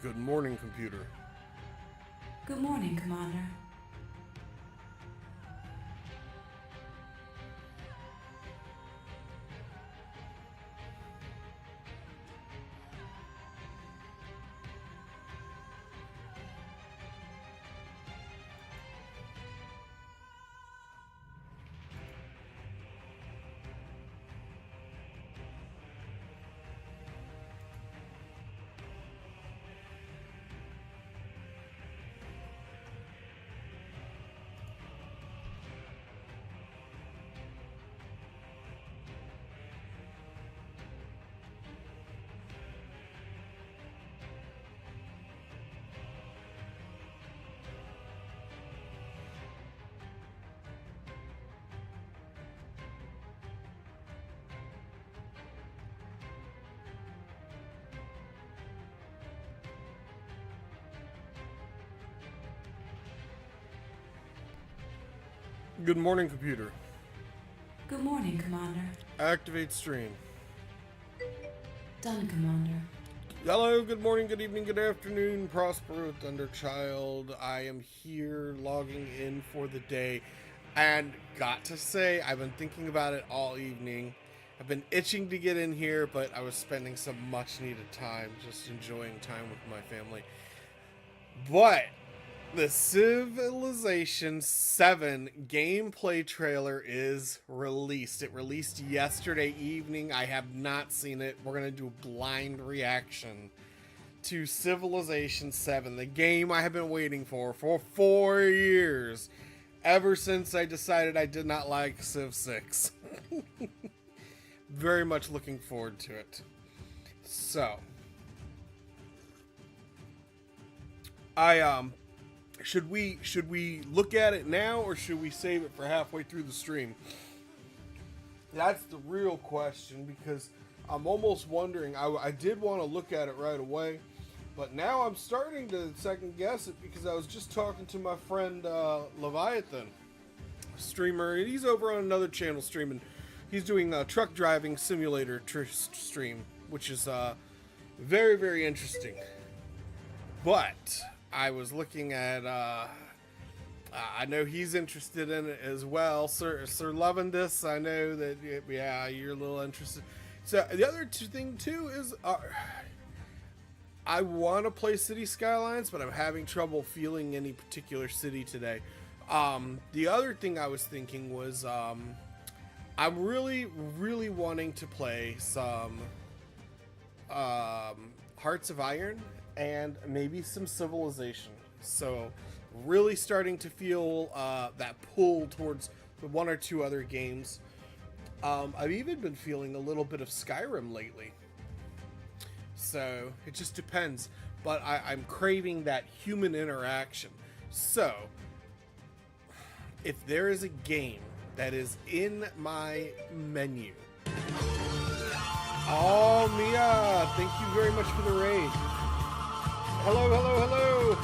Good morning, computer. Good morning, Commander. Good morning, computer. Good morning, Commander. Activate stream. Done, Commander. Hello, good morning, good evening, good afternoon, Prospero, Thunderchild. I am here logging in for the day. And got to say, I've been thinking about it all evening. I've been itching to get in here, but I was spending some much needed time just enjoying time with my family. But the Civilization 7 gameplay trailer is released. It released yesterday evening. I have not seen it. We're going to do a blind reaction to Civilization 7, the game I have been waiting for 4 years. Ever since I decided I did not like Civ 6. Very much looking forward to it. So, should we look at it now, or should we save it for halfway through the stream? That's the real question, because I'm almost wondering. I did want to look at it right away, but now I'm starting to second guess it, because I was just talking to my friend Leviathan, streamer, and he's over on another channel streaming. He's doing a truck driving simulator stream, which is very, very interesting. But I was looking at, I know he's interested in it as well. Sir Lovendus, I know that, yeah, you're a little interested. So the other thing too is, I want to play City Skylines, but I'm having trouble feeling any particular city today. The other thing I was thinking was, I'm really, really wanting to play some Hearts of Iron and maybe some Civilization. So really starting to feel that pull towards the one or two other games. I've even been feeling a little bit of Skyrim lately. So it just depends. But I'm craving that human interaction. So if there is a game that is in my menu. Oh, Mia, thank you very much for the raid. Hello, hello, hello.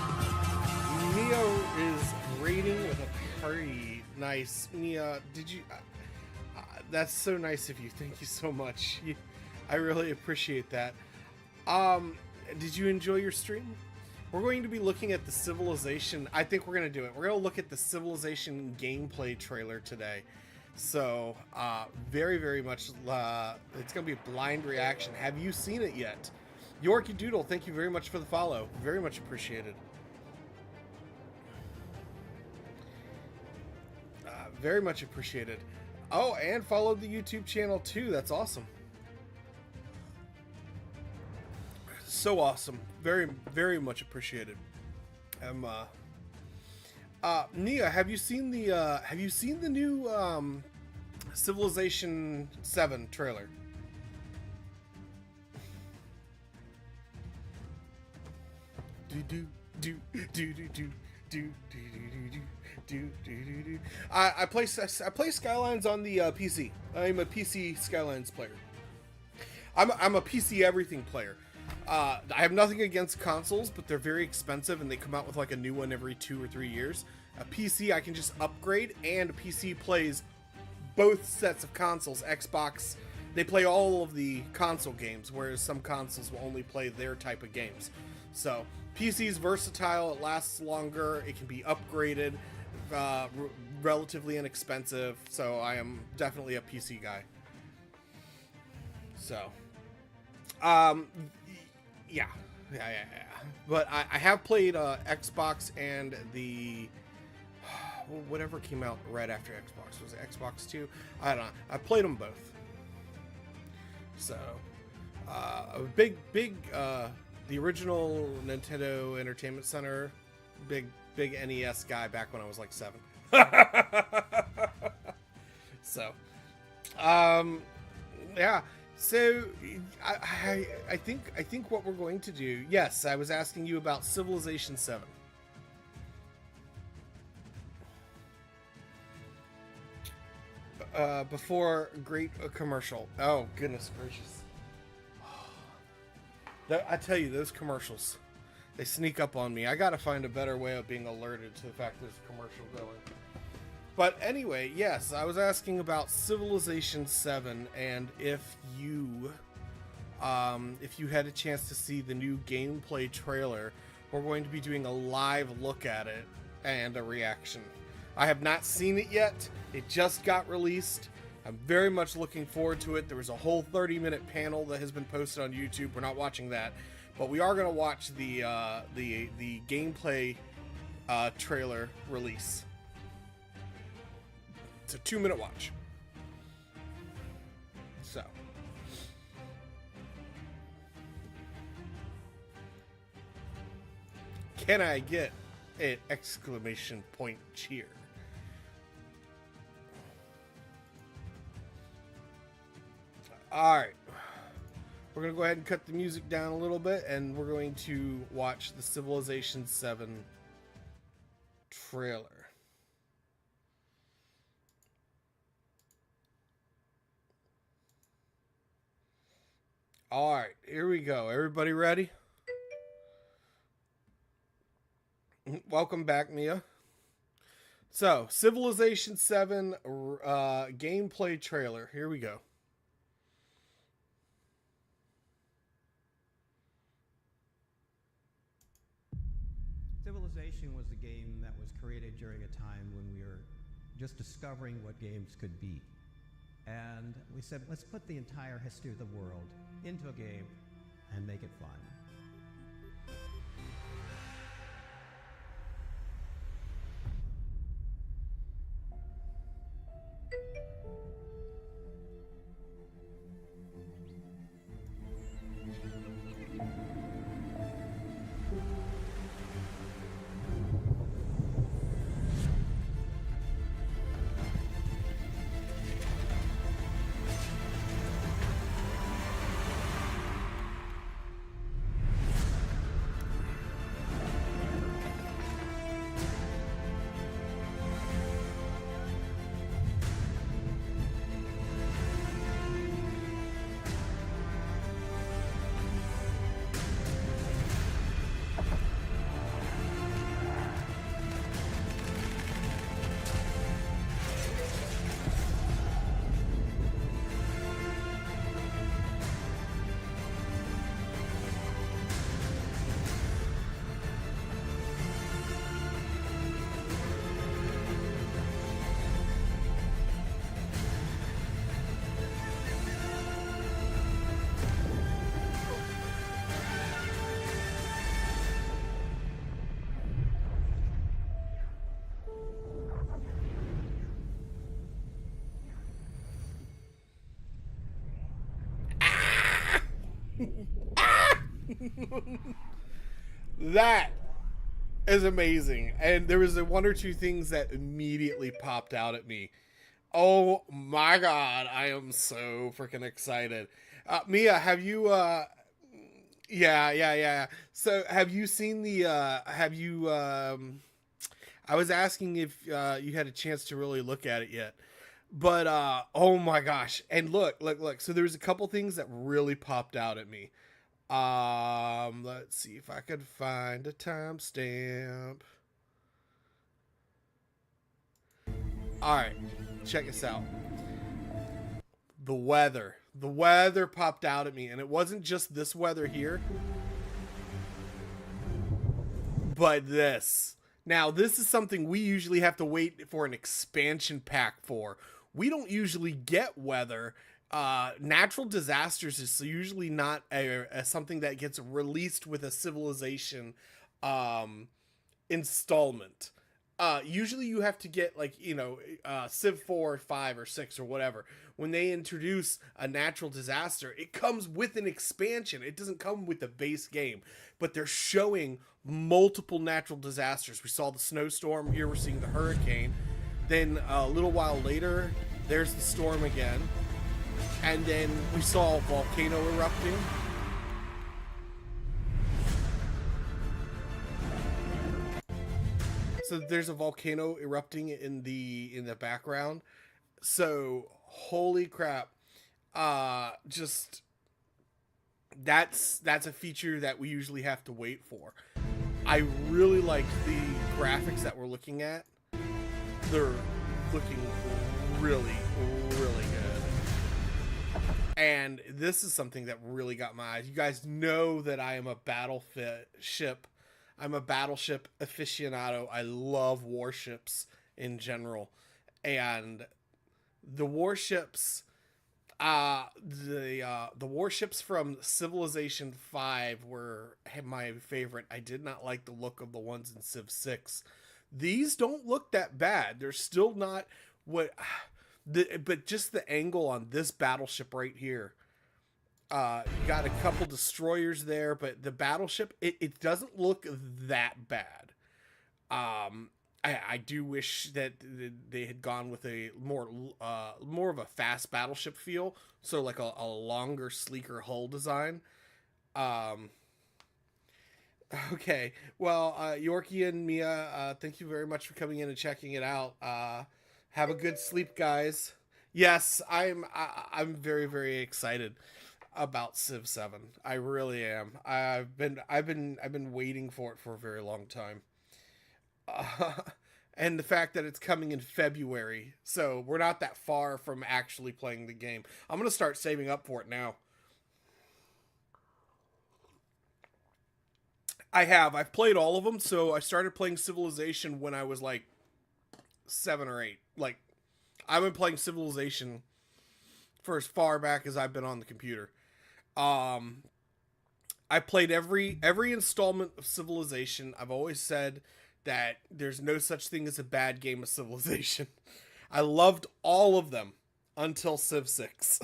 Mia is raiding with a party. Nice. Mia, did you... that's so nice of you. Thank you so much. I really appreciate that. Did you enjoy your stream? We're going to be looking at the Civilization. I think we're going to do it. We're going to look at the Civilization gameplay trailer today. So, very, very much, it's going to be a blind reaction. Have you seen it yet? Yorkie Doodle, thank you very much for the follow. Very much appreciated. Very much appreciated. Oh, and followed the YouTube channel too. That's awesome. So awesome. Very, very much appreciated. Nia, have you seen the new Civilization 7 trailer? I play Skylines on the PC. I'm a PC Skylines player. I'm a PC everything player. I have nothing against consoles, but they're very expensive and they come out with like a new one every 2 or 3 years. A PC I can just upgrade, and a PC plays both sets of consoles. Xbox, they play all of the console games, whereas some consoles will only play their type of games. So PC's versatile, it lasts longer, it can be upgraded, relatively inexpensive. So I am definitely a PC guy. So, yeah. But I have played Xbox and the whatever came out right after Xbox. Was it Xbox 2? I don't know. I played them both. So, a big the original Nintendo Entertainment Center, big NES guy back when I was like 7. So, yeah. So I think what we're going to do. Yes, I was asking you about Civilization 7. Before great commercial. Oh goodness gracious! I tell you, those commercials, they sneak up on me. I gotta find a better way of being alerted to the fact there's a commercial going. But anyway, yes, I was asking about Civilization 7 and if you had a chance to see the new gameplay trailer. We're going to be doing a live look at it and a reaction. I have not seen it yet. It just got released. I'm very much looking forward to it. There was a whole 30-minute panel that has been posted on YouTube. We're not watching that, but we are going to watch the gameplay trailer release. It's a 2-minute watch. So, can I get an exclamation point cheer? All right, we're gonna go ahead and cut the music down a little bit, and we're going to watch the Civilization 7 trailer. All right, here we go. Everybody ready? Welcome back, Mia. So, Civilization 7 gameplay trailer. Here we go. Civilization was a game that was created during a time when we were just discovering what games could be. And we said, let's put the entire history of the world into a game and make it fun. That is amazing. And there was one or two things that immediately popped out at me. Oh my god, I am so freaking excited. Mia, have you yeah. So have you seen the I was asking if you had a chance to really look at it yet. But oh my gosh. And look. So there's a couple things that really popped out at me. Let's see if I could find a timestamp. All right, check this out. The weather popped out at me, and it wasn't just this weather here. but this. Now, this is something we usually have to wait for an expansion pack for. We don't usually get weather. Natural disasters is usually not something that gets released with a Civilization installment. Usually you have to get like, Civ 4, 5, or 6 or whatever. When they introduce a natural disaster, it comes with an expansion. It doesn't come with the base game, but they're showing multiple natural disasters. We saw the snowstorm, here we're seeing the hurricane. Then a little while later, there's the storm again. And then we saw a volcano erupting. So there's a volcano erupting in the background. So holy crap. Just that's a feature that we usually have to wait for. I really like the graphics that we're looking at. They're looking really, really good. And this is something that really got my eyes. You guys know that I am a battleship aficionado. I love warships in general. And the warships, the warships from Civilization 5 were my favorite. I did not like the look of the ones in Civ 6. These don't look that bad. They're still not but just the angle on this battleship right here. You got a couple destroyers there, but the battleship, it doesn't look that bad. I do wish that they had gone with a more of a fast battleship feel, so like a longer, sleeker hull design. Okay, well, Yorkie and Mia, thank you very much for coming in and checking it out. Have a good sleep, guys. Yes, I'm very, very excited about Civ 7. I really am. I've been waiting for it for a very long time. And the fact that it's coming in February, so we're not that far from actually playing the game. I'm going to start saving up for it now. I've played all of them, so I started playing Civilization when I was like 7 or 8. Like, I've been playing Civilization for as far back as I've been on the computer. I played every installment of Civilization. I've always said that there's no such thing as a bad game of Civilization. I loved all of them until Civ 6.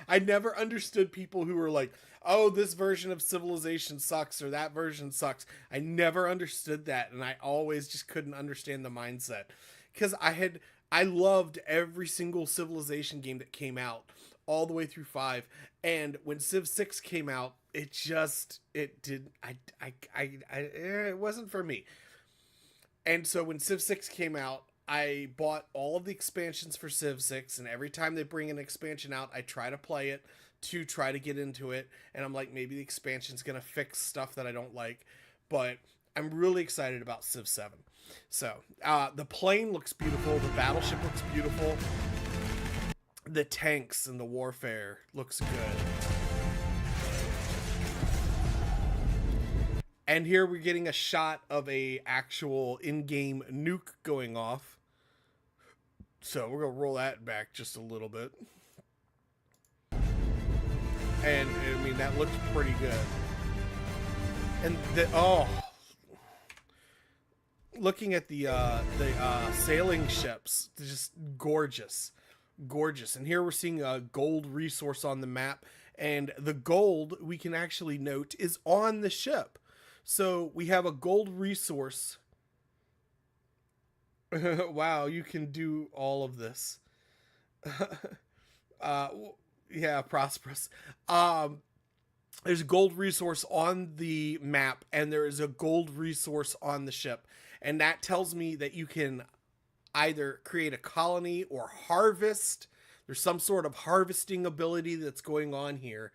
I never understood people who were like, oh, this version of Civilization sucks or that version sucks. I never understood that, and I always just couldn't understand the mindset. Because I loved every single Civilization game that came out all the way through 5, and when Civ 6 came out, it wasn't for me. And so when Civ 6 came out, I bought all of the expansions for Civ 6, and every time they bring an expansion out, I try to play it to try to get into it, and I'm like, maybe the expansion's gonna fix stuff that I don't like, but I'm really excited about Civ 7. So, the plane looks beautiful, the battleship looks beautiful, the tanks and the warfare looks good. And here we're getting a shot of a actual in-game nuke going off. So we're gonna roll that back just a little bit. And I mean, that looks pretty good. And looking at the sailing ships, just gorgeous. And here we're seeing a gold resource on the map, and the gold, we can actually note, is on the ship. So we have a gold resource. Wow, you can do all of this. Yeah, prosperous. There's a gold resource on the map, and there is a gold resource on the ship. And that tells me that you can either create a colony or harvest. There's some sort of harvesting ability that's going on here,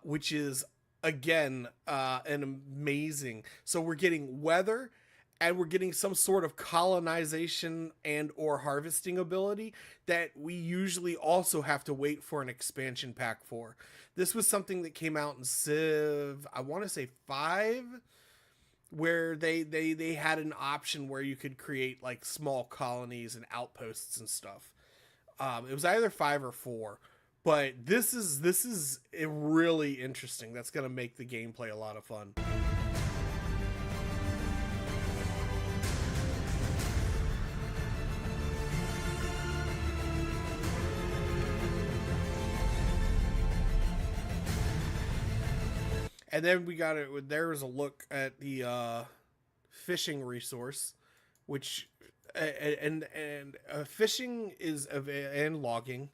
which is, again, an amazing. So we're getting weather, and we're getting some sort of colonization and or harvesting ability that we usually also have to wait for an expansion pack for. This was something that came out in Civ, I want to say 5, where they had an option where you could create like small colonies and outposts and stuff. It was either 5 or 4, but this is really interesting. That's going to make the gameplay a lot of fun. And then we got it. There was a look at the fishing resource, which and fishing is and logging.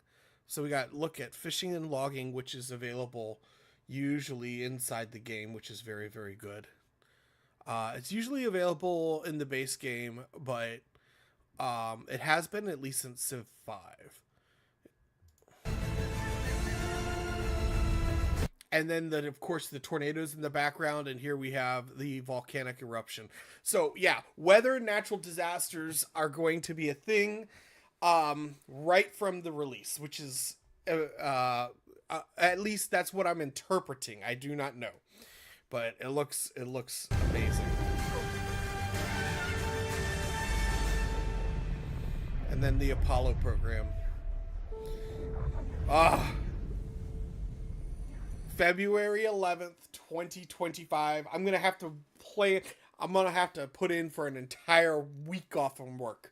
So we got look at fishing and logging, which is available usually inside the game, which is very, very good. It's usually available in the base game, but it has been at least since Civ 5. And then, of course, the tornadoes in the background, and here we have the volcanic eruption. So, yeah, weather and natural disasters are going to be a thing right from the release, which is, at least that's what I'm interpreting. I do not know. But it looks amazing. And then the Apollo program. February 11th, 2025. I'm going to have to play it. I'm going to have to put in for an entire week off from work.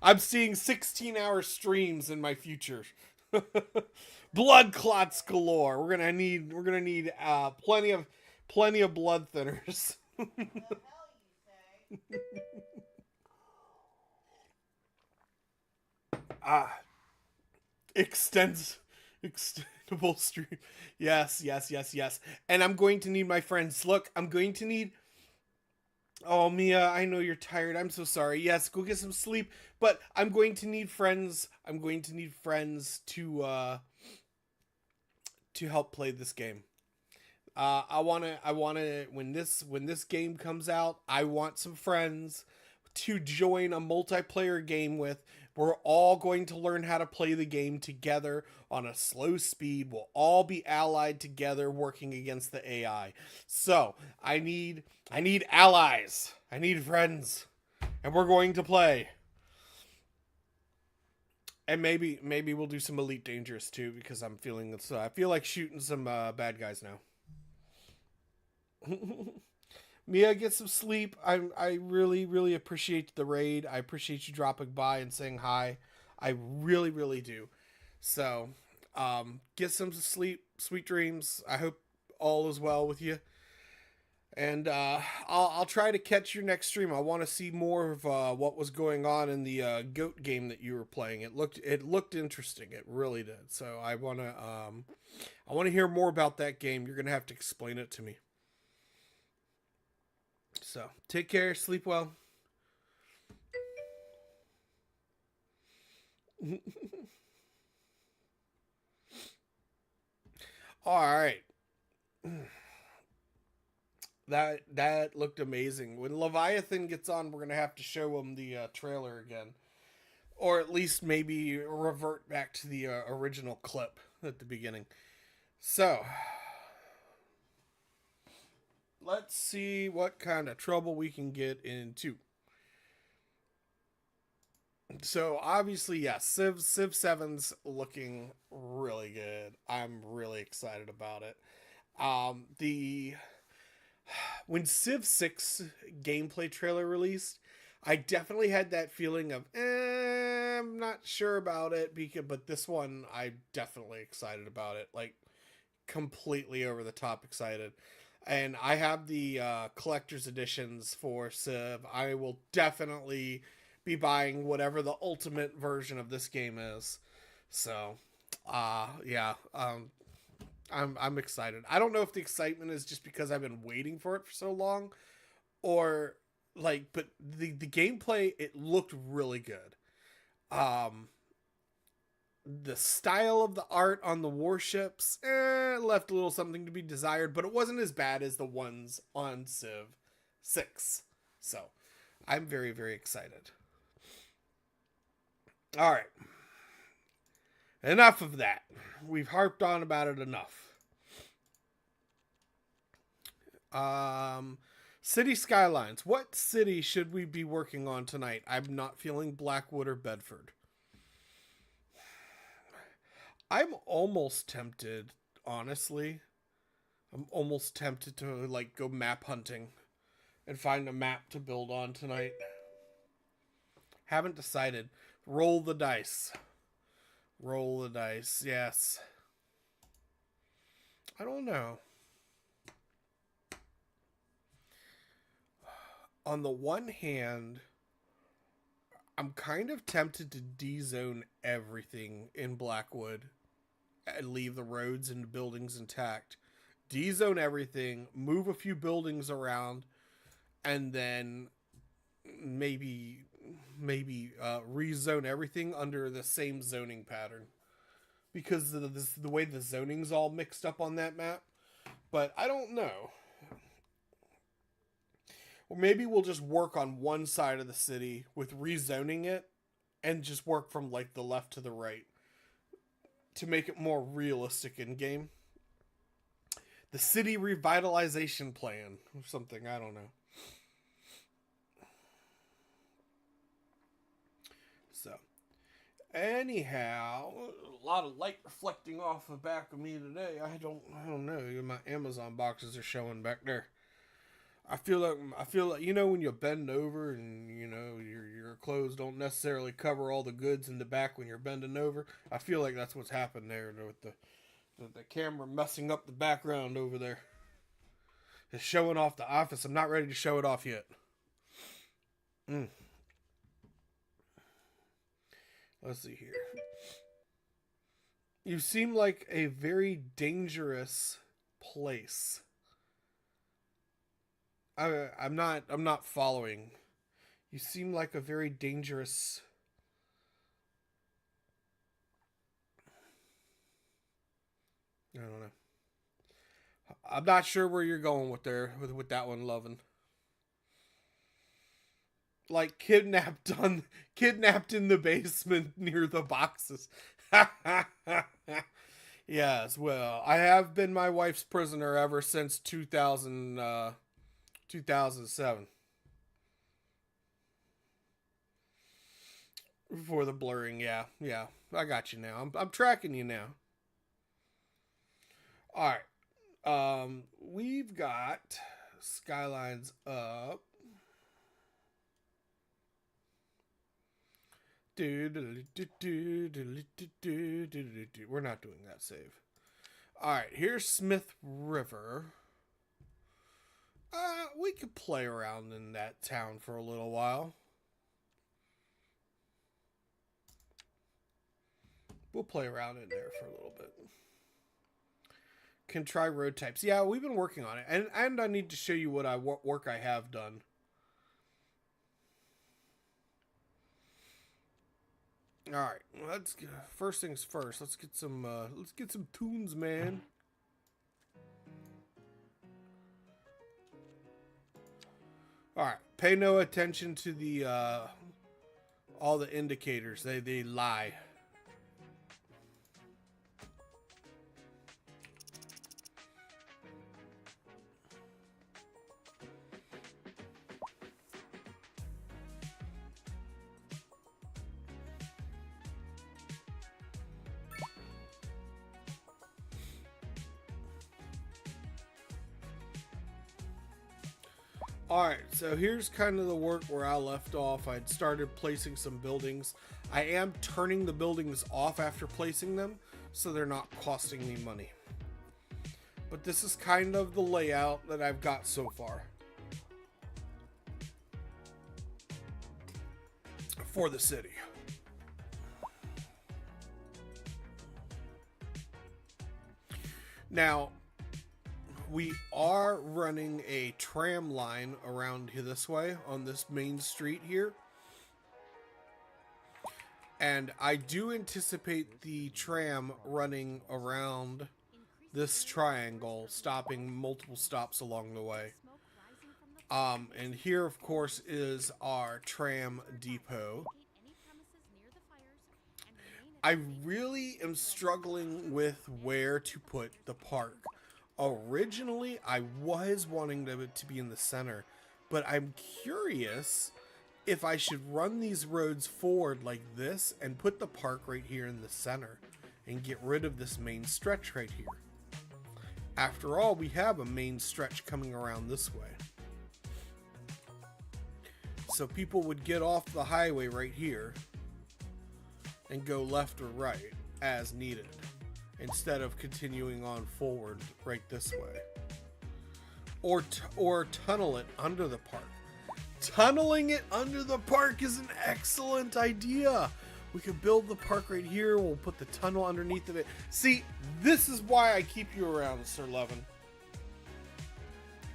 I'm seeing 16-hour streams in my future. Blood clots galore. We're going to need plenty of blood thinners. Extendable stream. Yes. And I'm going to need my friends. Look, I'm going to need... Oh, Mia, I know you're tired. I'm so sorry. Yes, go get some sleep. But I'm going to need friends. I'm going to need friends to help play this game. I wanna when this game comes out, I want some friends to join a multiplayer game with. We're all going to learn how to play the game together on a slow speed. We'll all be allied together working against the AI. So I need allies. I need friends. And we're going to play. And maybe we'll do some Elite Dangerous too, because I'm feeling this. I feel like shooting some bad guys now. Mia, get some sleep. I really appreciate the raid. I appreciate you dropping by and saying hi. I really do. So, get some sleep, sweet dreams. I hope all is well with you. And I'll try to catch your next stream. I want to see more of what was going on in the goat game that you were playing. It looked interesting. It really did. So I want to hear more about that game. You're gonna have to explain it to me. So, take care, sleep well. All right. That looked amazing. When Leviathan gets on, we're going to have to show him the trailer again. Or at least maybe revert back to the original clip at the beginning. So, let's see what kind of trouble we can get into. So, obviously, yes, Civ 7's looking really good. I'm really excited about it. When Civ 6 gameplay trailer released, I definitely had that feeling of, I'm not sure about it, but this one, I'm definitely excited about it. Like, completely over the top excited. And I have the collector's editions for Civ. I will definitely be buying whatever the ultimate version of this game is. So, yeah, I'm excited. I don't know if the excitement is just because I've been waiting for it for so long, or but the gameplay, it looked really good. The style of the art on the warships left a little something to be desired, but it wasn't as bad as the ones on Civ 6. So, I'm very, very excited. All right. Enough of that. We've harped on about it enough. City Skylines. What city should we be working on tonight? I'm not feeling Blackwood or Bedford. I'm almost tempted, honestly. I'm almost tempted to like go map hunting and find a map to build on tonight. Haven't decided. Roll the dice. Roll the dice. Yes. I don't know. On the one hand, I'm kind of tempted to de-zone everything in Blackwood and leave the roads and buildings intact. De-zone everything, move a few buildings around, and then maybe rezone everything under the same zoning pattern. Because the way the zoning's all mixed up on that map. But I don't know. Or maybe we'll just work on one side of the city with rezoning it and just work from like the left to the right to make it more realistic in game. The city revitalization plan or something, I don't know. So, anyhow, a lot of light reflecting off the back of me today. I don't know. My Amazon boxes are showing back there. I feel like you know when you bend over and you know your clothes don't necessarily cover all the goods in the back when you're bending over. I feel like that's what's happened there with the camera messing up the background over there. It's showing off the office. I'm not ready to show it off yet. Let's see here. You seem like a very dangerous place. I'm not following. You seem like a very dangerous. I don't know. I'm not sure where you're going with that one, Lovin'. Like kidnapped in the basement near the boxes. Yes, well, I have been my wife's prisoner ever since 2007. Before the blurring, yeah. I got you now. I'm tracking you now. All right. We've got Skylines up. We're not doing that save. All right, here's Smith River. We could play around in that town for a little while. We'll play around in there for a little bit. Can try road types. Yeah, we've been working on it. And I need to show you what work I have done. All right, let's get, first things first. Let's get some tunes, man. All right, pay no attention to the all the indicators. They lie. Alright, so here's kind of the work where I left off. I'd started placing some buildings. I am turning the buildings off after placing them, so they're not costing me money. But this is kind of the layout that I've got so far for the city. Now, we are running a tram line around here this way on this main street here. And I do anticipate the tram running around this triangle, stopping multiple stops along the way. And here, of course, is our tram depot. I really am struggling with where to put the park. Originally, I was wanting to be in the center. But I'm curious if I should run these roads forward like this and put the park right here in the center and get rid of this main stretch right here. After all, we have a main stretch coming around this way. So people would get off the highway right here and go left or right as needed, instead of continuing on forward right this way. Or tunnel it under the park. Tunneling it under the park is an excellent idea. We could build the park right here. We'll put the tunnel underneath of it. See, this is why I keep you around, Sir Levin.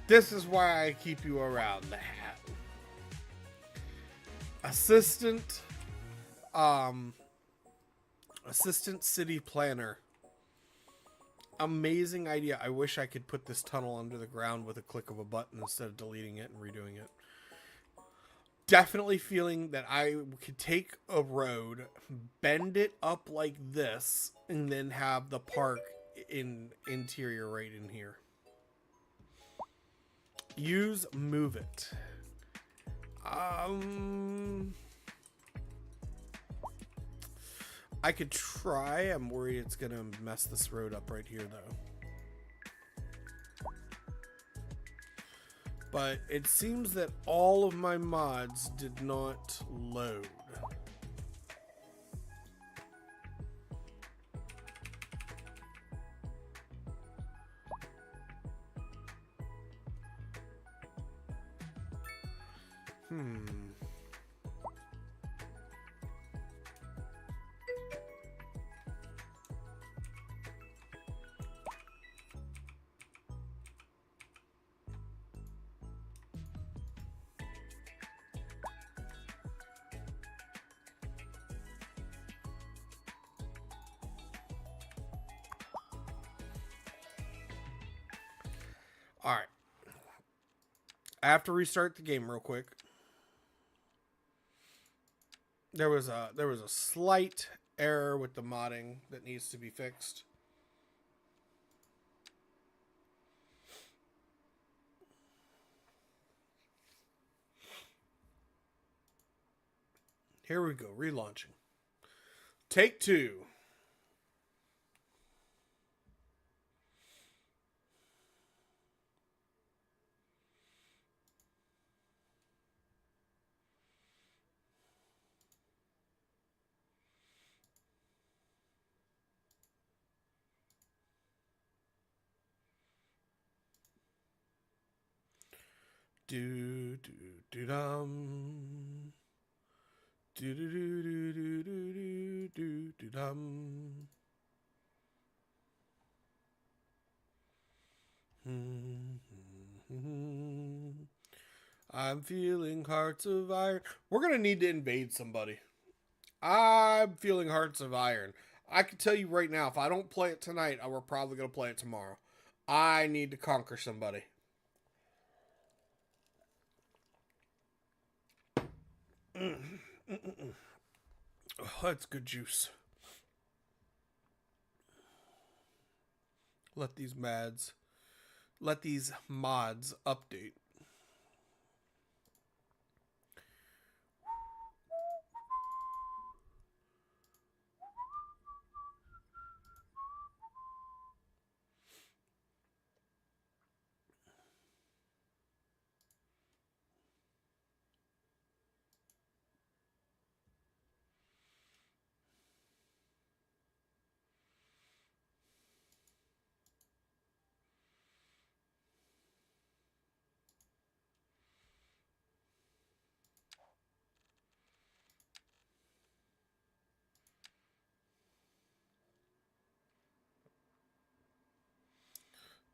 This is why I keep you around, the hat. Assistant city planner. Amazing idea. I wish I could put this tunnel under the ground with a click of a button instead of deleting it and redoing it. Definitely feeling that I could take a road, bend it up like this, and then have the park in interior right in here. Use move it. I could try. I'm worried it's gonna mess this road up right here though. But it seems that all of my mods did not load. All right. I have to restart the game real quick. There was a slight error with the modding that needs to be fixed. Here we go, relaunching. Take two. Do do do dum. Do do do do do do do do dum. I'm feeling hearts of iron. We're gonna need to invade somebody. I'm feeling hearts of iron. I can tell you right now, if I don't play it tonight, we're probably gonna play it tomorrow. I need to conquer somebody. Oh, that's good juice. Let these mods update.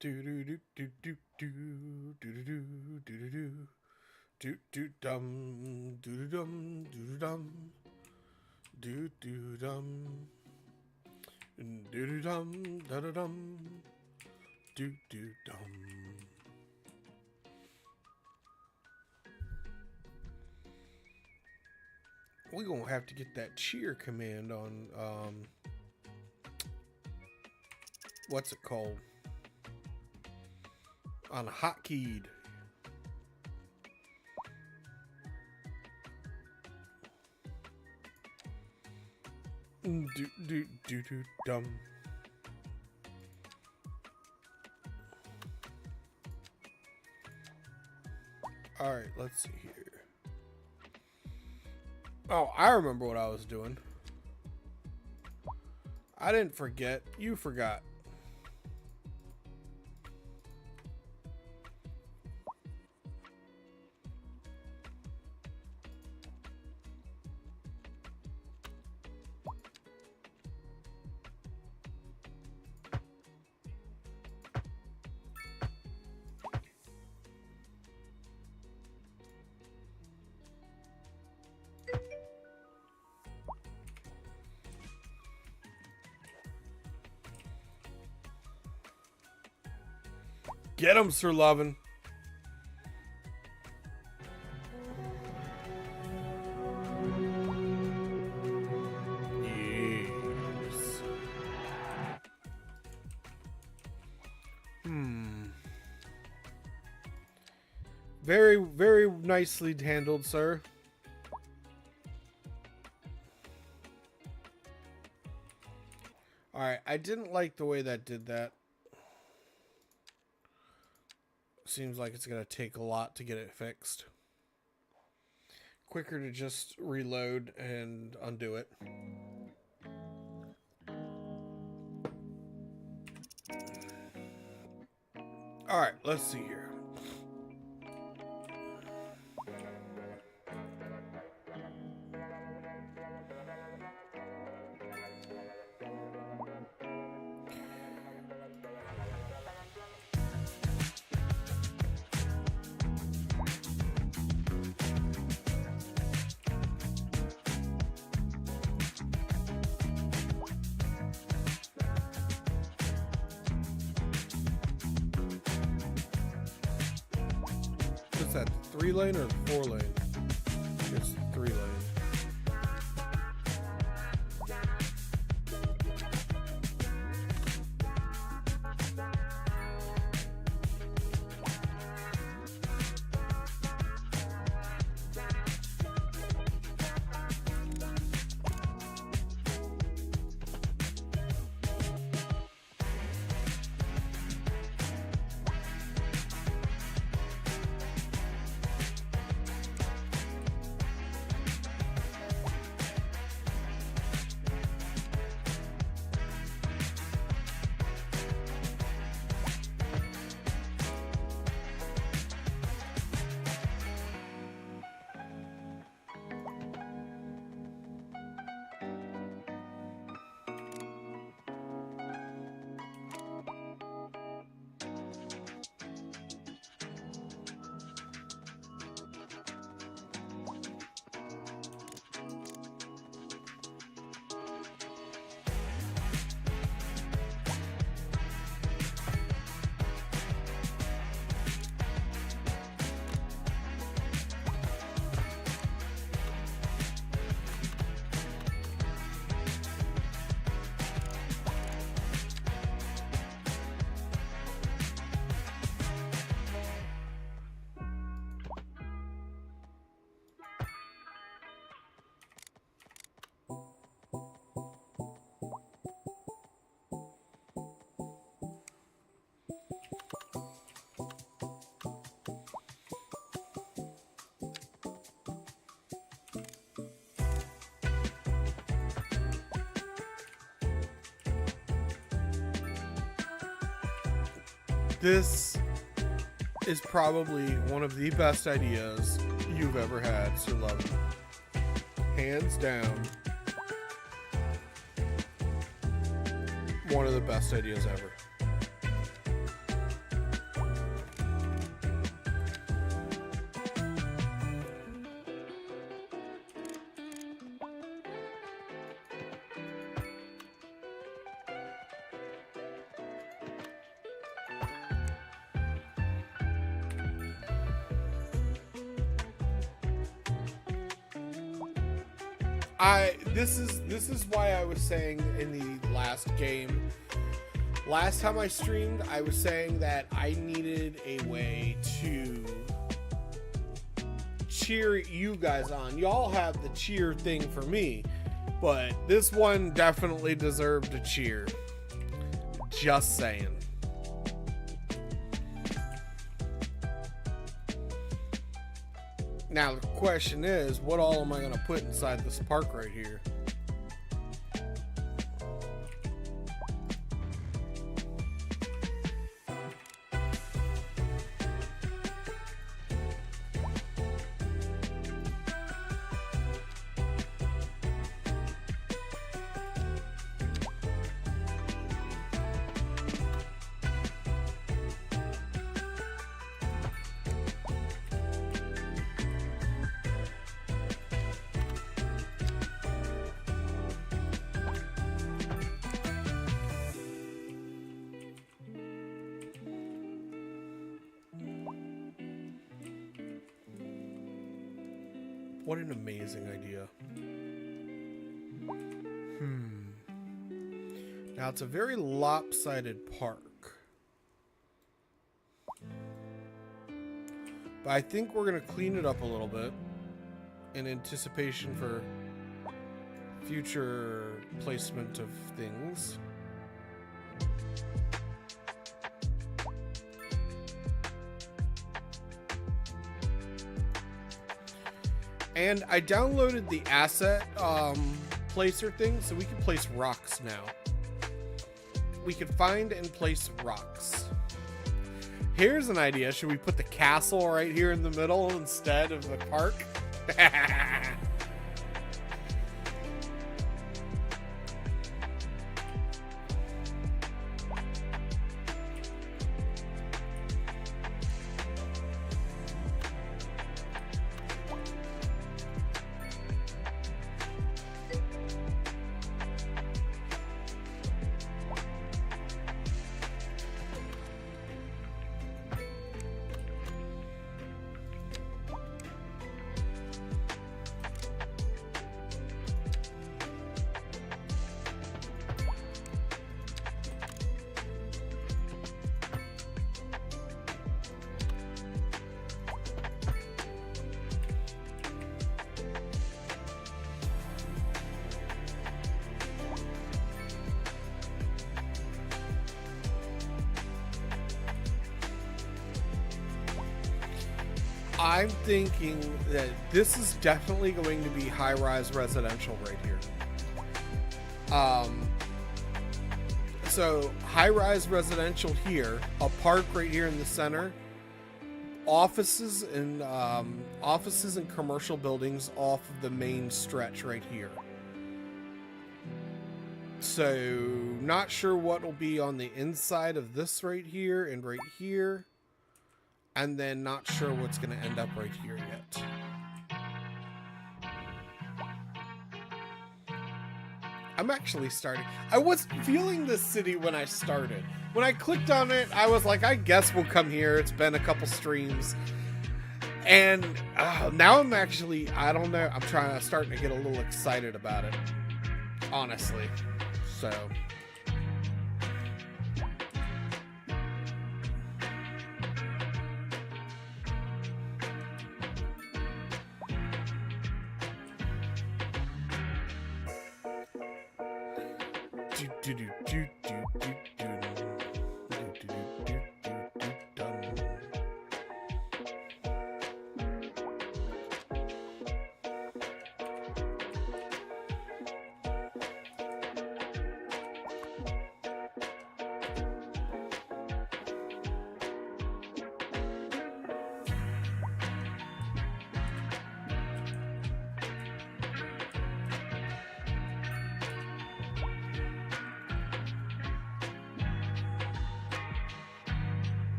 Do do do do do do do do do do do do dum do dum do dum do dum do dum da da dum do dum. We're gonna have to get that cheer command on what's it called? On hotkeyed. Dum. All right, let's see here. Oh, I remember what I was doing. I didn't forget. You forgot. Get him, Sir Lovin. Yes. Very, very nicely handled, sir. Alright, I didn't like the way that did that. Seems like it's going to take a lot to get it fixed. Quicker to just reload and undo it. Alright, let's see here. What's that, 3-lane or 4-lane? It's 3-lane. This is probably one of the best ideas you've ever had, Sir Lovin. Hands down. One of the best ideas ever. This is why I was saying in the last game, last time I streamed, I was saying that I needed a way to cheer you guys on. Y'all have the cheer thing for me, But this one definitely deserved a cheer. Just saying. Now the question is, what all am I going to put inside this park right here? What an amazing idea. Now it's a very lopsided park. But I think we're going to clean it up a little bit in anticipation for future placement of things. And I downloaded the asset placer thing, so we can place rocks now. We can find and place rocks. Here's an idea. Should we put the castle right here in the middle instead of the park? I'm thinking that this is definitely going to be high-rise residential right here. So high-rise residential here, a park right here in the center, offices and commercial buildings off of the main stretch right here. So not sure what will be on the inside of this right here and right here. And then not sure what's going to end up right here yet. I'm actually starting. I wasn't feeling this city when I started. When I clicked on it, I was like, I guess we'll come here. It's been a couple streams. And now I'm actually, I don't know. I'm starting to get a little excited about it. Honestly. So...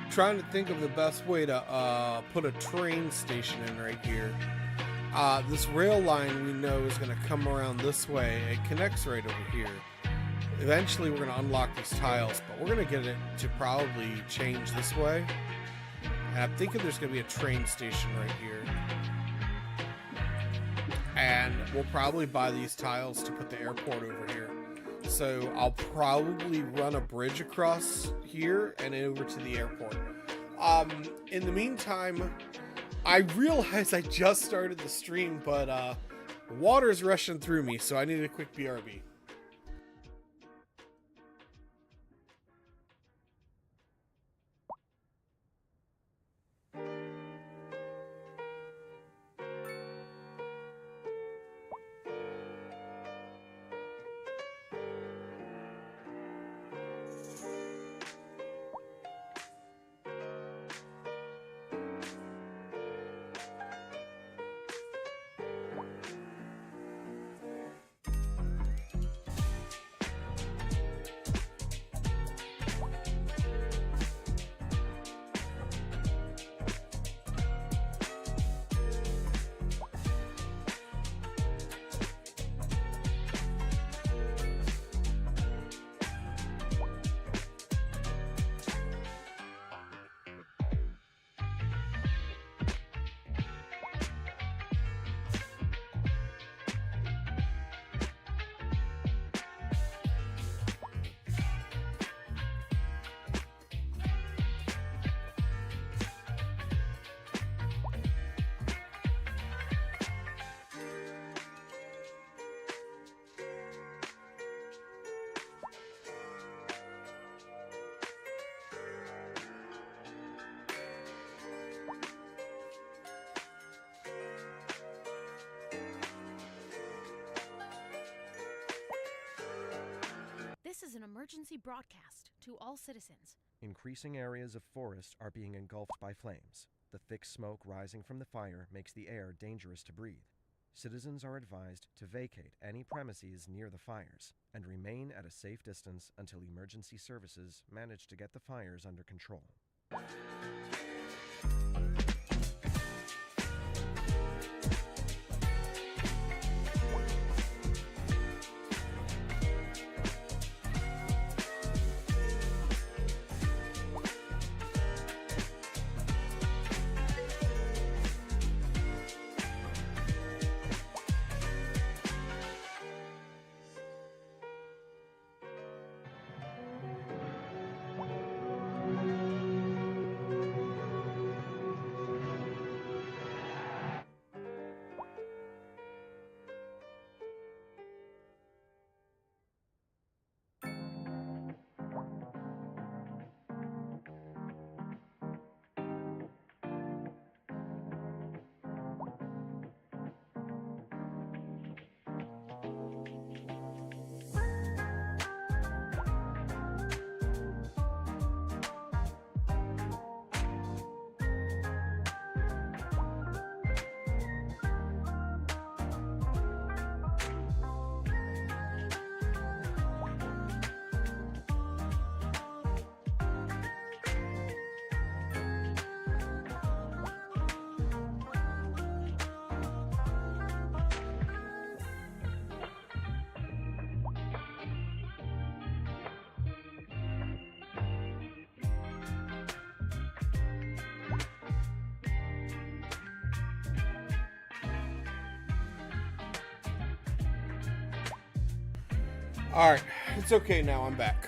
trying to think of the best way to put a train station in right here. This rail line we know is going to come around this way. It connects right over here. Eventually we're going to unlock these tiles, but we're going to get it to probably change this way. And I'm thinking there's going to be a train station right here. And we'll probably buy these tiles to put the airport over here. So I'll probably run a bridge across here and over to the airport. In the meantime, I realize I just started the stream, but water's rushing through me, so I need a quick BRB. This is an emergency broadcast to all citizens. Increasing areas of forest are being engulfed by flames. The thick smoke rising from the fire makes the air dangerous to breathe. Citizens are advised to vacate any premises near the fires and remain at a safe distance until emergency services manage to get the fires under control. Alright, it's okay now, I'm back.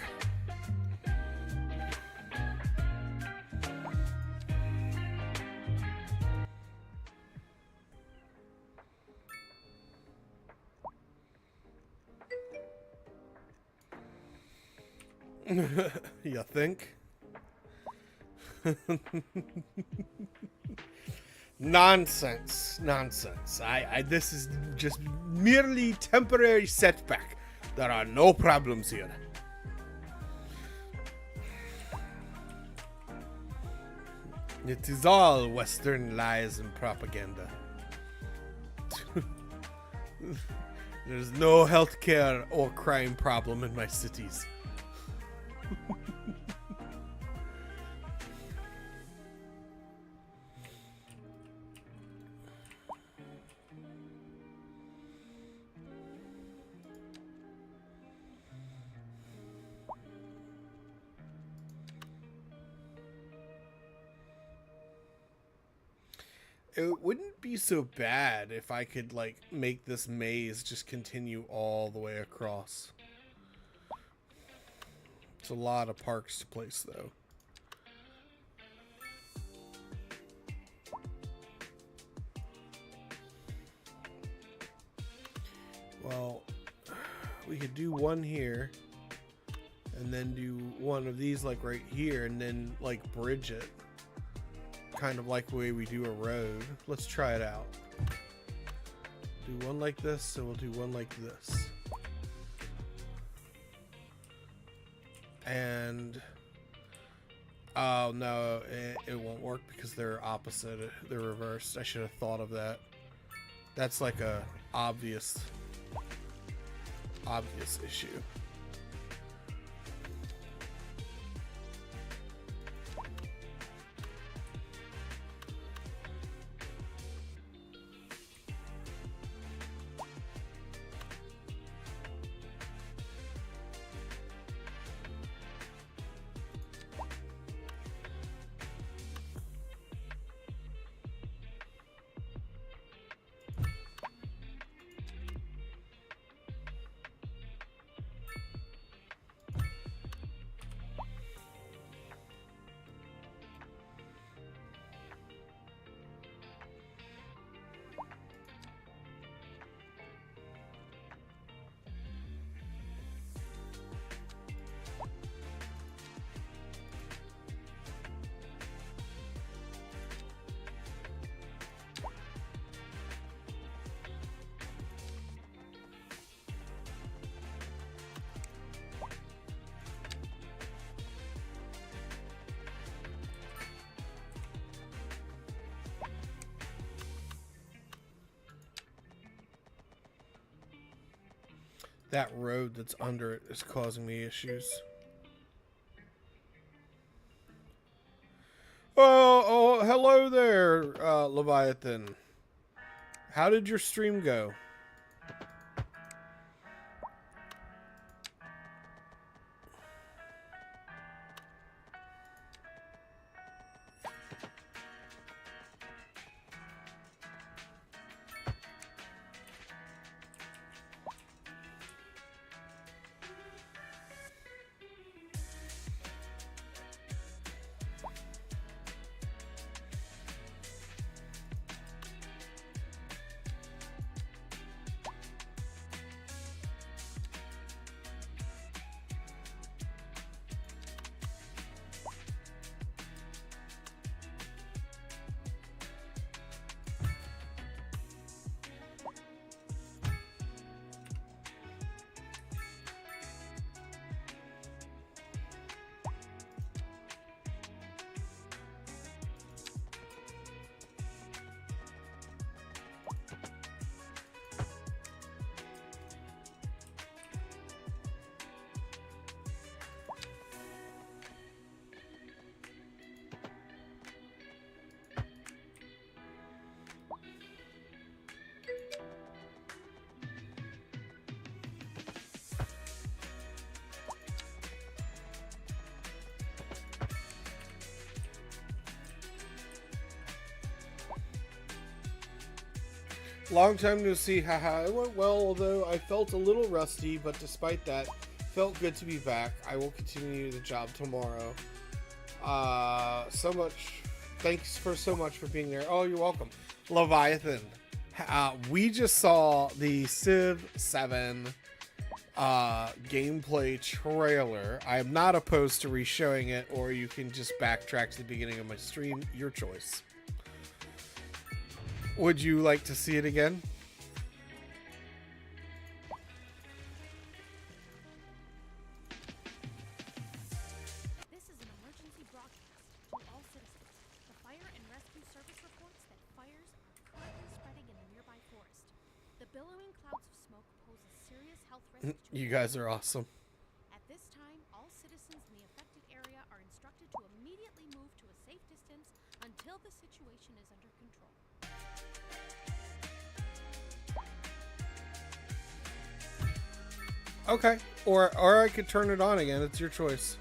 You think? Nonsense. This is just merely temporary setback. There are no problems here. It is all Western lies and propaganda. There's no healthcare or crime problem in my cities. It wouldn't be so bad if I could, like, make this maze just continue all the way across. It's a lot of parks to place, though. Well, we could do one here, and then do one of these like right here, and then like bridge it. Kind of like the way we do a road. Let's try it out. Do one like this, and we'll do one like this. And oh no, it won't work because they're opposite. They're reversed. I should have thought of that. That's like a obvious issue. That road that's under it is causing me issues. Oh, hello there, Leviathan. How did your stream go? Long time no see, haha. It went well, although I felt a little rusty, but despite that, felt good to be back. I will continue the job tomorrow. Thanks so much for being there. Oh, you're welcome. Leviathan. We just saw the Civ 7 gameplay trailer. I am not opposed to re-showing it, or you can just backtrack to the beginning of my stream. Your choice. Would you like to see it again? This is an emergency broadcast to all citizens. The fire and rescue service reports that fires are currently spreading in the nearby forest. The billowing clouds of smoke pose a serious health risk to You guys are awesome. At this time, all citizens in the affected area are instructed to immediately move to a safe distance until the situation is under control. Okay, or I could turn it on again. It's your choice.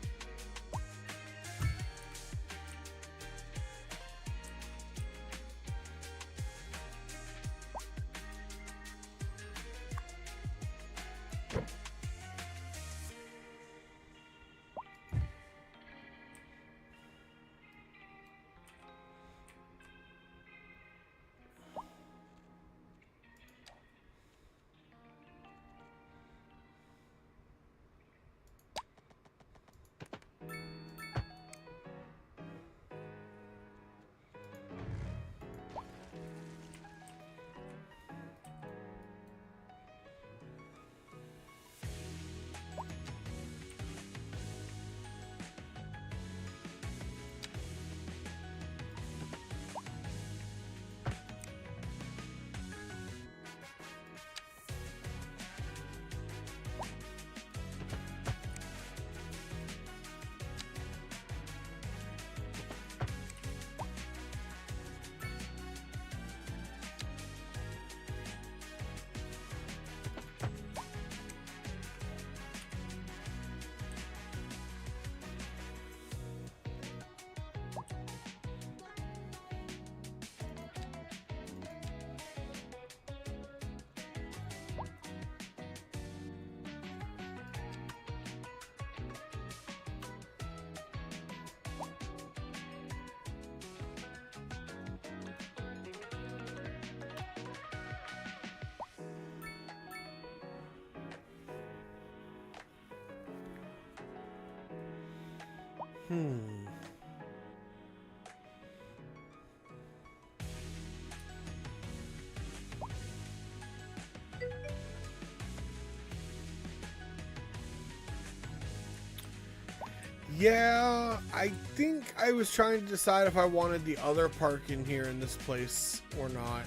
Yeah, I think I was trying to decide if I wanted the other park in here in this place or not.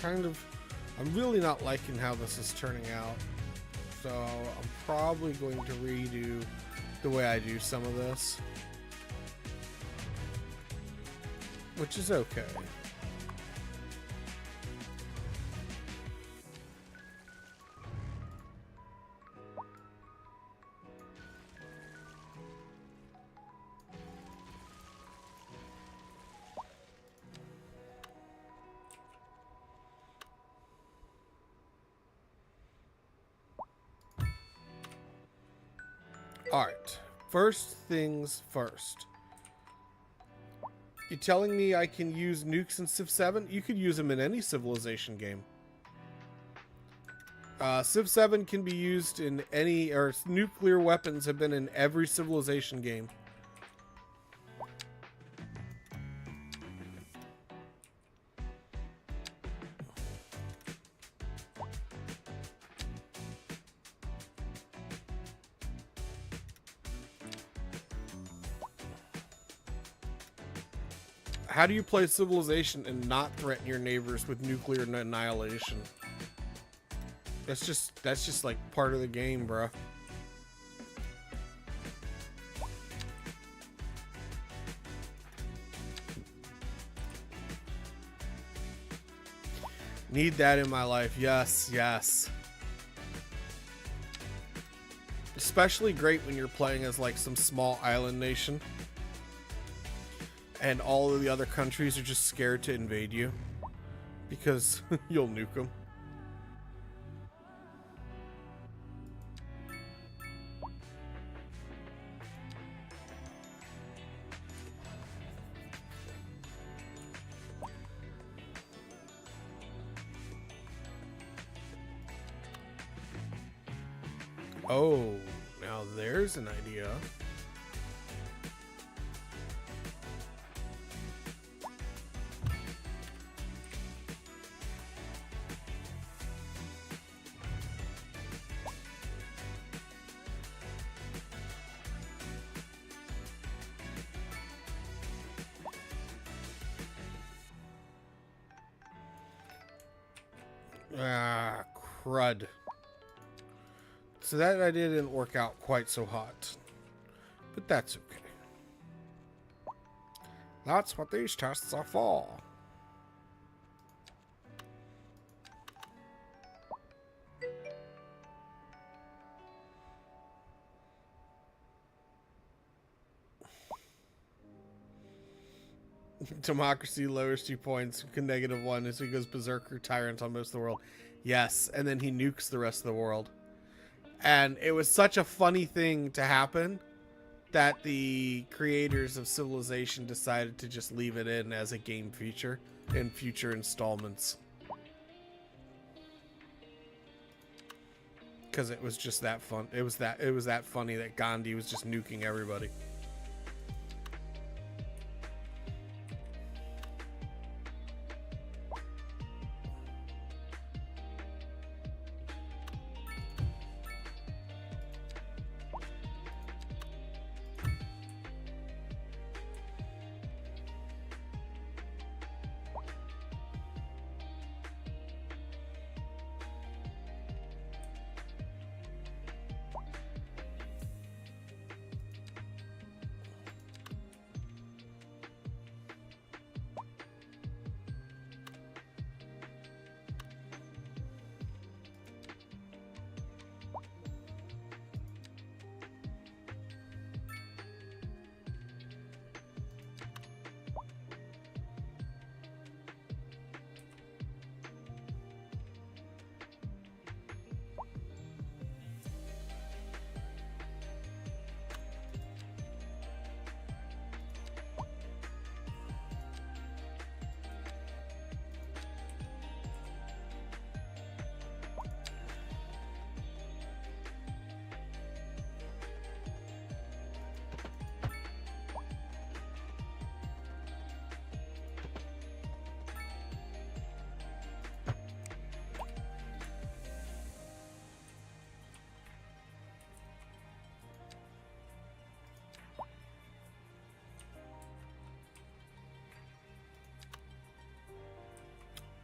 I'm really not liking how this is turning out. So I'm probably going to redo the way I do some of this. Which is okay. Alright, first things first. You telling me I can use nukes in Civ 7? You could use them in any Civilization game. Civ 7 can be used in any, or nuclear weapons have been in every Civilization game. How do you play Civilization and not threaten your neighbors with nuclear annihilation? That's just like part of the game, bro. Need that in my life. Yes, yes. Especially great when you're playing as like some small island nation. And all of the other countries are just scared to invade you because you'll nuke them. Oh, now there's an idea. Ah, crud. So that idea didn't work out quite so hot. But that's okay. That's what these tests are for. Democracy lowers 2 points, -1 as he goes berserker tyrant on most of the world. Yes, and then he nukes the rest of the world. And it was such a funny thing to happen that the creators of Civilization decided to just leave it in as a game feature in future installments. Because it was just that fun. It was that funny that Gandhi was just nuking everybody.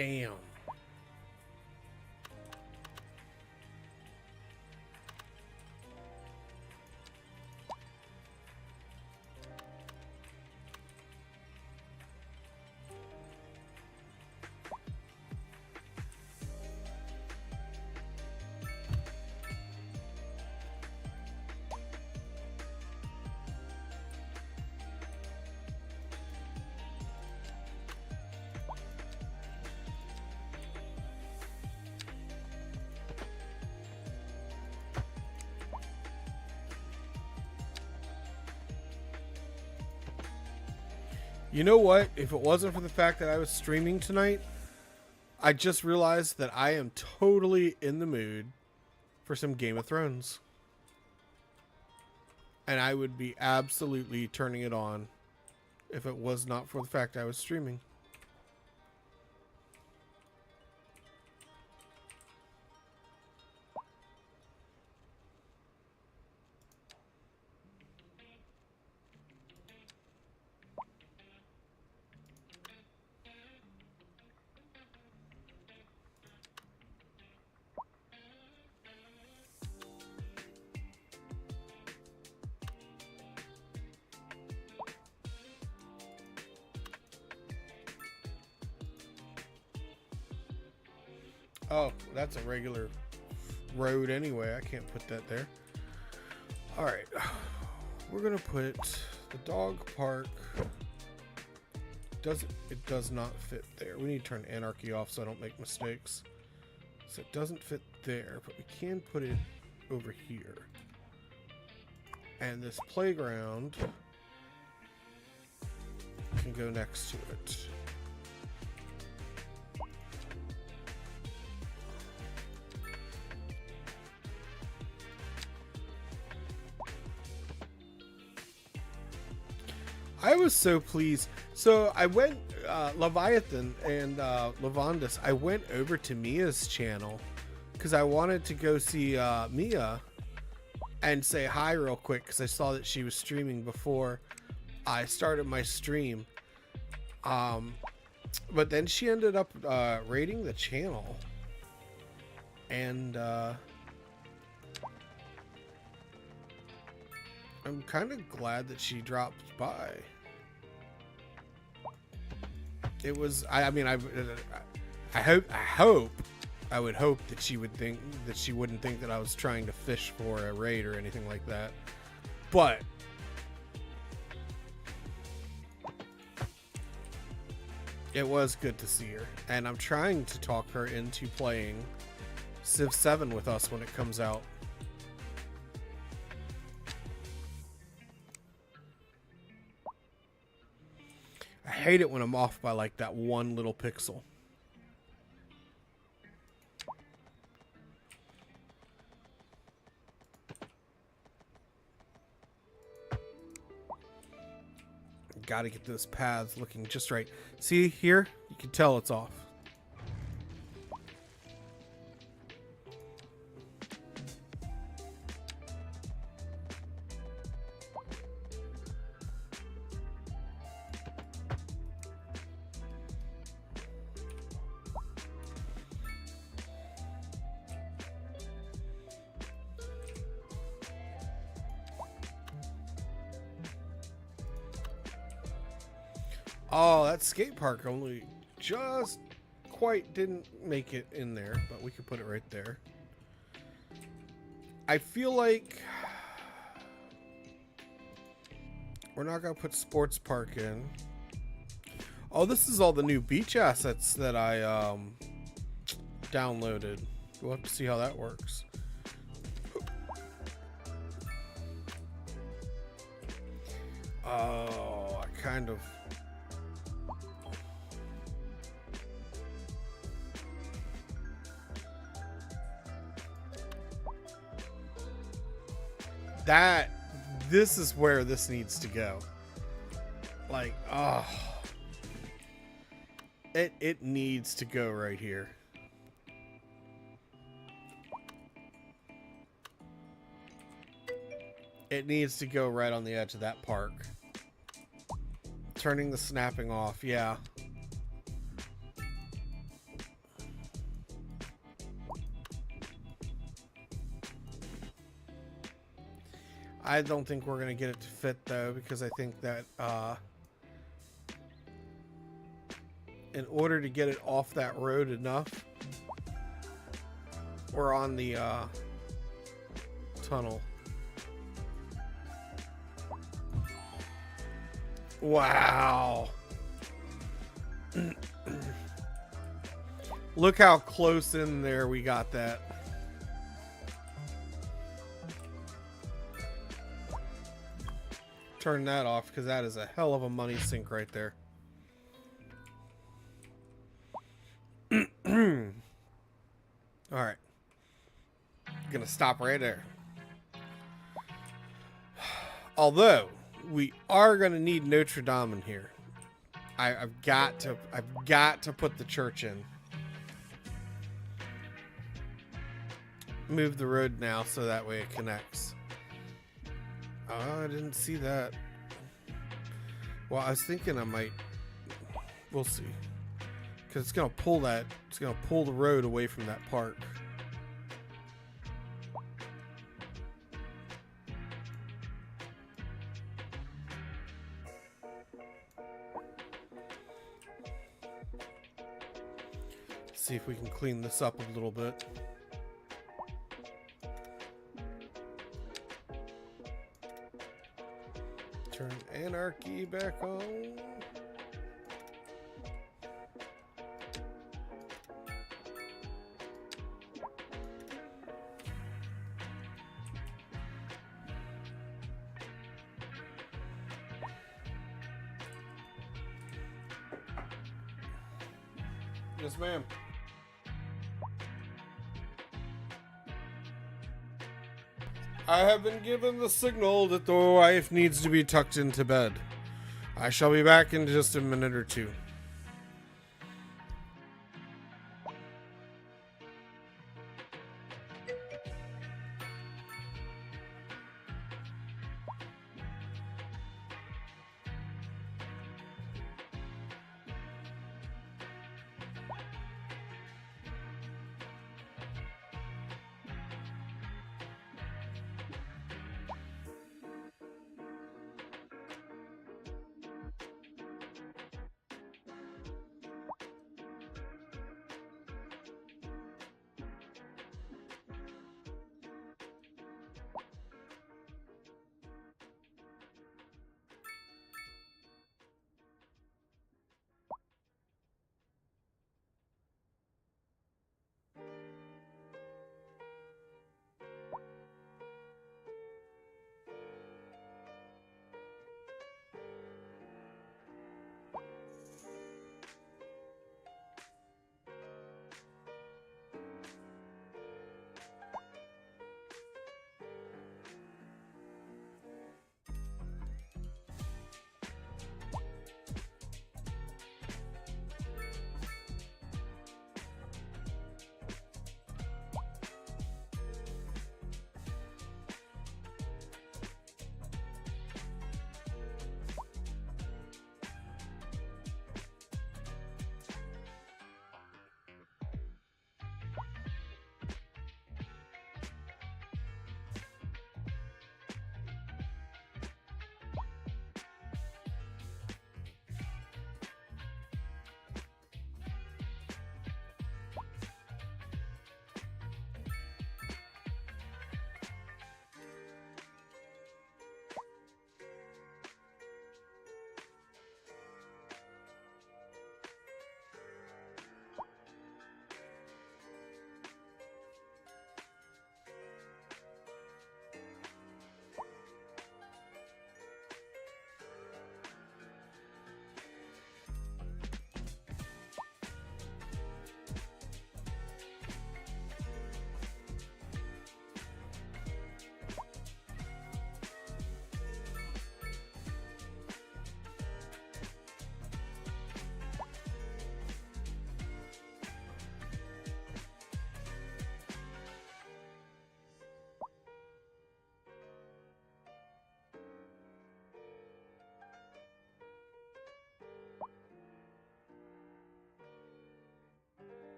Damn. You know what? If it wasn't for the fact that I was streaming tonight, I just realized that I am totally in the mood for some Game of Thrones. And I would be absolutely turning it on if it was not for the fact I was streaming. Oh, that's a regular road anyway. I can't put that there. All right. We're going to put the dog park. It does not fit there. We need to turn anarchy off so I don't make mistakes. So it doesn't fit there, but we can put it over here. And this playground can go next to it. I was so pleased. So I went, Leviathan and Lavandus, I went over to Mia's channel because I wanted to go see Mia and say hi real quick because I saw that she was streaming before I started my stream. But then she ended up raiding the channel. And I'm kind of glad that she dropped by. It was, I would hope that she would think that she wouldn't think that I was trying to fish for a raid or anything like that. But it was good to see her, and I'm trying to talk her into playing Civ 7 with us when it comes out. I hate it when I'm off by like that one little pixel. Got to get those paths looking just right. See here? You can tell it's off. Oh, that skate park only just quite didn't make it in there, but we could put it right there. I feel like we're not going to put sports park in. Oh, this is all the new beach assets that I downloaded. We'll have to see how that works. Oh, I kind of... This is where this needs to go. Like, oh, it needs to go right here. It needs to go right on the edge of that park. Turning the snapping off, yeah. I don't think we're gonna get it to fit though, because I think that in order to get it off that road enough, we're on the tunnel. Wow. Look how close in there we got that. Turn that off, because that is a hell of a money sink right there. Alright. Gonna stop right there. Although, we are gonna need Notre Dame in here. I've got to put the church in. Move the road now so that way it connects. Oh, I didn't see that. Well, I was thinking I might. We'll see. Because it's going to pull that. It's going to pull the road away from that park. See if we can clean this up a little bit. Turn anarchy back on. Yes, ma'am. I have been given the signal that the wife needs to be tucked into bed. I shall be back in just a minute or two.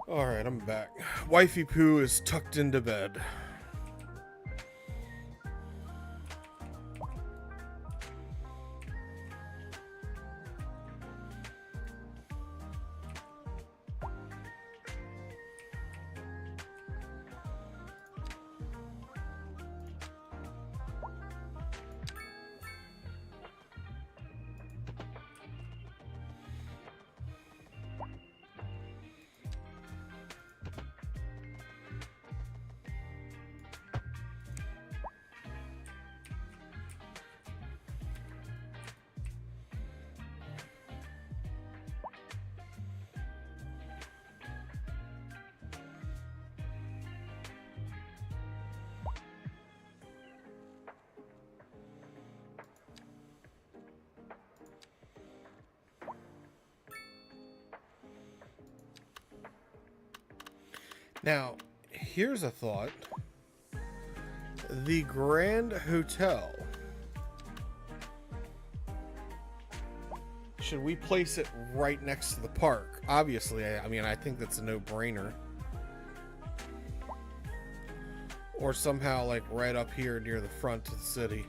Alright, I'm back. Wifey Poo is tucked into bed. Now, here's a thought. The Grand Hotel. Should we place it right next to the park? Obviously, I mean, I think that's a no-brainer. Or somehow, like, right up here near the front of the city.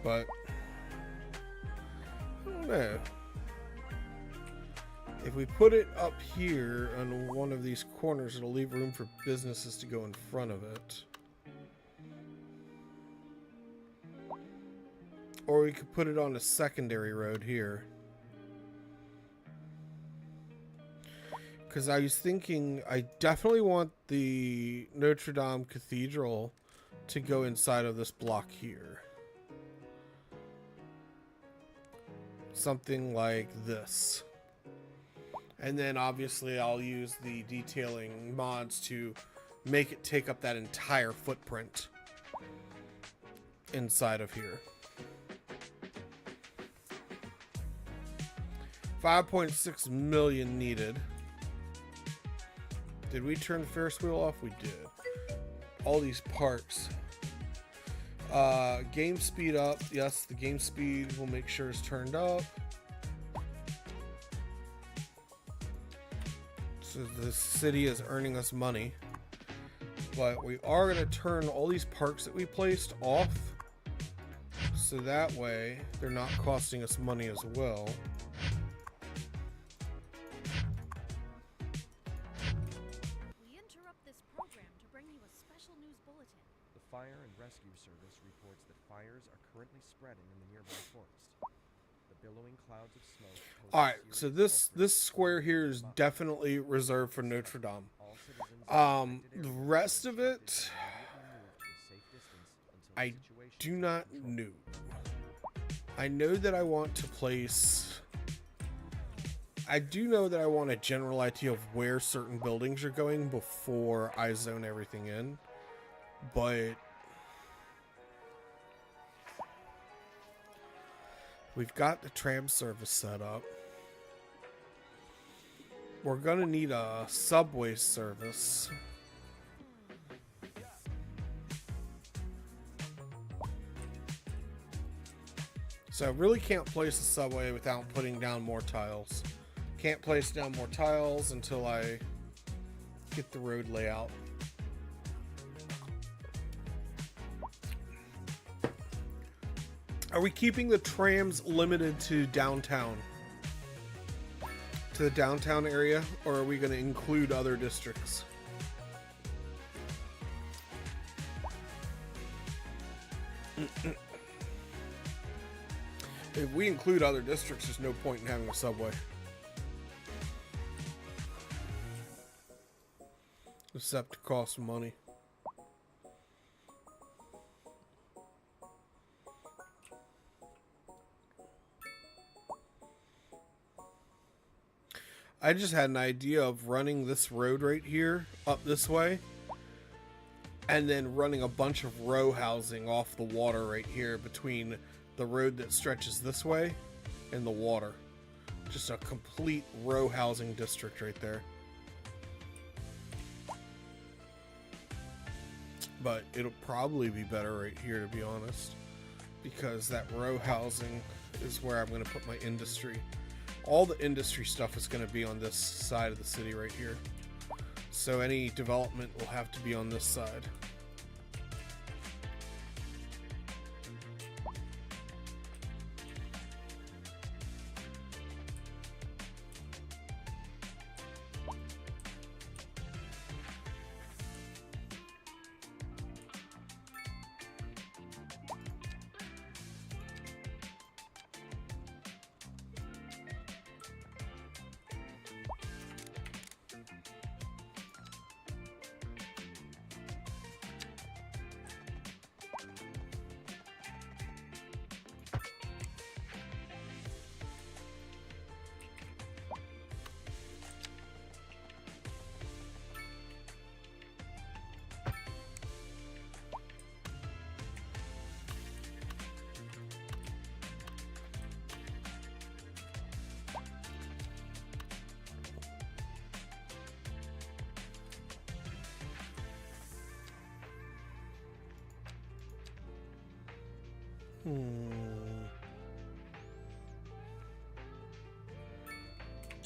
But, I don't know. If we put it up here on one of these corners, it'll leave room for businesses to go in front of it. Or we could put it on a secondary road here. Because I was thinking, I definitely want the Notre Dame Cathedral to go inside of this block here. Something like this. And then obviously I'll use the detailing mods to make it take up that entire footprint inside of here. 5.6 million needed. Did we turn the Ferris wheel off? We did. All these parks. Game speed up. Yes, the game speed will make sure it's turned up. So the city is earning us money. But we are going to turn all these parks that we placed off. So that way they're not costing us money as well. We interrupt this program to bring you a special news bulletin. The Fire and Rescue Service reports that fires are currently spreading in the nearby forest. The billowing clouds of smoke. Alright, so this square here is definitely reserved for Notre Dame. The rest of it, I do not know. I know that I want to place... I do know that I want a general idea of where certain buildings are going before I zone everything in. But... we've got the tram service set up. We're gonna need a subway service. So I really can't place a subway without putting down more tiles. Can't place down more tiles until I get the road layout. Are we keeping the trams limited to downtown? To the downtown area? Or are we going to include other districts? If we include other districts, there's no point in having a subway. Except to cost money. I just had an idea of running this road right here up this way and then running a bunch of row housing off the water right here between the road that stretches this way and the water. Just a complete row housing district right there. But it'll probably be better right here, to be honest, because that row housing is where I'm going to put my industry. All the industry stuff is going to be on this side of the city right here. So any development will have to be on this side.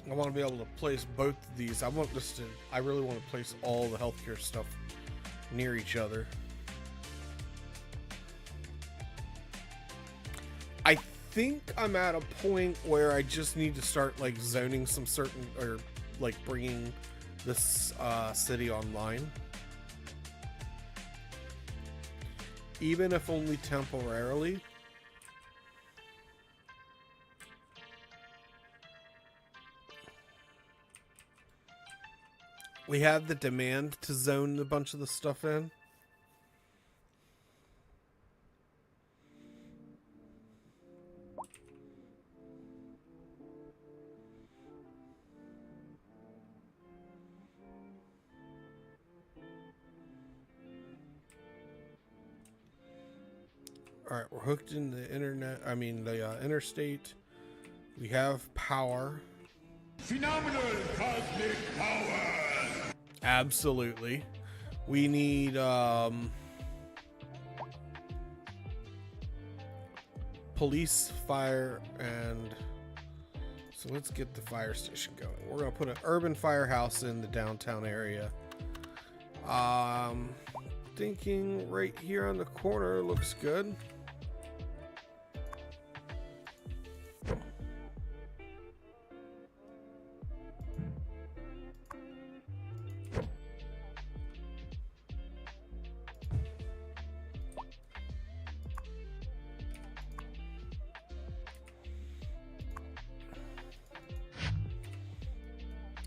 I want to be able to place both of these. I really want to place all the healthcare stuff near each other. I think I'm at a point where I just need to start like zoning some certain, or like bringing this city online. Even if only temporarily. We have the demand to zone a bunch of the stuff in. All right, we're hooked in the internet. I mean, the interstate. We have power. Phenomenal cosmic power! Absolutely. We need police, fire, and so let's get the fire station going. We're gonna put an urban firehouse in the downtown area. Thinking right here on the corner looks good.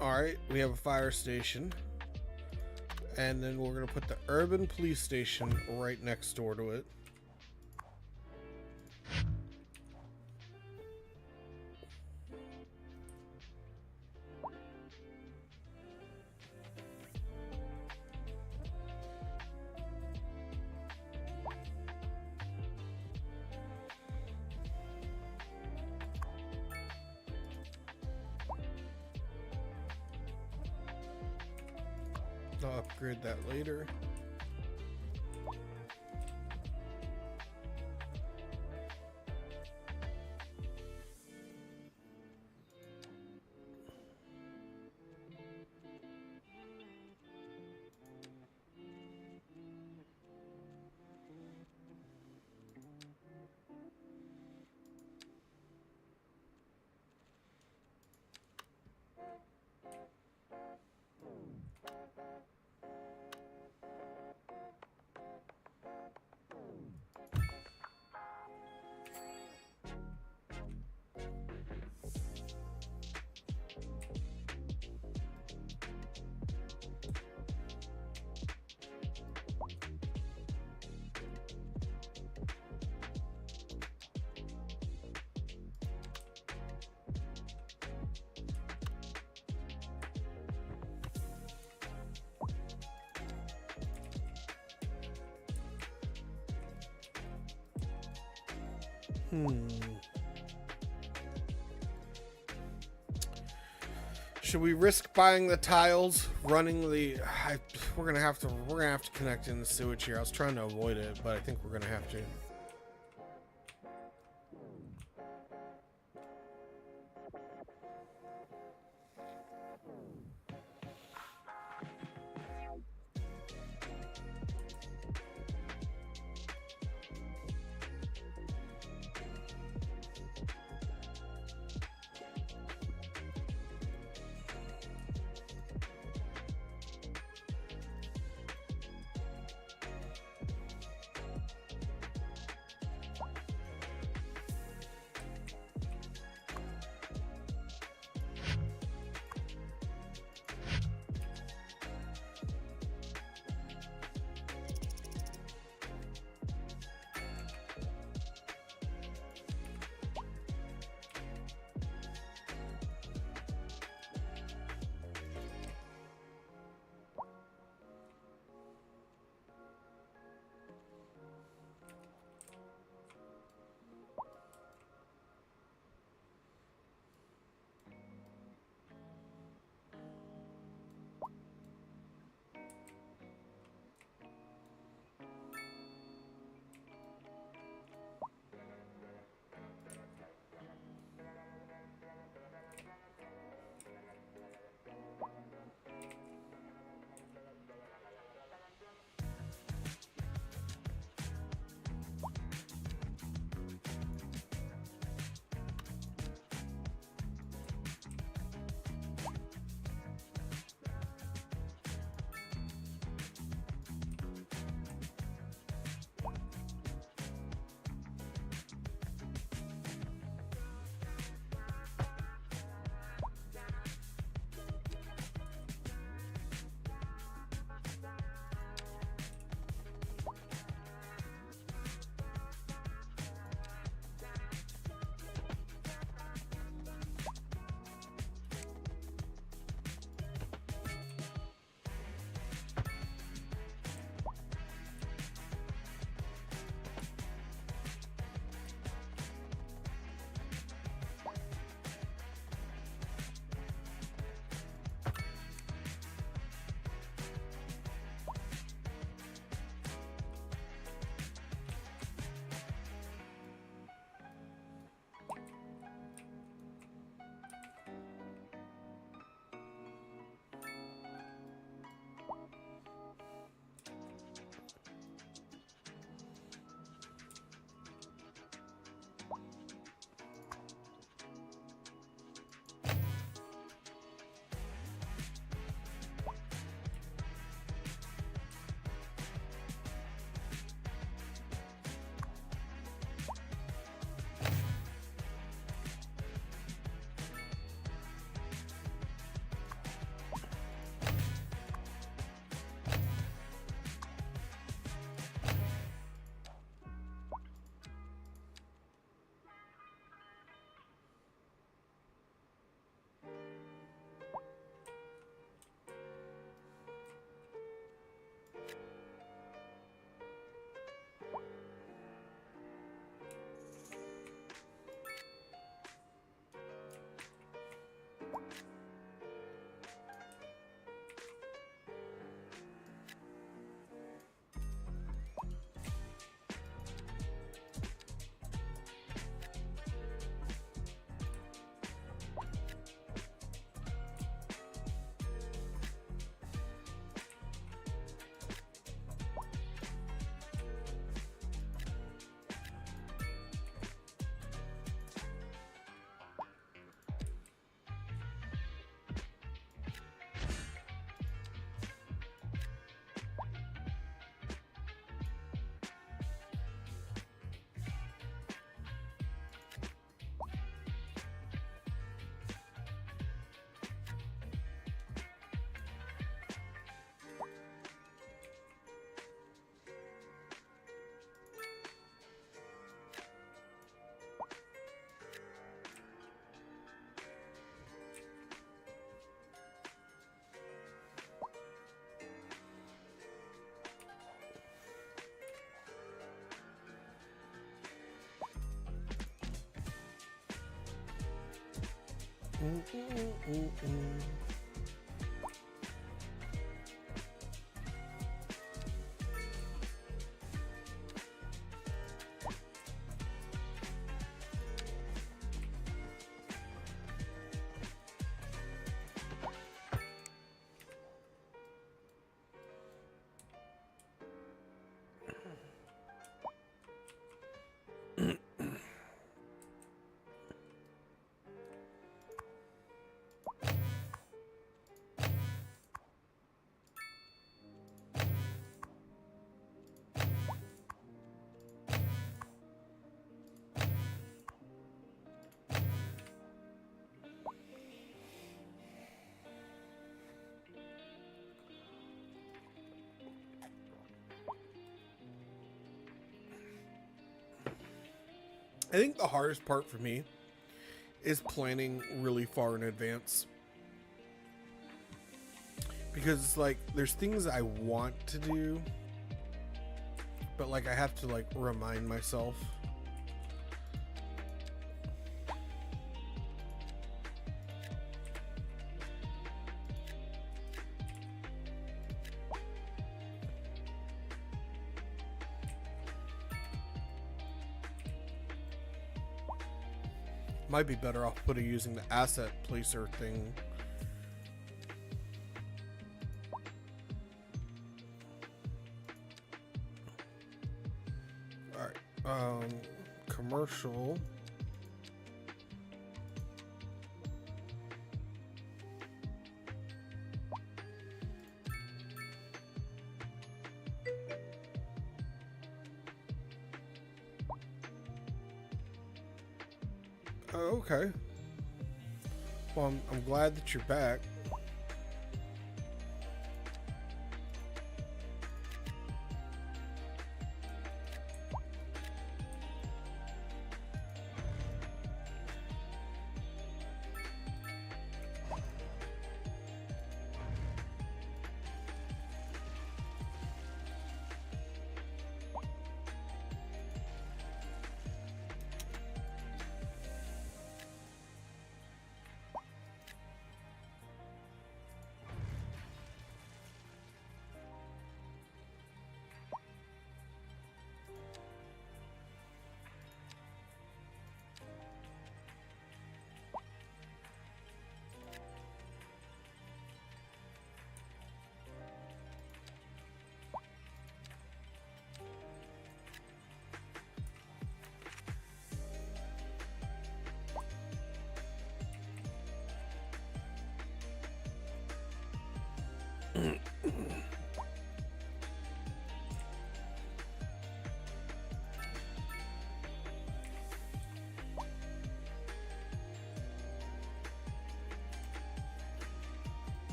Alright, we have a fire station. And then we're going to put the urban police station right next door to it. I'll upgrade that later. Should we risk buying the tiles, running the? We're gonna have to connect in the sewage here. I was trying to avoid it, but I think we're gonna have to. I think the hardest part for me is planning really far in advance. Because, like, there's things I want to do, but, like, I have to, like, remind myself. Might be better off using the asset placer thing. Alright, commercial. Okay. Well, I'm glad that you're back.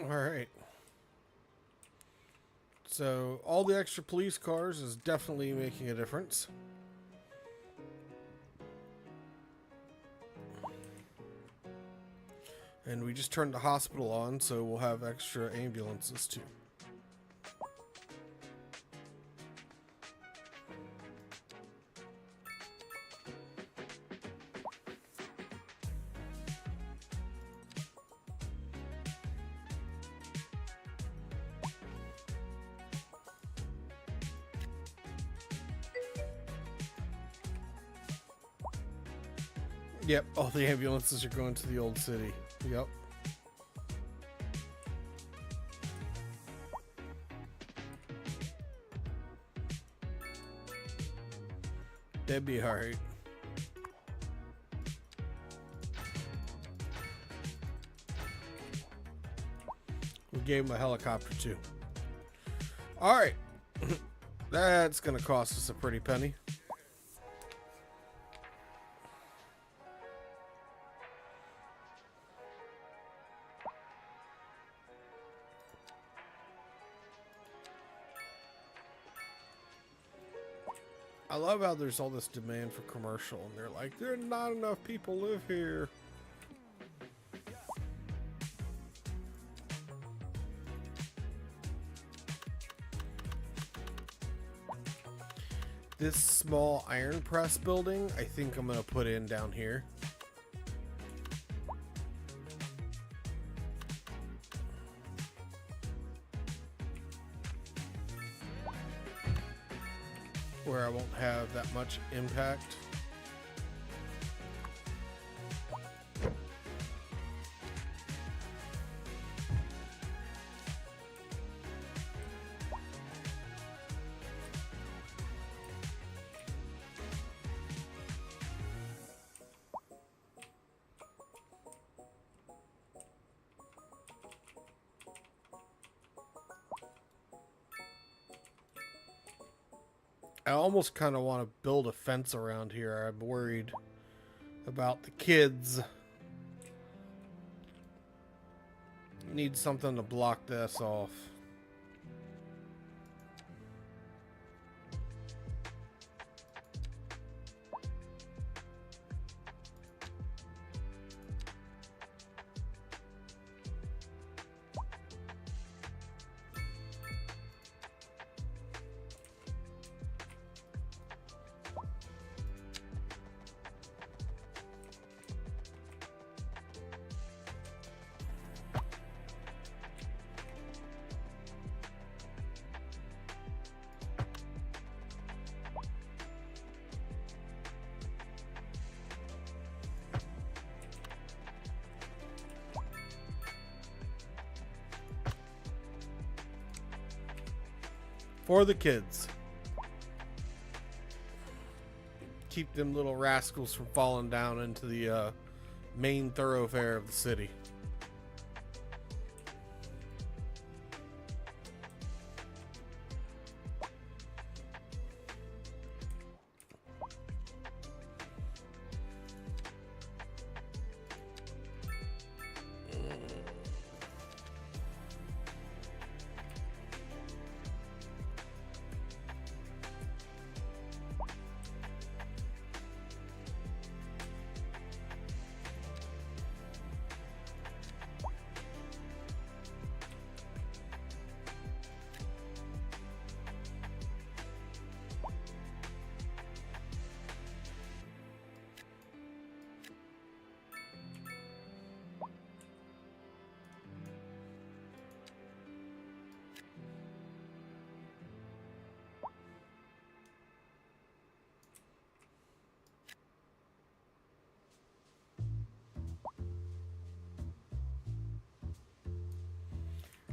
All right. So all the extra police cars is definitely making a difference. And we just turned the hospital on, so we'll have extra ambulances too. Yep, all the ambulances are going to the old city. Yep. That'd be alright. We gave him a helicopter too. Alright. That's gonna cost us a pretty penny. I love how there's all this demand for commercial, and they're like, there are not enough people live here. This small iron press building, I think I'm gonna put in down here. Where I won't have that much impact. I almost kind of want to build a fence around here. I'm worried about the kids. Need something to block this off. For the kids. Keep them little rascals from falling down into the main thoroughfare of the city.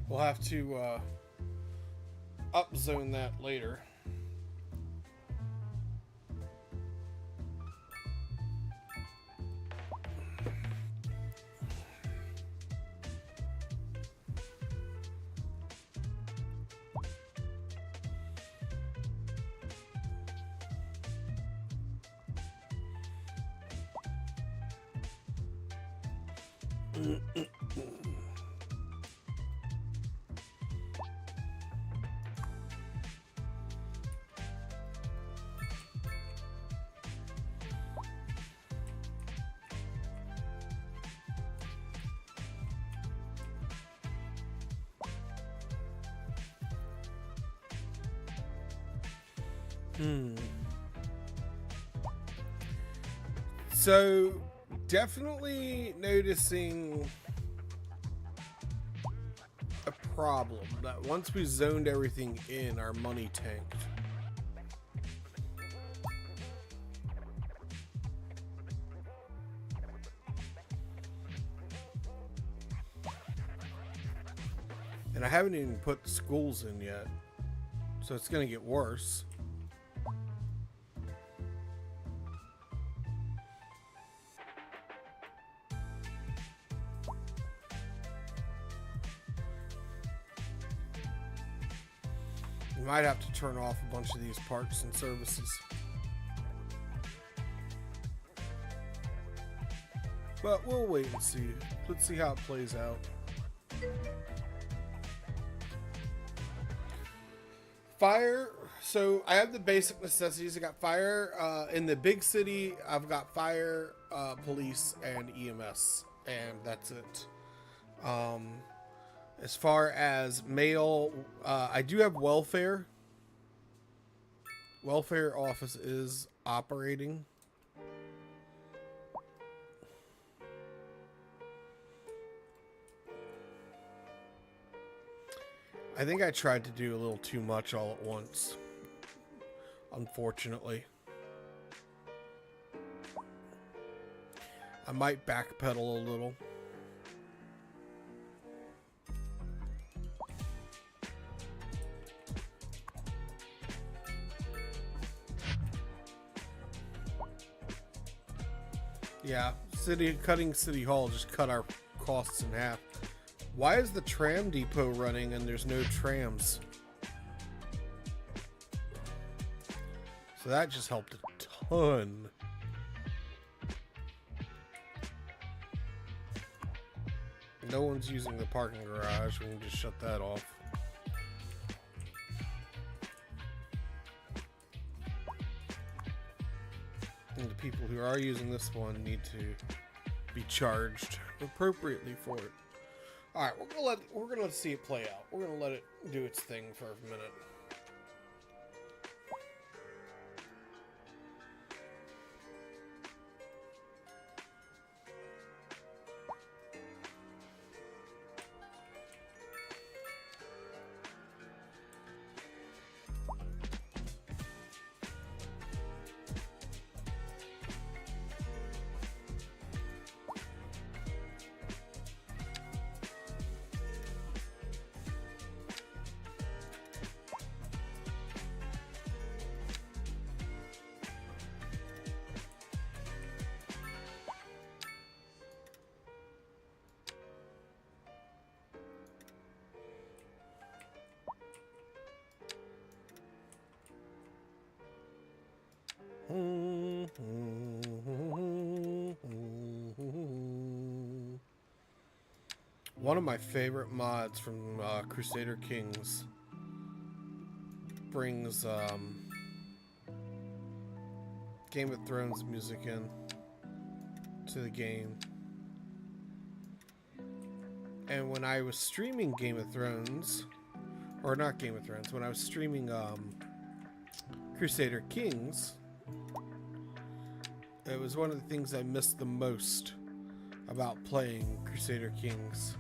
We'll have to upzone that later. So, definitely noticing a problem that once we zoned everything in, our money tanked. And I haven't even put the schools in yet, so it's going to get worse. Might have to turn off a bunch of these parts and services. But we'll wait and see. Let's see how it plays out. Fire. So I have the basic necessities. I got fire in the big city. I've got fire, police, and EMS, and that's it. As far as mail, I do have welfare. Welfare office is operating. I think I tried to do a little too much all at once, unfortunately. I might backpedal a little. Yeah, cutting City Hall just cut our costs in half. Why is the tram depot running and there's no trams? So that just helped a ton. No one's using the parking garage. We can just shut that off. And the people who are using this one need to be charged appropriately for it. All right, we're gonna see it play out. We're gonna let it do its thing for a minute. One of my favorite mods from Crusader Kings brings Game of Thrones music in to the game. And when I was streaming Game of Thrones, or not Game of Thrones, when I was streaming Crusader Kings, it was one of the things I missed the most about playing Crusader Kings.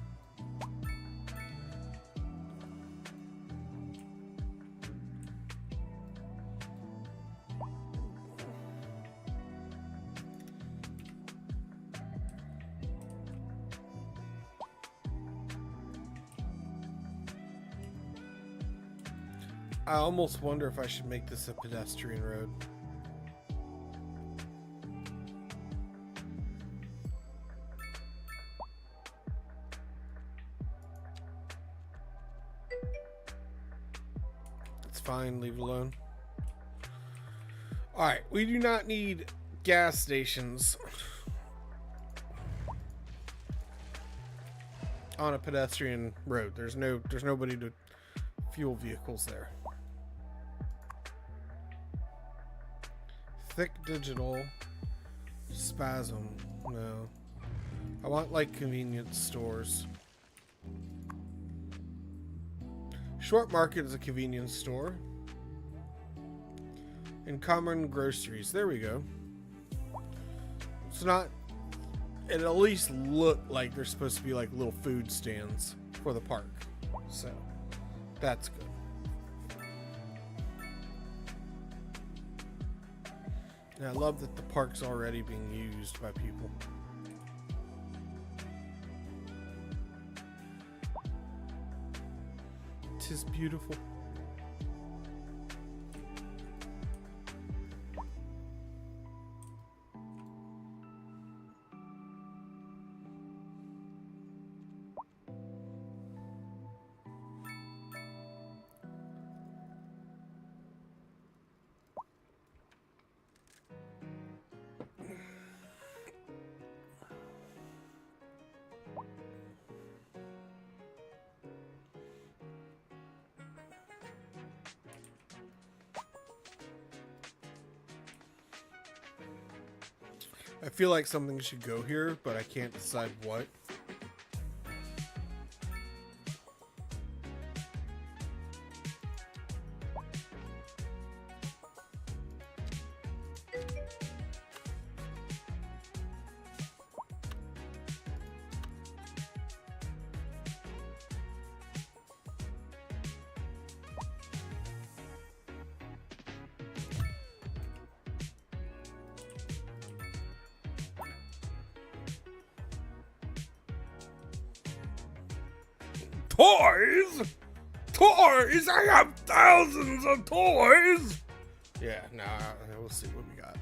I almost wonder if I should make this a pedestrian road. It's fine, leave it alone. Alright, we do not need gas stations on a pedestrian road. There's nobody to fuel vehicles there. Thick digital spasm. No. I want like convenience stores. Short Market is a convenience store. And common groceries. There we go. It's not. It at least look like there's supposed to be like little food stands for the park. So that's good. And I love that the park's already being used by people. Tis beautiful. I feel like something should go here, but I can't decide what. Toys? Toys? I have thousands of toys! Yeah, nah, we'll see what we got.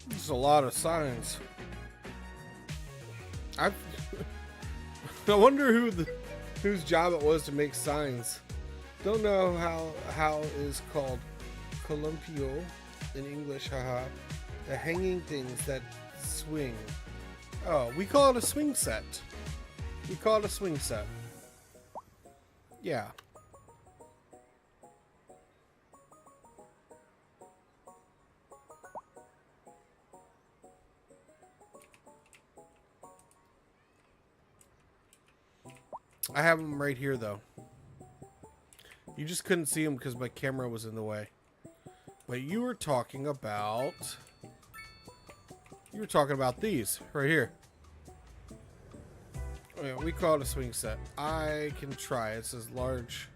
There's a lot of signs. I wonder whose job it was to make signs. Don't know how is called columpio in English, haha. The hanging things that swing. Oh, we call it a swing set. We call it a swing set. Yeah. I have them right here, though. You just couldn't see them because my camera was in the way. But you were talking about... You were talking about these, right here. Oh, yeah, we call it a swing set. I can try. It says large.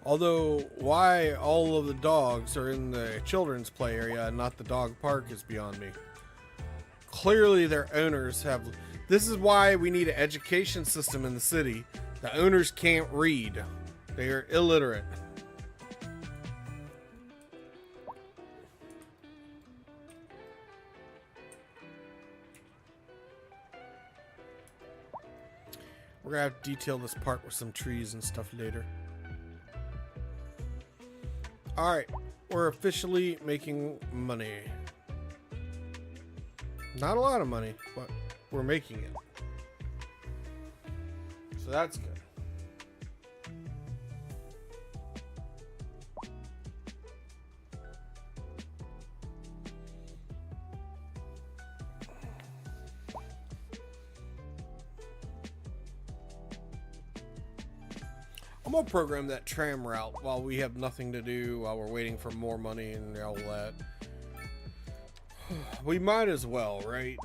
Although, why all of the dogs are in the children's play area and not the dog park is beyond me. Clearly their owners have... This is why we need an education system in the city. The owners can't read. They are illiterate. We're gonna have to detail this part with some trees and stuff later. Alright, we're officially making money. Not a lot of money, but we're making it. So that's good. I'm gonna program that tram route while we have nothing to do, while we're waiting for more money and all that. We might as well, right?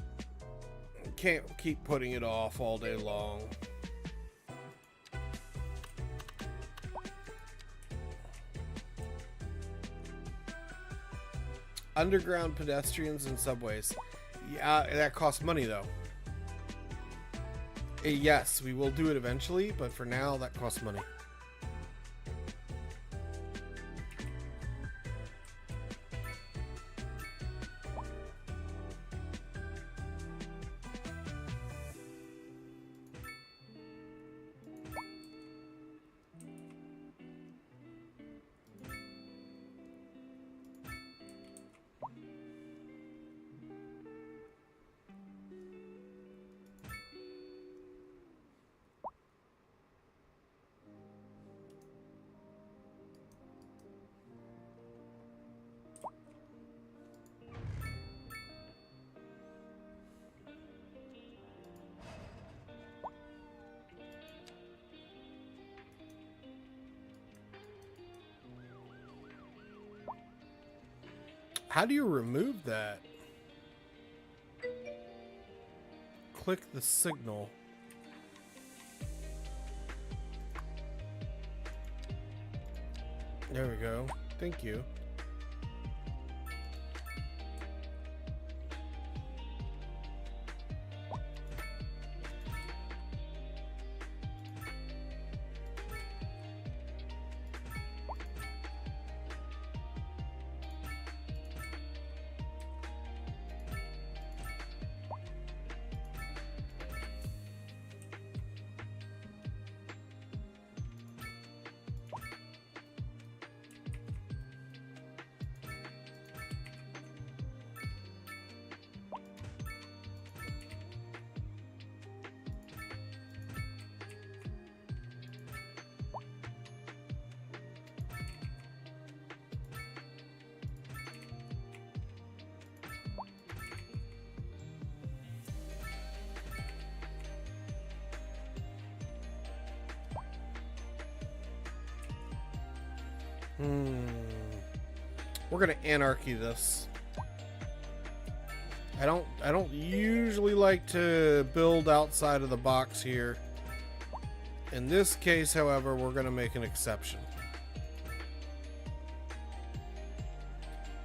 Can't keep putting it off all day long. Underground pedestrians and subways. Yeah, that costs money though. Yes, we will do it eventually, but for now that costs money. How do you remove that? Click the signal. There we go. Thank you. We're gonna anarchy this. I don't usually like to build outside of the box here. In this case, however, we're gonna make an exception.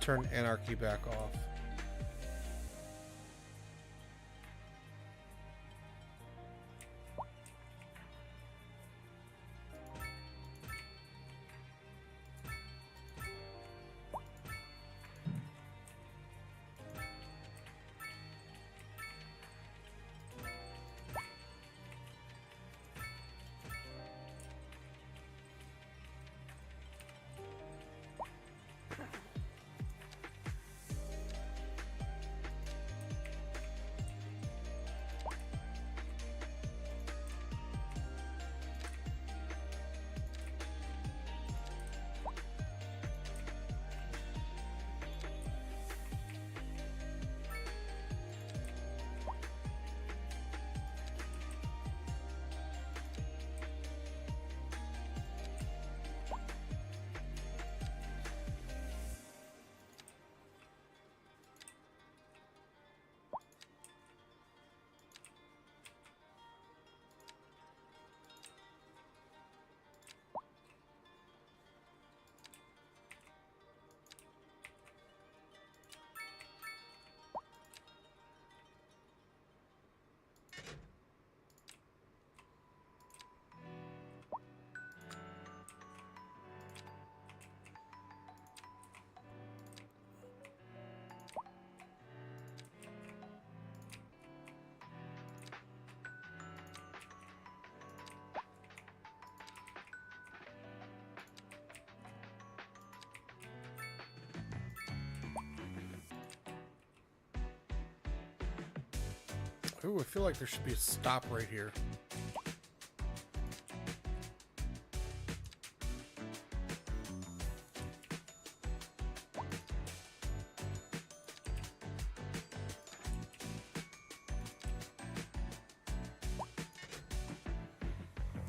Turn anarchy back off. Ooh, I feel like there should be a stop right here.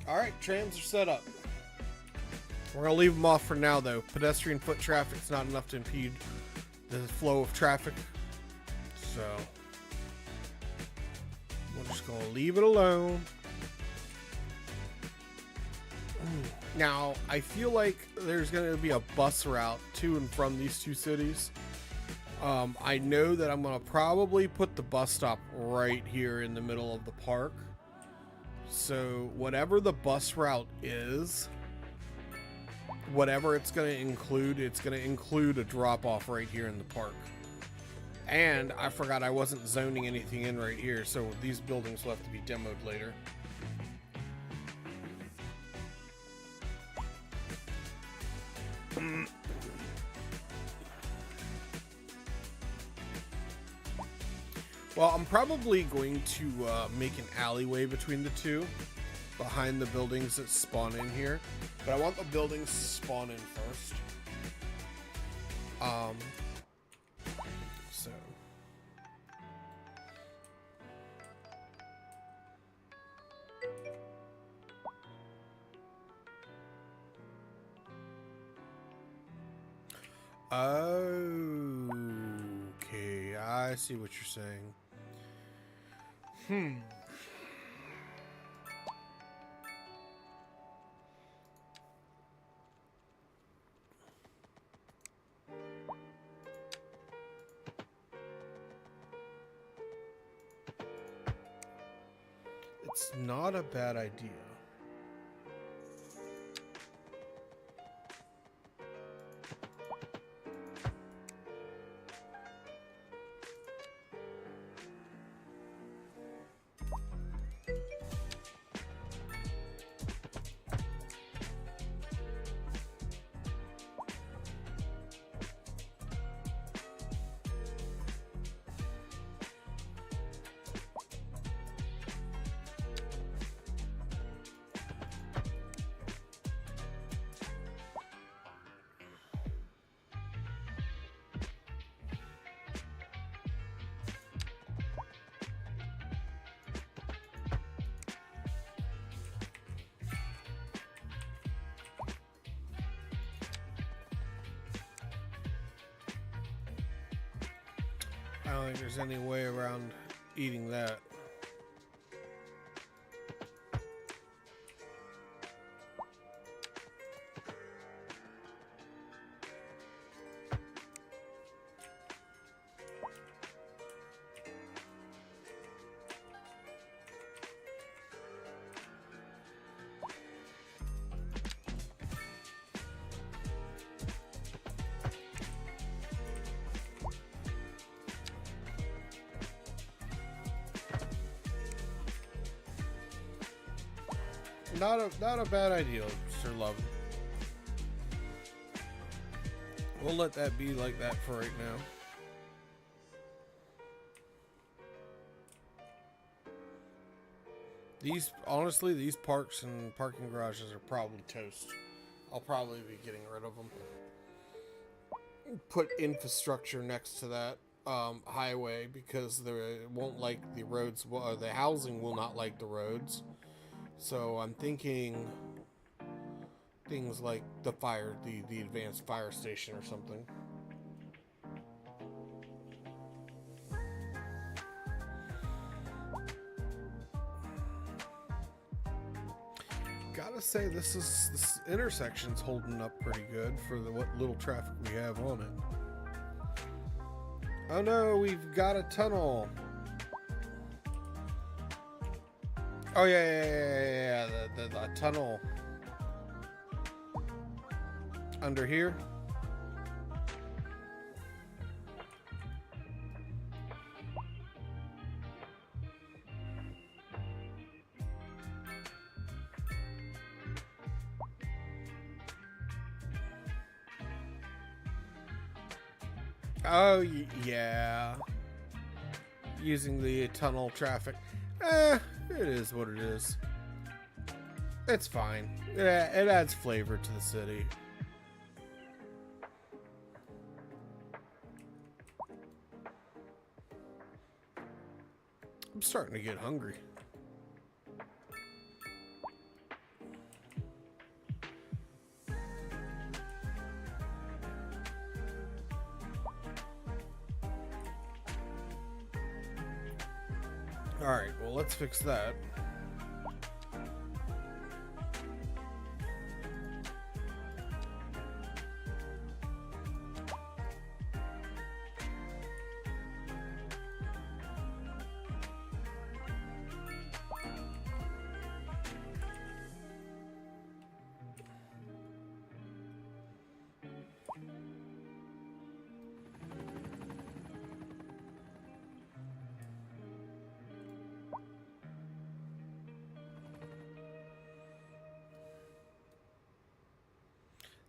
Alright, trams are set up. We're going to leave them off for now, though. Pedestrian foot traffic's not enough to impede the flow of traffic. So we're just going to leave it alone. Now, I feel like there's going to be a bus route to and from these two cities. I know that I'm going to probably put the bus stop right here in the middle of the park. So whatever the bus route is, whatever it's going to include a drop-off right here in the park. And I forgot I wasn't zoning anything in right here, so these buildings will have to be demoed later. Well, I'm probably going to make an alleyway between the two, behind the buildings that spawn in here. But I want the buildings to spawn in first. So. Okay, I see what you're saying. It's not a bad idea. don't think there's any way around eating that. Not a bad idea, Sir Love. We'll let that be like that for right now. Honestly, these parks and parking garages are probably toast. I'll probably be getting rid of them. Put infrastructure next to that highway because they won't like the roads. Well, the housing will not like the roads. So I'm thinking things like the advanced fire station or something. Gotta say, this intersection's holding up pretty good for what little traffic we have on it. Oh no, we've got a tunnel. Oh yeah, the tunnel under here. Oh yeah, using the tunnel traffic. It is what it is. It's fine. It adds flavor to the city. I'm starting to get hungry. All right, well, let's fix that.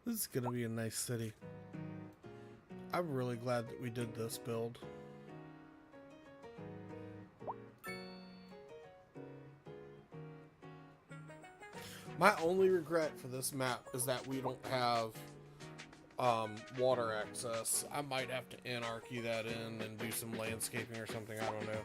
This is gonna be a nice city. I'm really glad that we did this build. My only regret for this map is that we don't have water access. I might have to anarchy that in and do some landscaping or something, I don't know.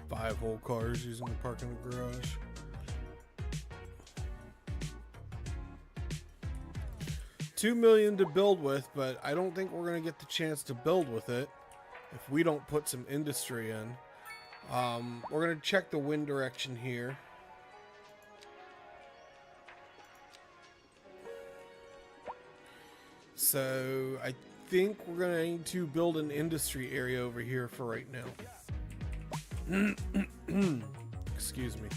Five whole cars using the parking garage. $2 million to build with, but I don't think we're gonna get the chance to build with it if we don't put some industry in. We're gonna check the wind direction here. So I think we're gonna need to build an industry area over here for right now. Excuse me.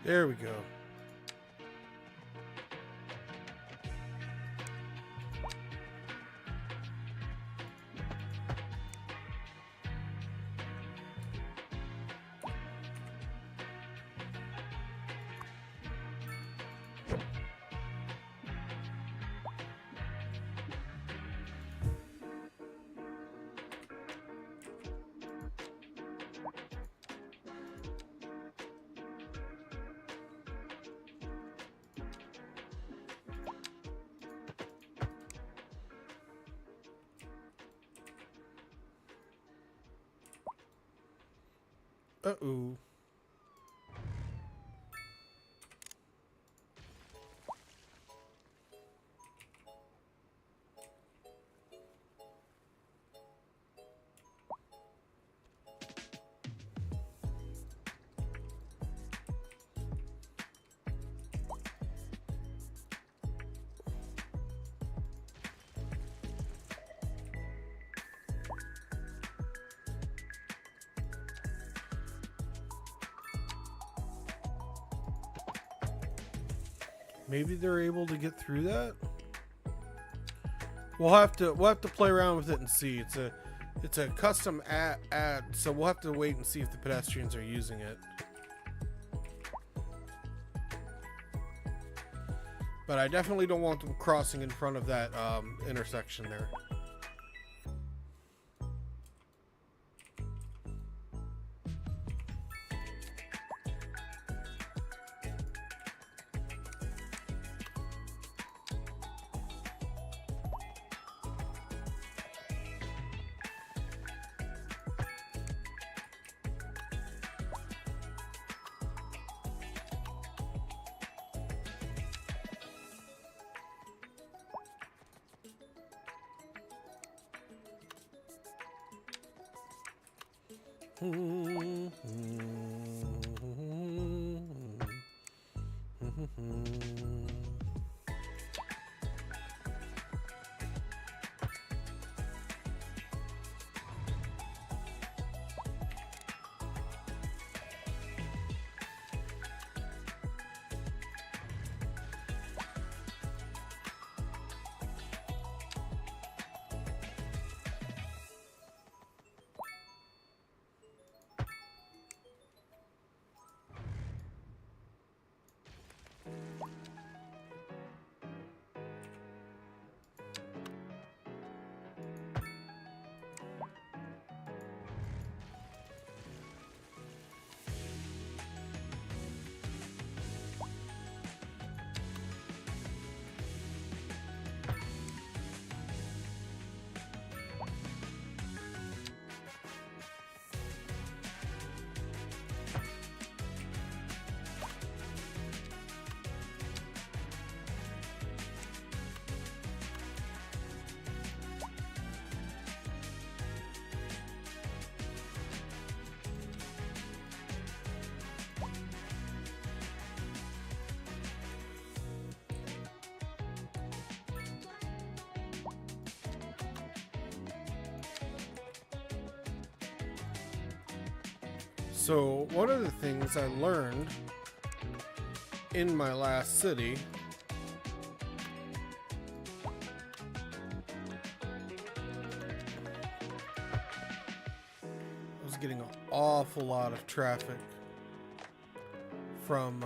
There we go. Uh-oh. Maybe they're able to get through that. We'll have to play around with it and see. It's a custom ad, so we'll have to wait and see if the pedestrians are using it. But I definitely don't want them crossing in front of that intersection there. So one of the things I learned in my last city I was getting an awful lot of traffic from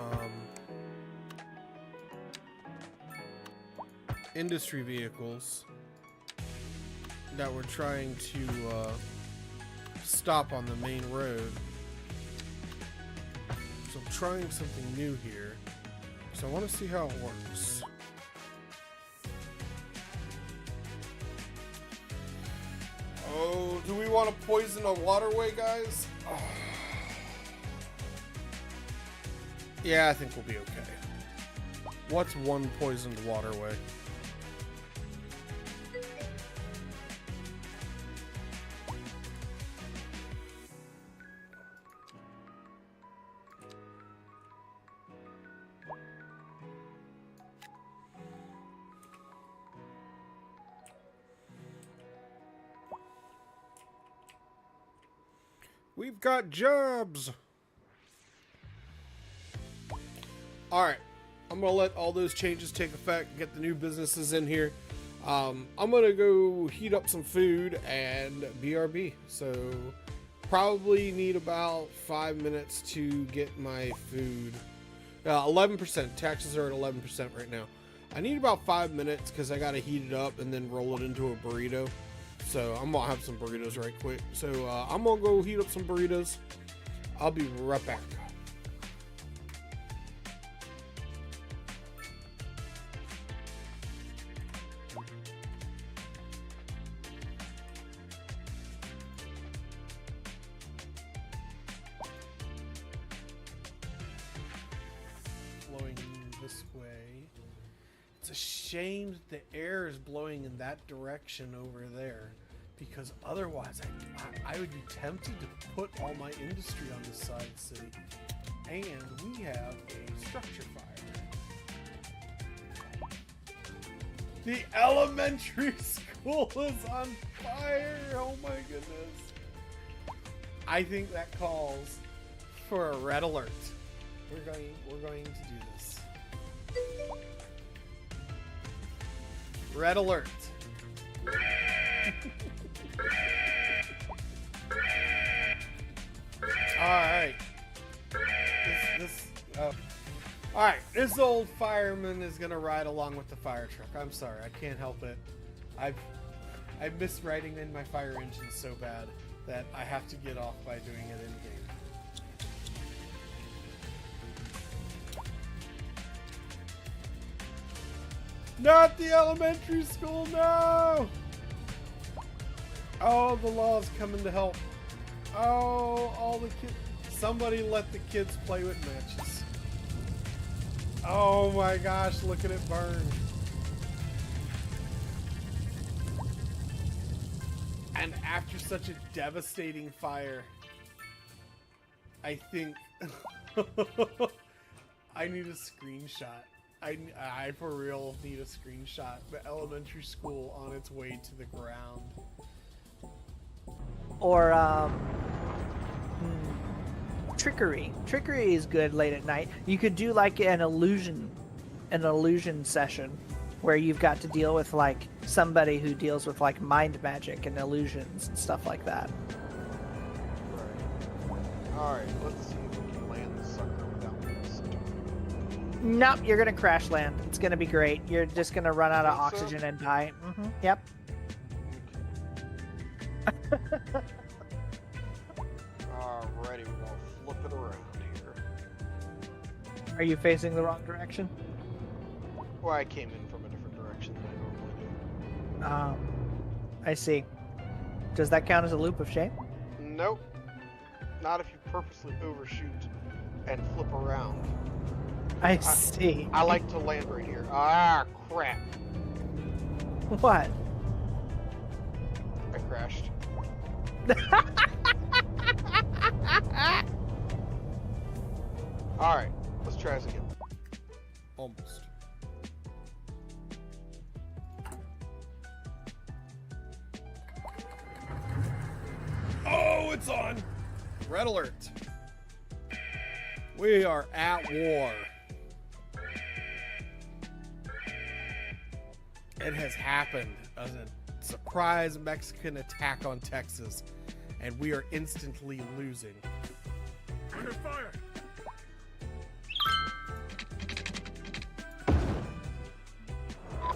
industry vehicles that were trying to stop on the main road. So I'm trying something new here. So I want to see how it works. Oh, do we want to poison a waterway, guys? Oh. Yeah, I think we'll be okay. What's one poisoned waterway? We've got jobs. All right. I'm going to let all those changes take effect, get the new businesses in here. I'm going to go heat up some food and BRB. So probably need about 5 minutes to get my food. 11%. Taxes are at 11% right now. I need about 5 minutes because I got to heat it up and then roll it into a burrito. So I'm going to have some burritos right quick. So I'm going to go heat up some burritos. I'll be right back. Blowing this way. It's a shame that the air is blowing in that direction over there, because otherwise I would be tempted to put all my industry on this side city. And we have a structure fire. The elementary school is on fire. Oh my goodness. I think that calls for a red alert. We're going to do this. Red alert. Alright. Alright, this old fireman is gonna ride along with the fire truck. I'm sorry, I can't help it. I miss riding in my fire engine so bad that I have to get off by doing it in game. Not the elementary school, no! Oh, the law's coming to help. Oh, all the kids. Somebody let the kids play with matches. Oh my gosh, look at it burn. And after such a devastating fire, I think I need a screenshot. I for real need a screenshot. The elementary school on its way to the ground. Or trickery. Trickery is good late at night. You could do like an illusion session where you've got to deal with like somebody who deals with like mind magic and illusions and stuff like that. Right. Alright, let's see if we can land the sucker without this. Nope, you're gonna crash land. It's gonna be great. You're just gonna run out of Think so? oxygen and die. Yep. Alrighty, we're gonna flip it around here. Are you facing the wrong direction? Well, I came in from a different direction than I normally I see. Does that count as a loop of shame? do. Nope. Not if you purposely overshoot and flip around. I see. I like to land right here. Ah, crap. What? I crashed. Alright, let's try this again. Almost. Oh, it's on! Red alert. We are at war. It has happened as a surprise Mexican attack on Texas, and we are instantly losing. Under fire!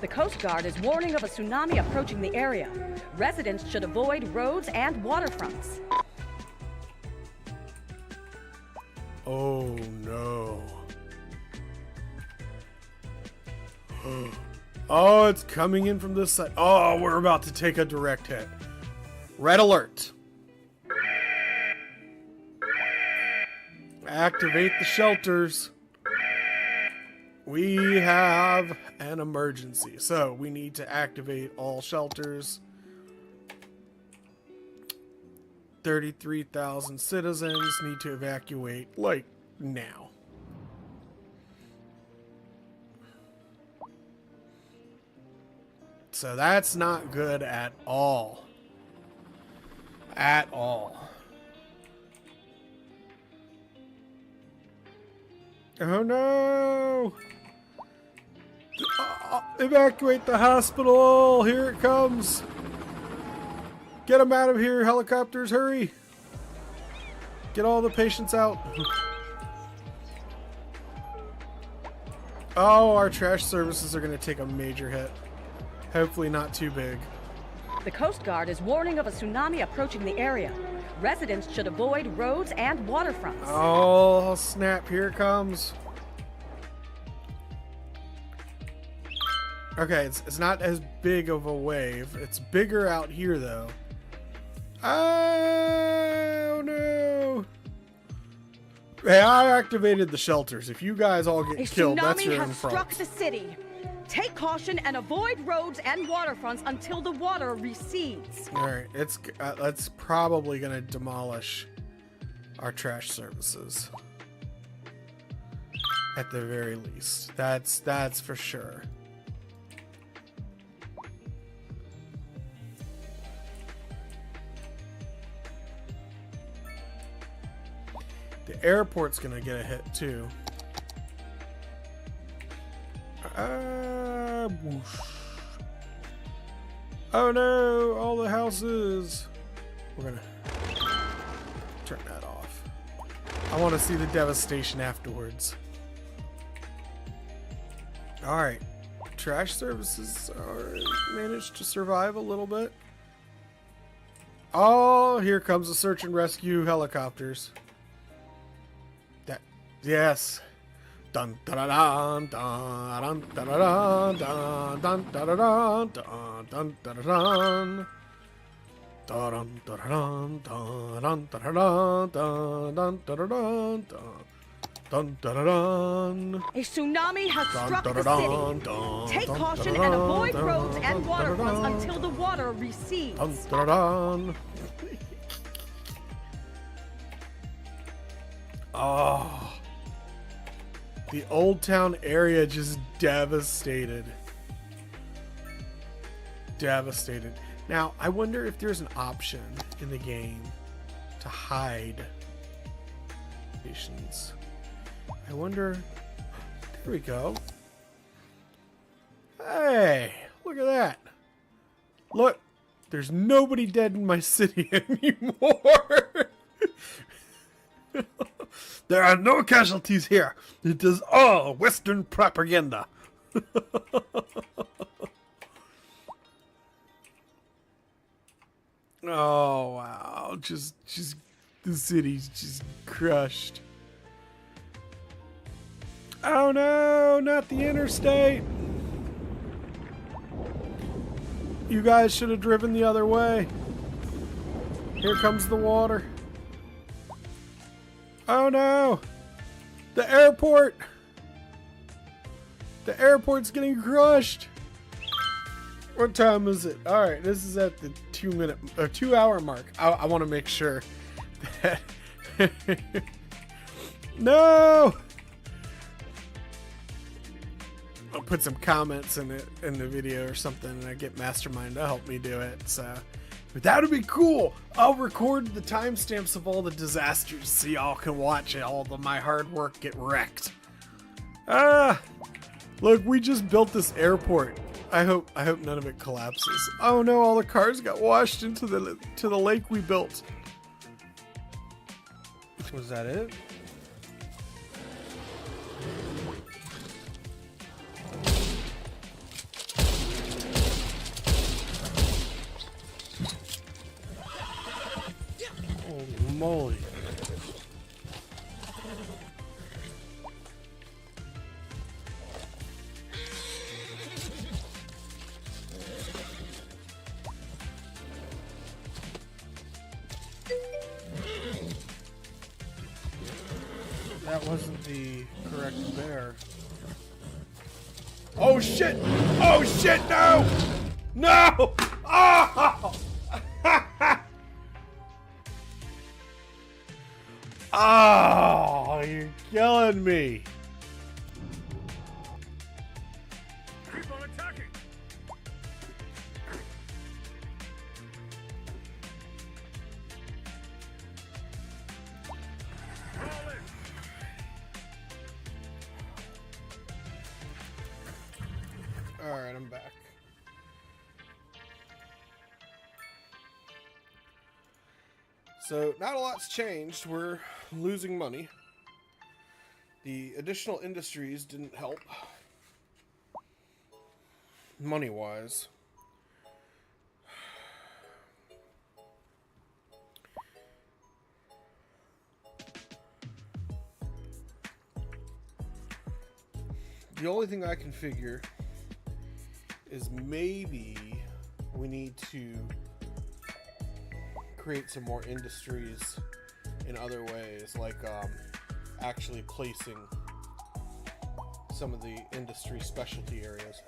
The Coast Guard is warning of a tsunami approaching the area. Residents should avoid roads and waterfronts. Oh no. Oh, it's coming in from this side. Oh, we're about to take a direct hit. Red alert. Activate the shelters. We have an emergency. So we need to activate all shelters. 33,000 citizens need to evacuate, like, now. So that's not good at all. At all. Oh no! Evacuate the hospital! Here it comes! Get them out of here, helicopters, hurry! Get all the patients out. Oh, our trash services are going to take a major hit. Hopefully not too big. The Coast Guard is warning of a tsunami approaching the area. Residents should avoid roads and waterfronts. Oh, snap. Here it comes. Okay, it's not as big of a wave. It's bigger out here, though. Oh, no. Hey, I activated the shelters. If you guys all get killed, that's your own A tsunami has fault. struck the city. Take caution and avoid roads and waterfronts until the water recedes. All right, that's probably gonna demolish our trash services. At the very least, that's for sure. The airport's gonna get a hit too. Whoosh. Oh no, all the houses. We're gonna turn that off. I want to see the devastation afterwards. Alright. Trash services are managed to survive a little bit. Oh, here comes the search and rescue helicopters. Yes. Dun dun dun dun dun dun dun dun dun dun dun dun dun dun dun dun dun dun. A tsunami has struck the city. Take caution and avoid roads and waterfronts until the water recedes. Oh. The Old Town area just devastated. Devastated. Now, I wonder if there's an option in the game to hide stations. I wonder. There we go. Hey, look at that. Look, there's nobody dead in my city anymore. There are no casualties here. It is all Western propaganda. Oh wow! Just the city's just crushed. Oh no! Not the interstate. You guys should have driven the other way. Here comes the water. Oh no! The airport! The airport's getting crushed! What time is it? Alright, this is at the 2 hour mark. I want to make sure that... No! I'll put some comments in the video or something and I get Mastermind to help me do it, so... But that would be cool. I'll record the timestamps of all the disasters so y'all can watch all of my hard work get wrecked. Ah, look, we just built this airport. I hope none of it collapses. Oh no, all the cars got washed into the lake we built. Was that it? Holy moly. That wasn't the correct bear. Oh shit! Oh shit, no! No! Oh! Oh, you're killing me. Keep on attacking. I'm back. So, not a lot's changed. We're losing money. The additional industries didn't help. Money-wise. The only thing I can figure is maybe we need to create some more industries in other ways, like actually placing some of the industry specialty areas.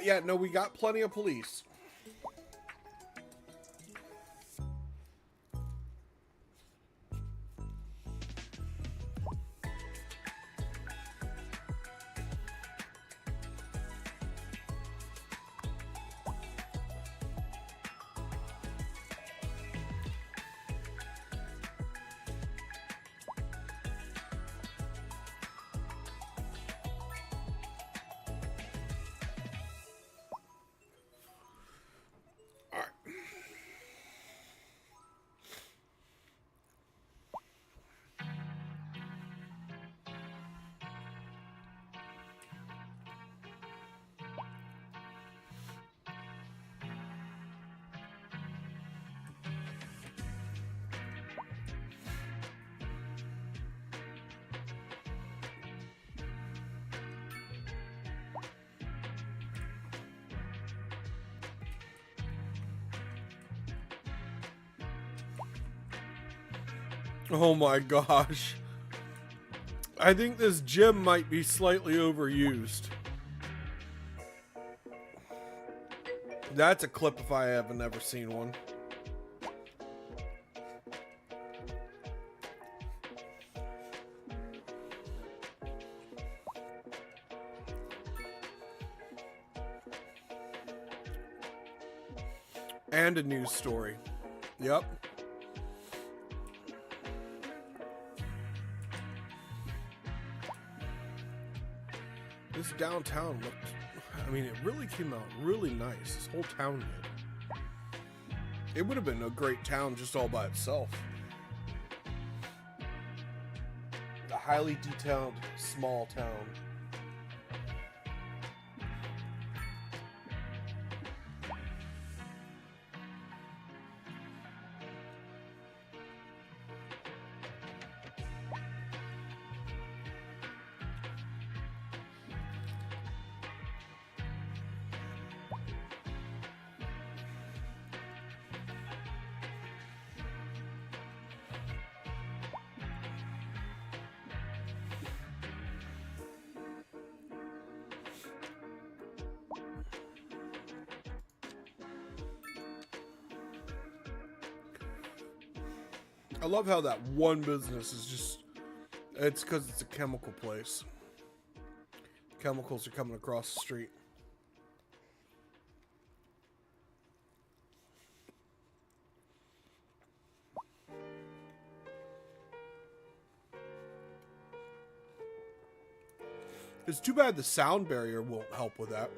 Yeah, no, we got plenty of police. Oh my gosh. I think this gym might be slightly overused. That's a clip if I haven't ever seen one. And a news story. Yep. This downtown looked, I mean, it really came out really nice. This whole town did. It would have been a great town just all by itself. A highly detailed small town. I love how that one business is just, it's because it's a chemical place. Chemicals are coming across the street. It's too bad the sound barrier won't help with that.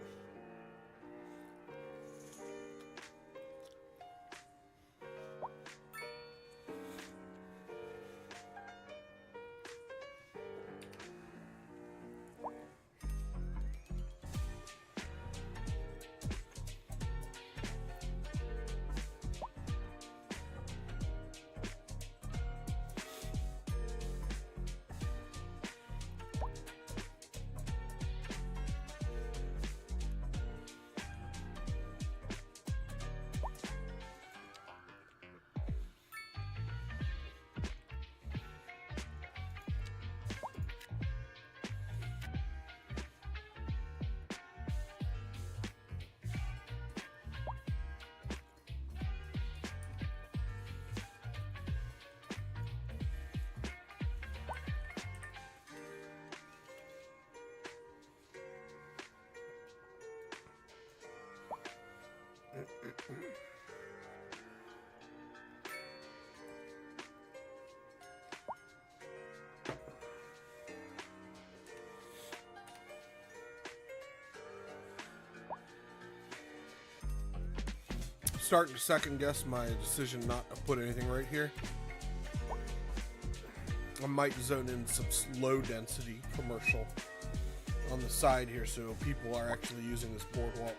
starting to second guess my decision not to put anything right here. I might zone in some low density commercial on the side here so people are actually using this boardwalk.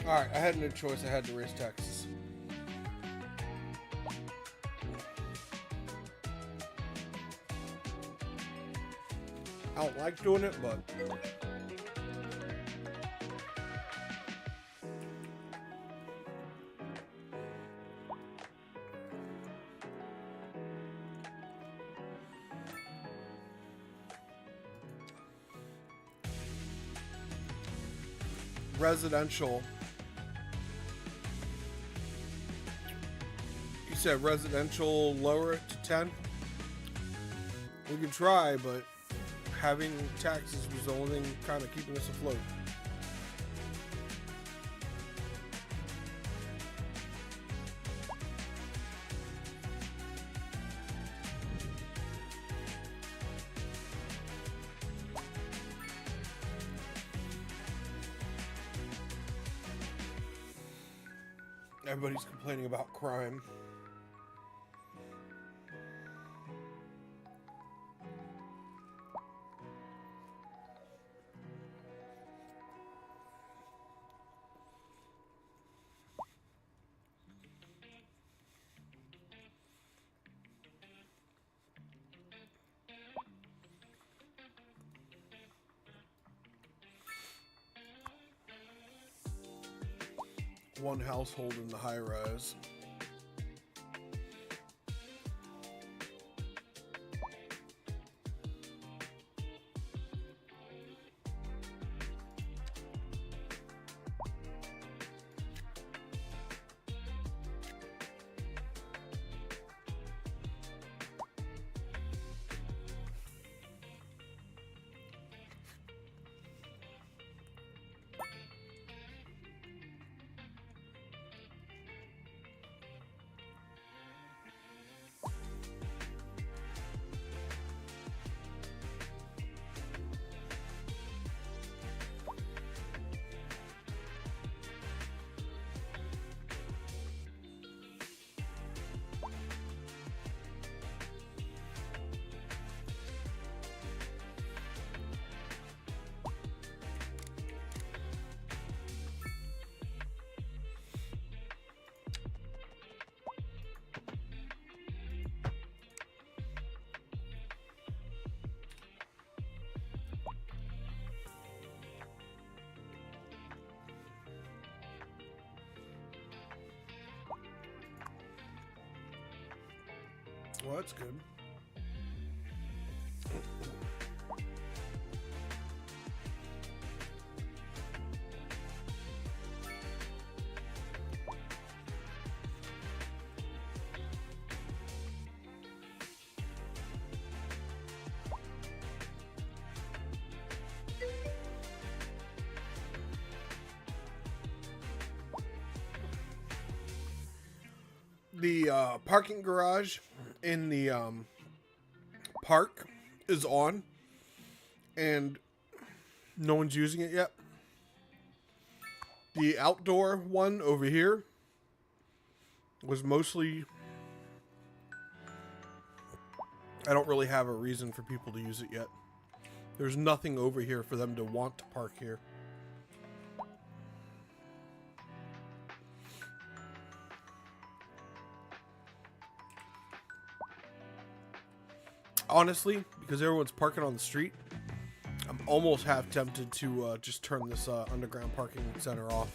Alright, I had no choice. I had to raise taxes. I don't like doing it, but... residential. You said residential, lower it to 10? We could try, but having taxes was the only thing kind of keeping us afloat. Everybody's complaining about crime. One household in the high rise. Well, that's good. The parking garage in the park is on, and no one's using it yet. The outdoor one over here was mostly... I don't really have a reason for people to use it yet. There's nothing over here for them to want to park here. Honestly, because everyone's parking on the street, I'm almost half tempted to just turn this underground parking center off.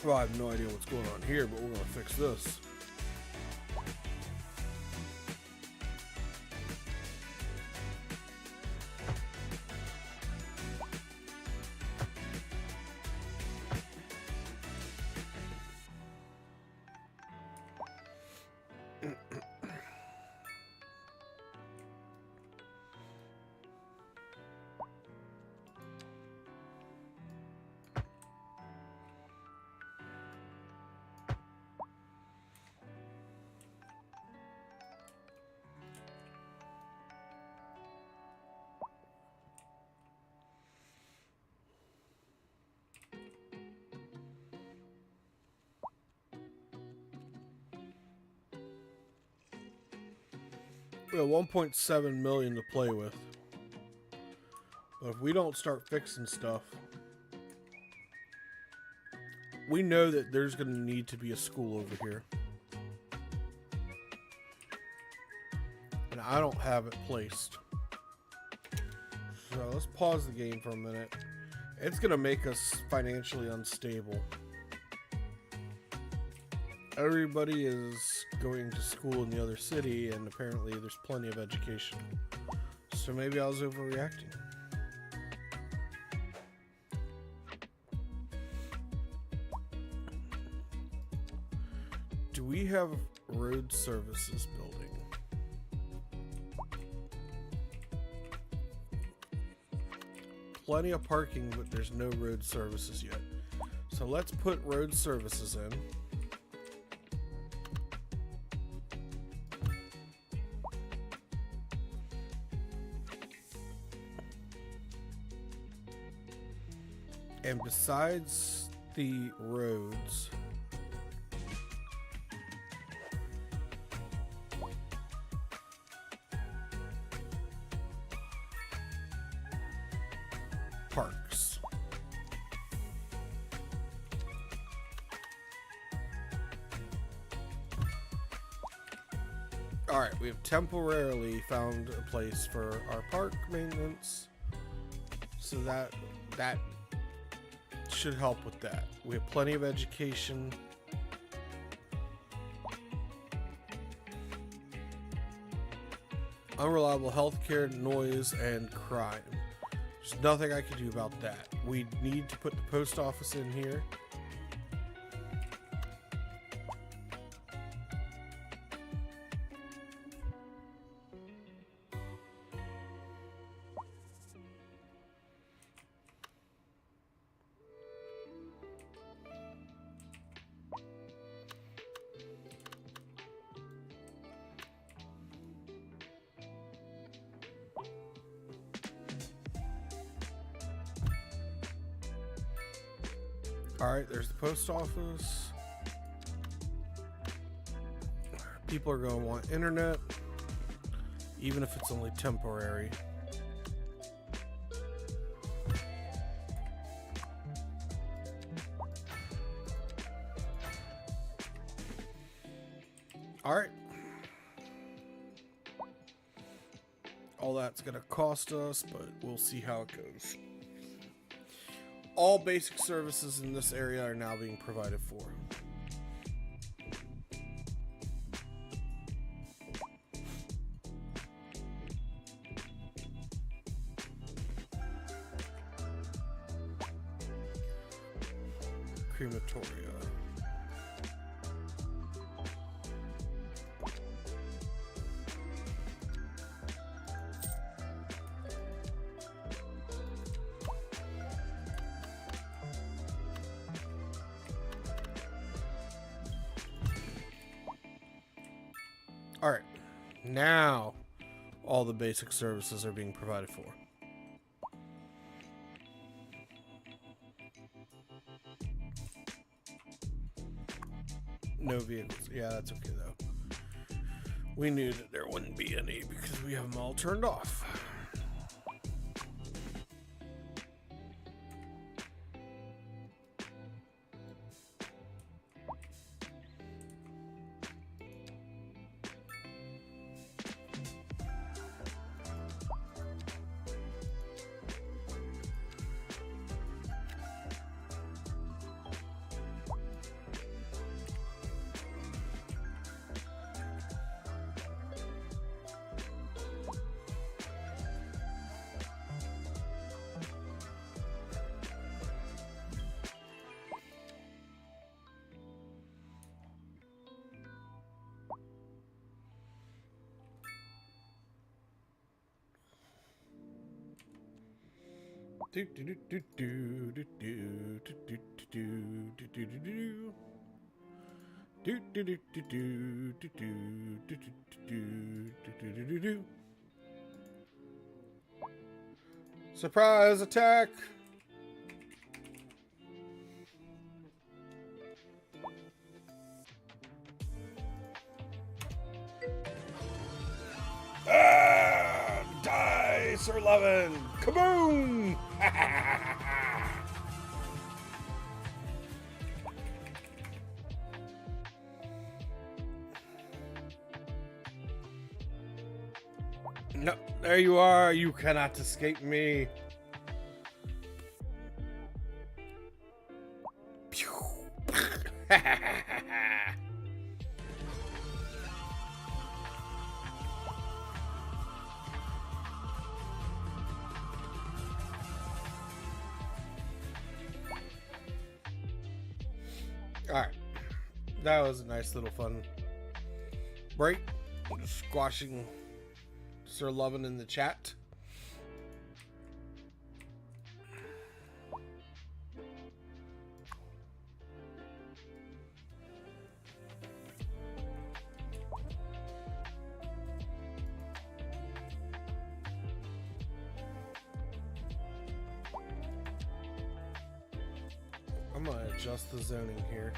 Well, I have no idea what's going on here, but we're going to fix this. We have 1.7 million to play with. But if we don't start fixing stuff, we know that there's going to need to be a school over here. And I don't have it placed. So let's pause the game for a minute. It's going to make us financially unstable. Everybody is going to school in the other city, and apparently there's plenty of education. So maybe I was overreacting. Do we have road services building? Plenty of parking, but there's no road services yet. So let's put road services in. And besides the roads, parks. All right, we have temporarily found a place for our park maintenance, so that should help with that. We have plenty of education. Unreliable healthcare, noise, and crime. There's nothing I can do about that. We need to put the post office in here. All right, there's the post office. People are going to want internet, even if it's only temporary. All right. All that's going to cost us, but we'll see how it goes. All basic services in this area are now being provided for. Crematoria. All right, now all the basic services are being provided for. No vehicles. Yeah, that's okay though. We knew that there wouldn't be any because we have them all turned off. Surprise attack! Die, Sir Levin! Kaboom! No, there you are. You cannot escape me. Pew. Alright. That was a nice little fun break. Just squashing Sir Lovin in the chat. I'm gonna adjust the zoning here.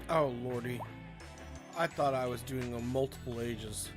Oh, lordy. I thought I was doing a multiple ages.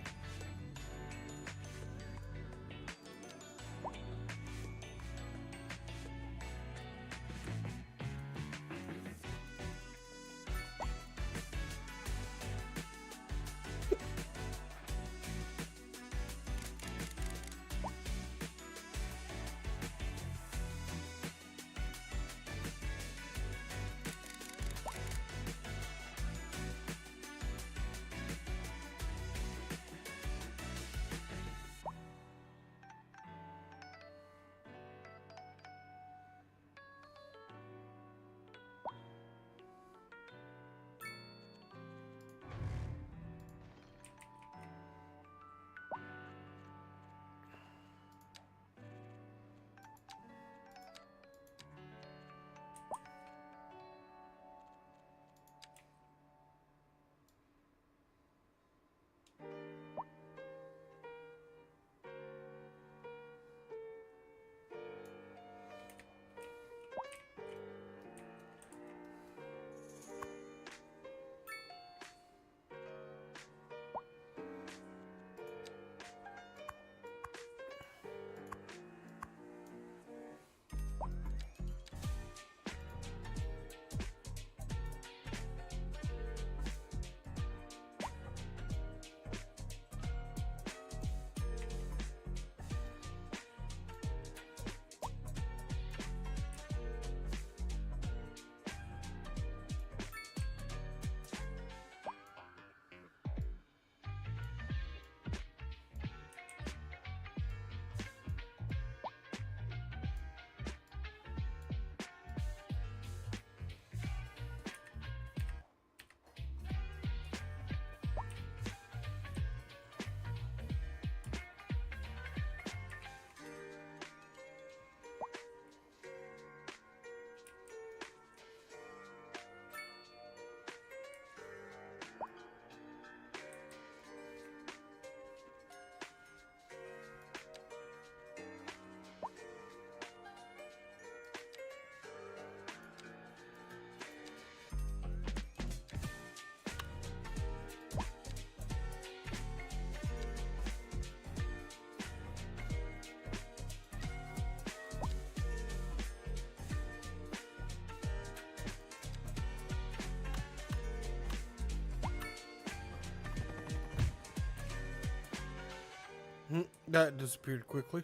That disappeared quickly.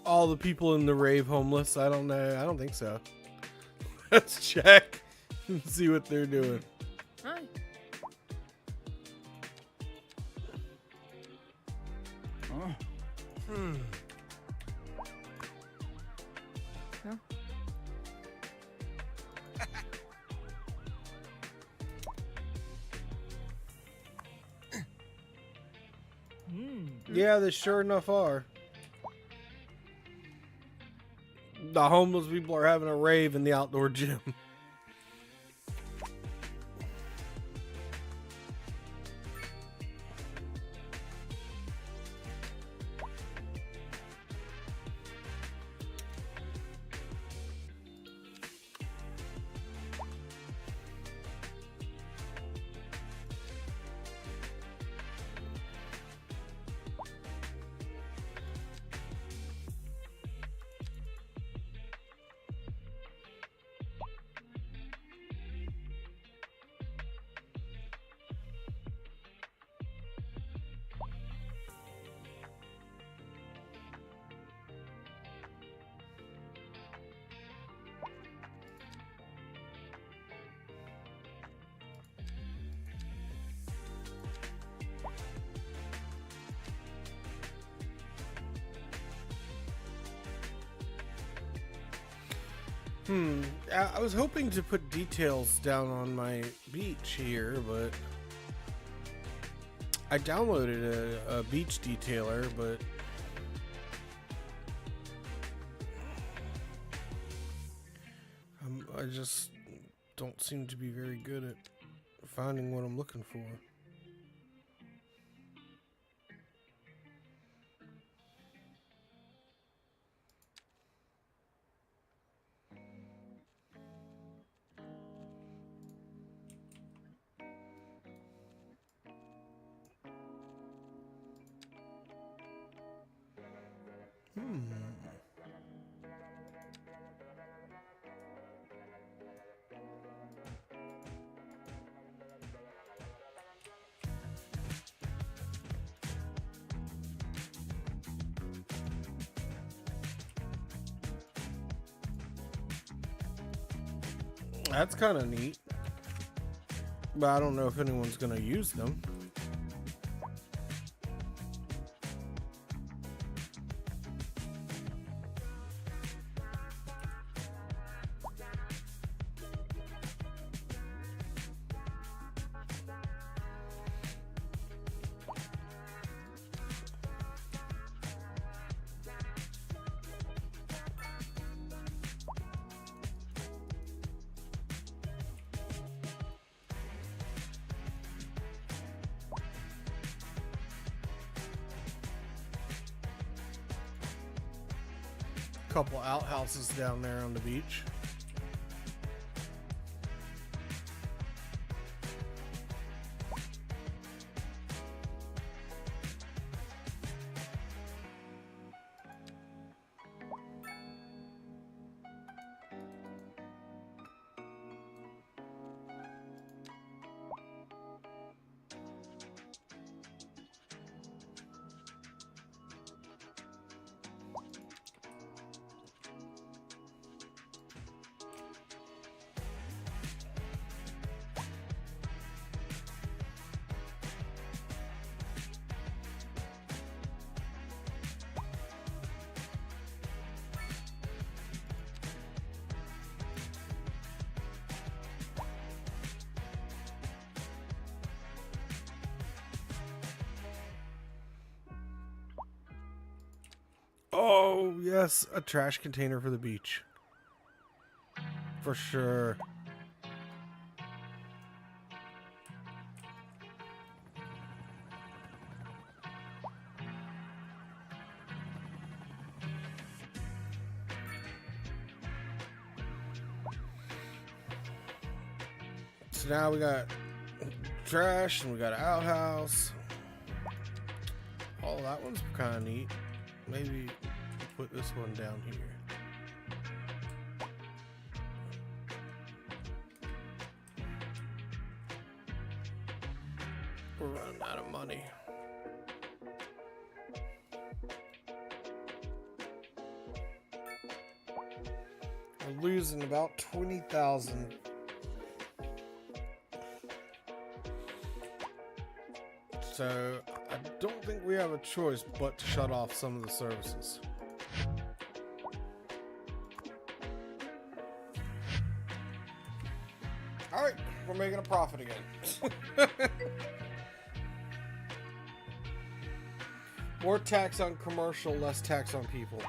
All the people in the rave homeless? I don't know. I don't think so. Let's check and see what they're doing. Hi. Oh. Huh? Yeah, they sure enough are. The homeless people are having a rave in the outdoor gym. I was hoping to put details down on my beach here, but I downloaded a beach detailer, but I just don't seem to be very good at finding what I'm looking for. That's kind of neat, but I don't know if anyone's going to use them. Couple outhouses down there on the beach. Oh, yes, a trash container for the beach. For sure. So now we got trash and we got an outhouse. Oh, that one's kind of neat. Maybe put this one down here. We're running out of money. We're losing about 20,000. So I don't think we have a choice but to shut off some of the services. All right, we're making a profit again. More tax on commercial, less tax on people.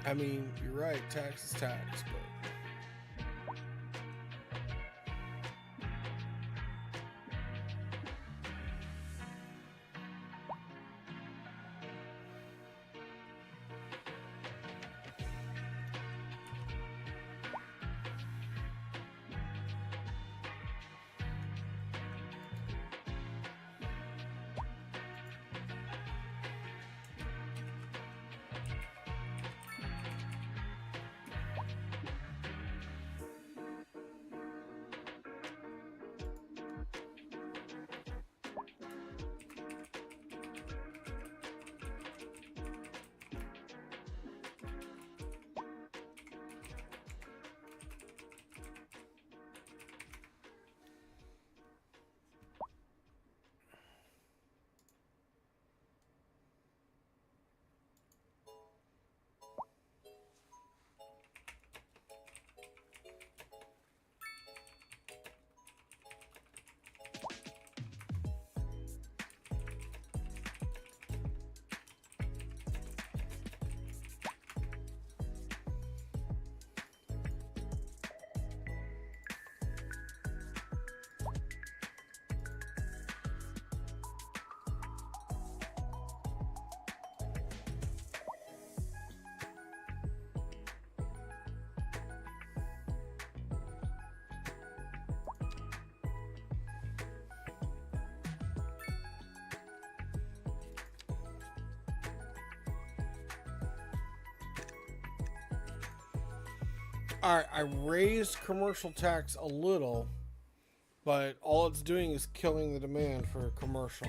I mean, you're right, tax is tax, but Alright, I raised commercial tax a little, but all it's doing is killing the demand for commercial.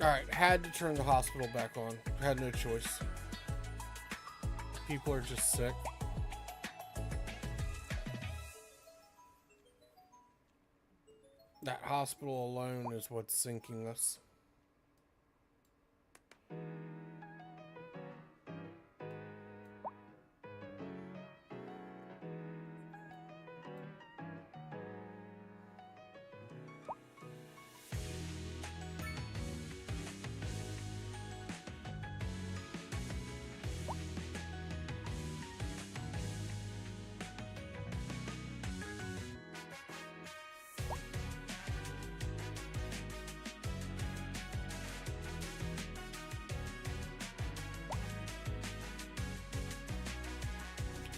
Alright, had to turn the hospital back on. Had no choice. People are just sick. That hospital alone is what's sinking us.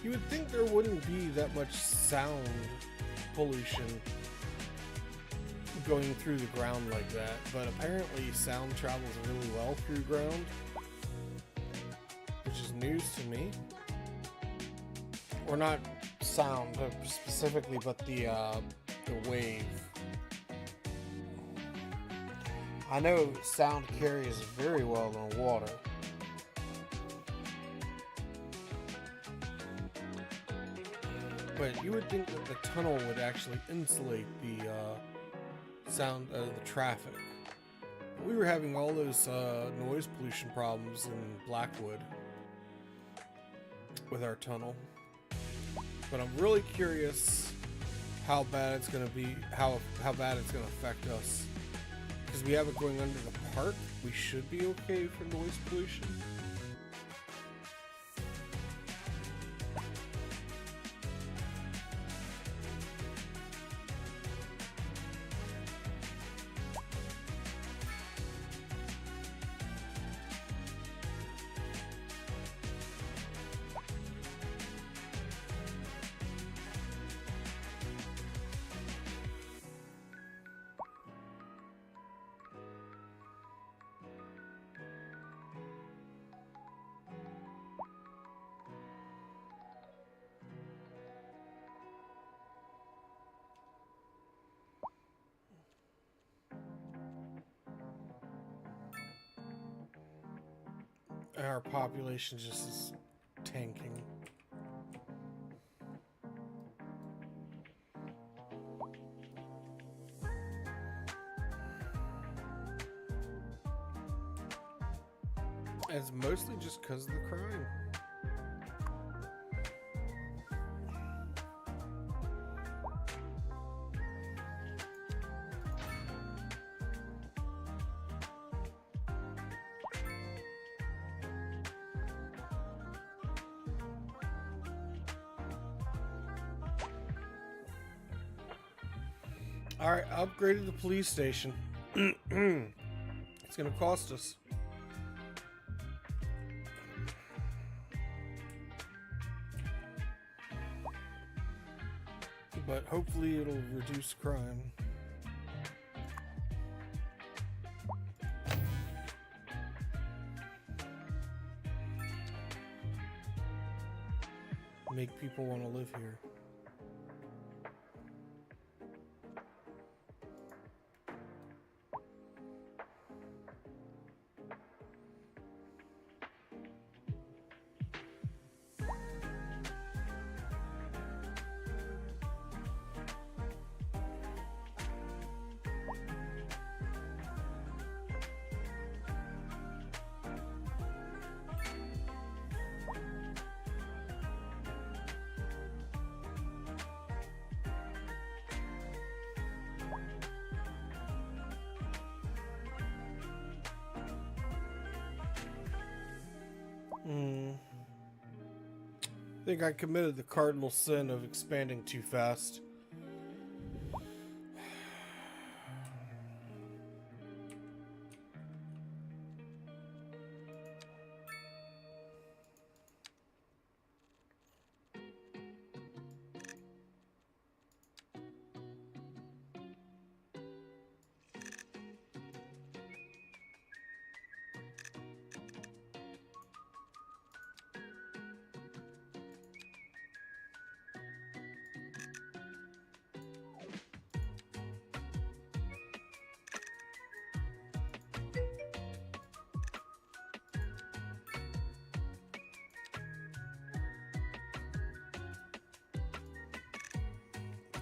You would think there wouldn't be that much sound pollution going through the ground like that, but apparently sound travels really well through ground, which is news to me. Or not sound specifically, but the wave. I know sound carries very well in water. But you would think that the tunnel would actually insulate the sound of the traffic. We were having all those noise pollution problems in Blackwood with our tunnel. But I'm really curious how bad it's going to be, how bad it's going to affect us. Because we have it going under the park, we should be okay for noise pollution. Our population just is tanking. It's mostly just because of the crime. Alright, upgraded the police station. It's gonna cost us. But hopefully it'll reduce crime. Make people want to live here. I think I committed the cardinal sin of expanding too fast.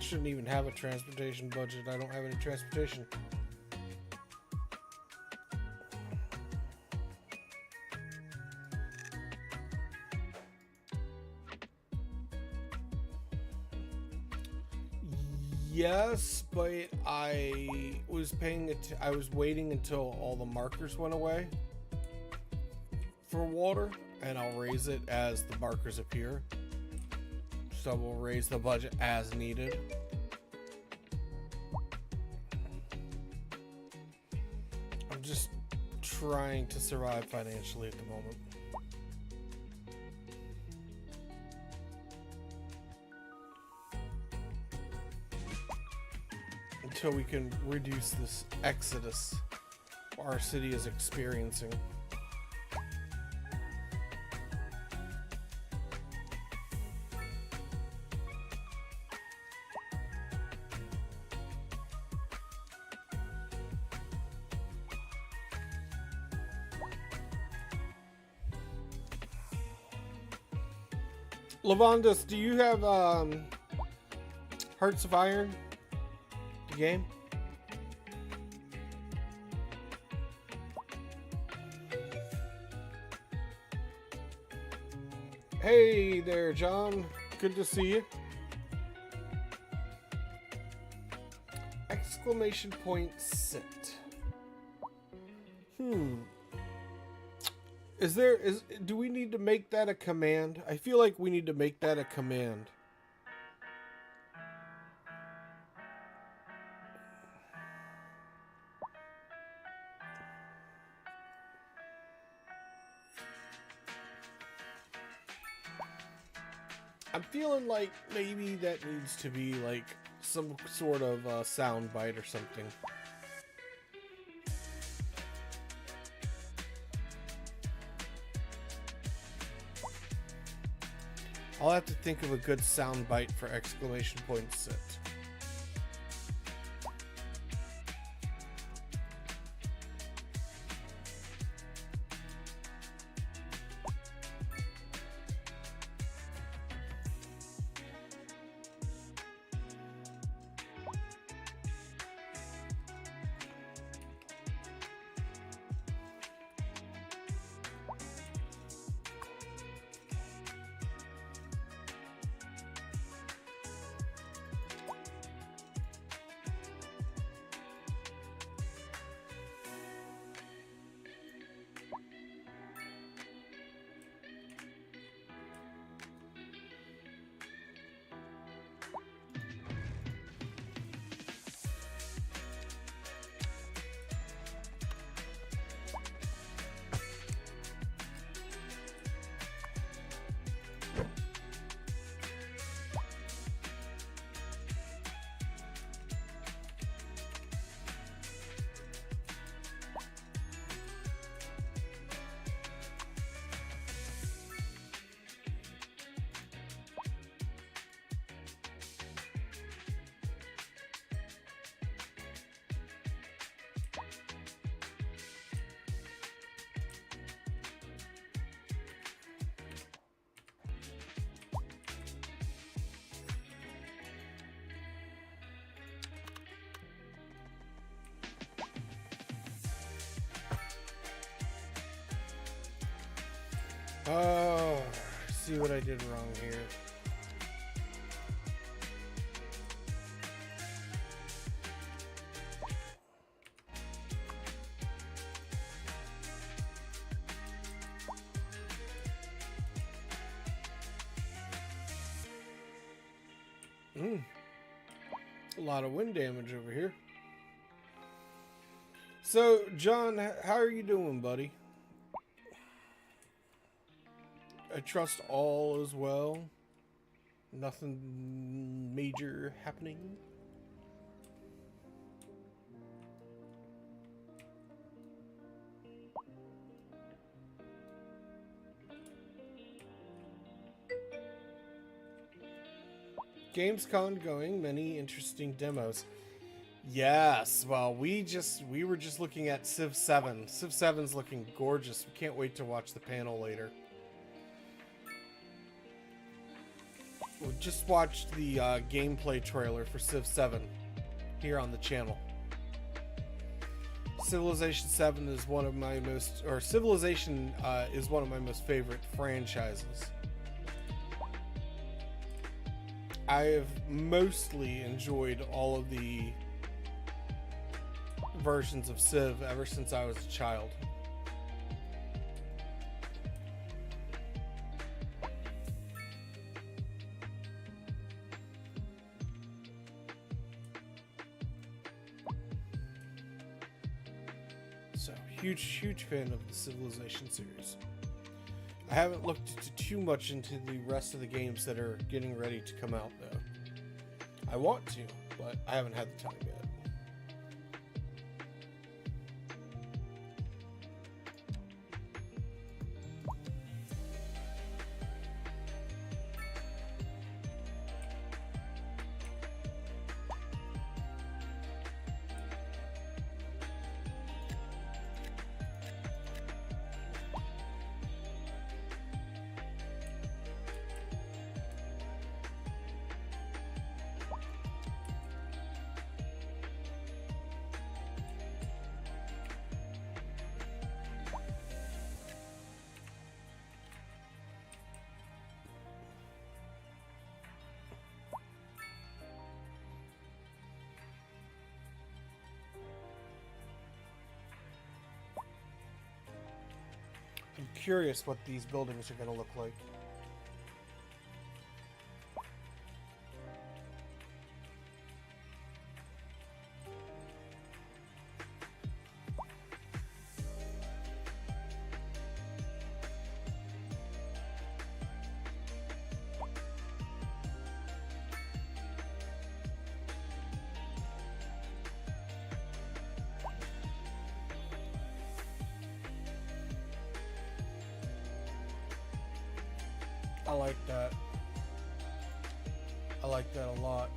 Shouldn't even have a transportation budget. I don't have any transportation. Yes, but I was waiting until all the markers went away for water, and I'll raise it as the markers appear. So we'll raise the budget as needed. I'm just trying to survive financially at the moment. Until we can reduce this exodus our city is experiencing. Lavandus, do you have Hearts of Iron? The game? Hey there, John. Good to see you. Exclamation point sit. Do we need to make that a command? I feel like we need to make that a command. I'm feeling like maybe that needs to be like some sort of sound bite or something. I'll have to think of a good sound bite for exclamation point sit. Oh, see what I did wrong here. A lot of wind damage over here. So, John, how are you doing, buddy? I trust all is well. Nothing major happening. Gamescom going, many interesting demos. Yes, well, we were just looking at Civ 7. Civ 7's looking gorgeous. We can't wait to watch the panel later. We just watched the gameplay trailer for Civ 7 here on the channel. Civilization 7 is one of my most, or Civilization is one of my most favorite franchises. I have mostly enjoyed all of the versions of Civ ever since I was a child. So, huge fan of the Civilization series. I haven't looked too much into the rest of the games that are getting ready to come out, though. I want to, but I haven't had the time yet. I'm curious what these buildings are going to look like. I like that. I like that a lot.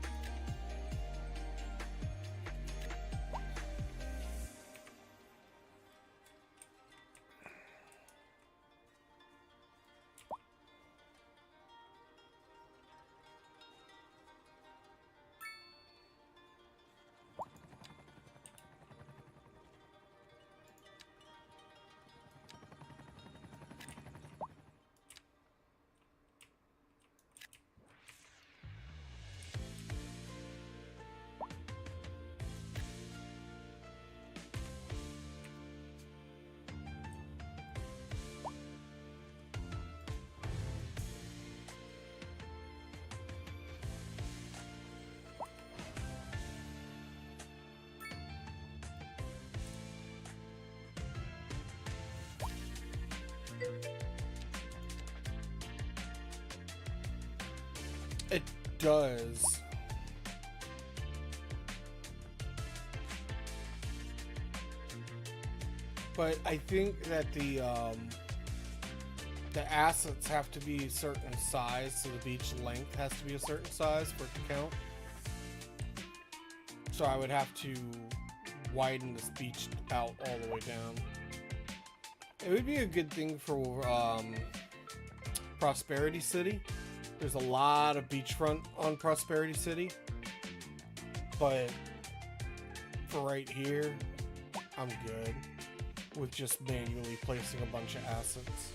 It does. But I think that the assets have to be a certain size, so the beach length has to be a certain size for it to count. So I would have to widen this beach out all the way down. It would be a good thing for Prosperity City. There's a lot of beachfront on Prosperity City, but for right here, I'm good with just manually placing a bunch of assets.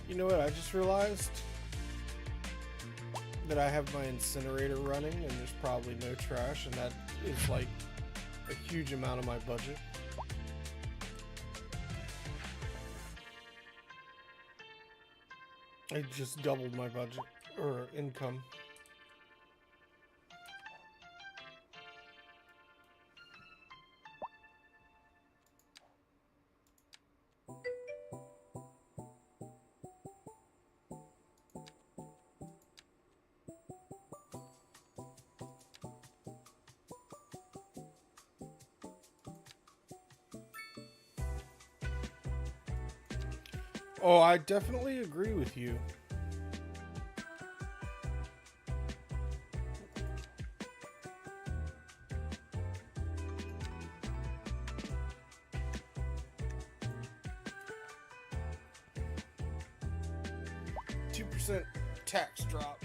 You know what? I just realized that I have my incinerator running and there's probably no trash, and that is like a huge amount of my budget. I just doubled my budget or income. Oh, I definitely agree with you. %, tax drop.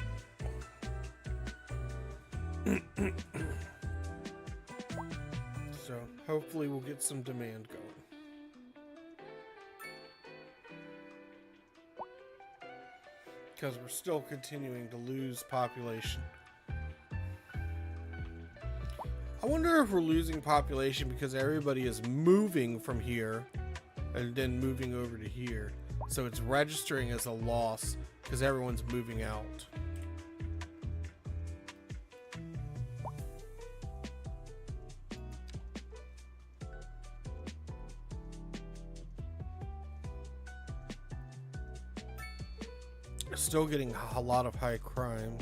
So hopefully we'll get some demand going. Because we're still continuing to lose population. I wonder if we're losing population because everybody is moving from here and then moving over to here. So it's registering as a loss because everyone's moving out. Still getting a lot of high crime.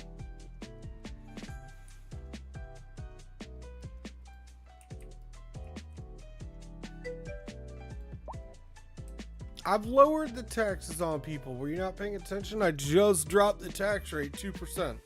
I've lowered the taxes on people. Were you not paying attention? I just dropped the tax rate 2%.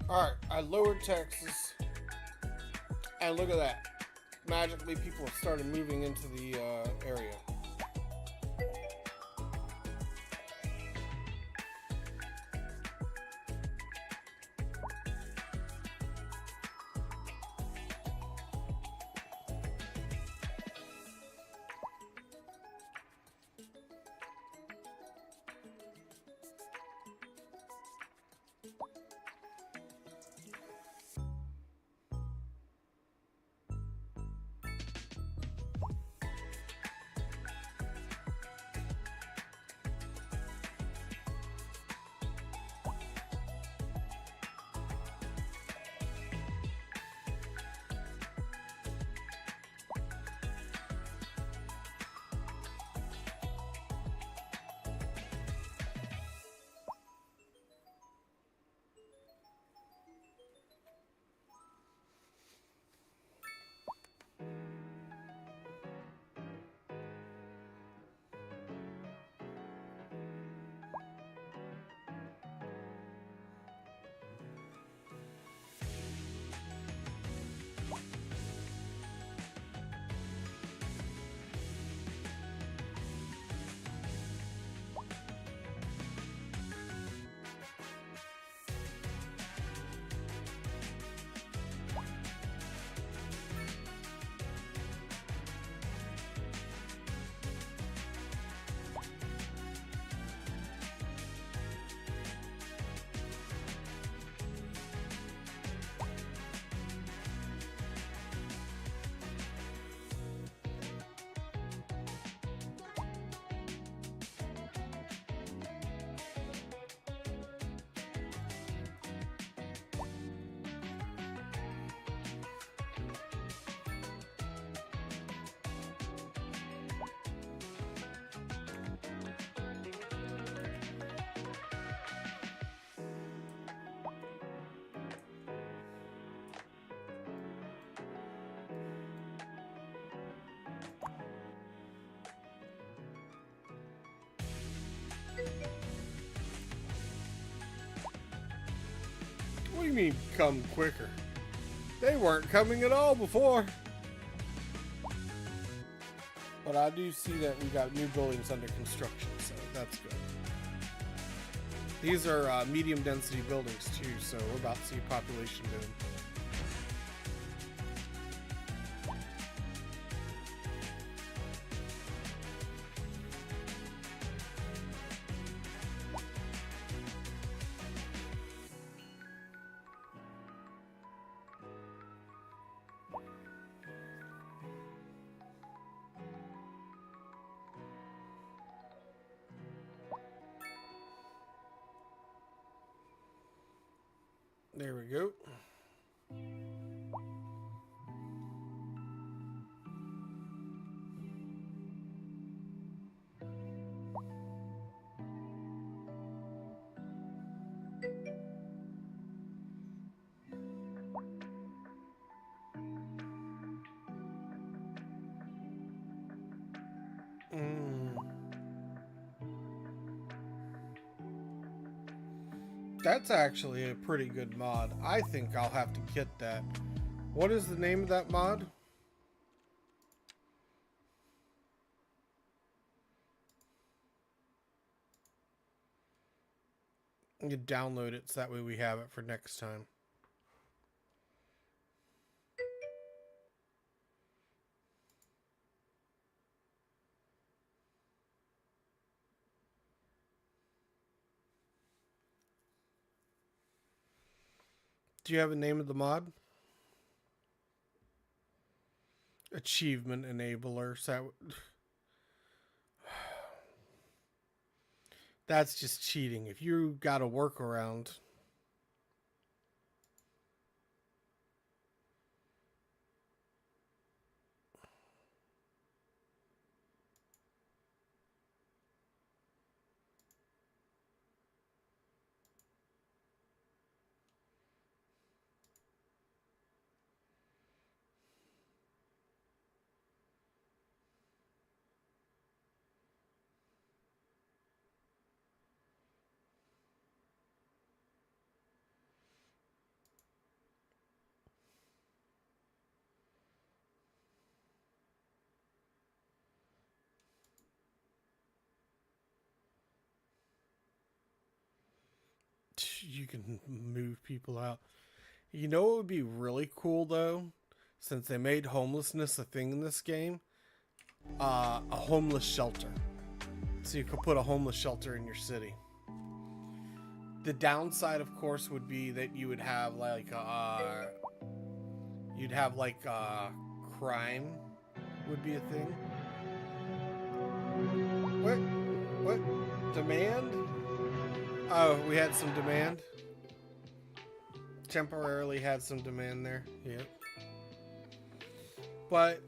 Alright, I lowered taxes. And look at that. Magically, people have started moving into the area. What do you mean come quicker? They weren't coming at all before. But I do see that we got new buildings under construction, so that's good. These are medium density buildings too, so we're about to see a population boom. There we go. That's actually a pretty good mod. I think I'll have to get that. What is the name of that mod? You download it so that way we have it for next time. Do you have a name of the mod? Achievement enabler. So that's just cheating. If you got a workaround. You can move people out. You know what would be really cool though, since they made homelessness a thing in this game? A homeless shelter. So you could put a homeless shelter in your city. The downside, of course, would be that you would have like crime would be a thing. What? Demand? Oh, we had some demand. Temporarily had some demand there. Yep. But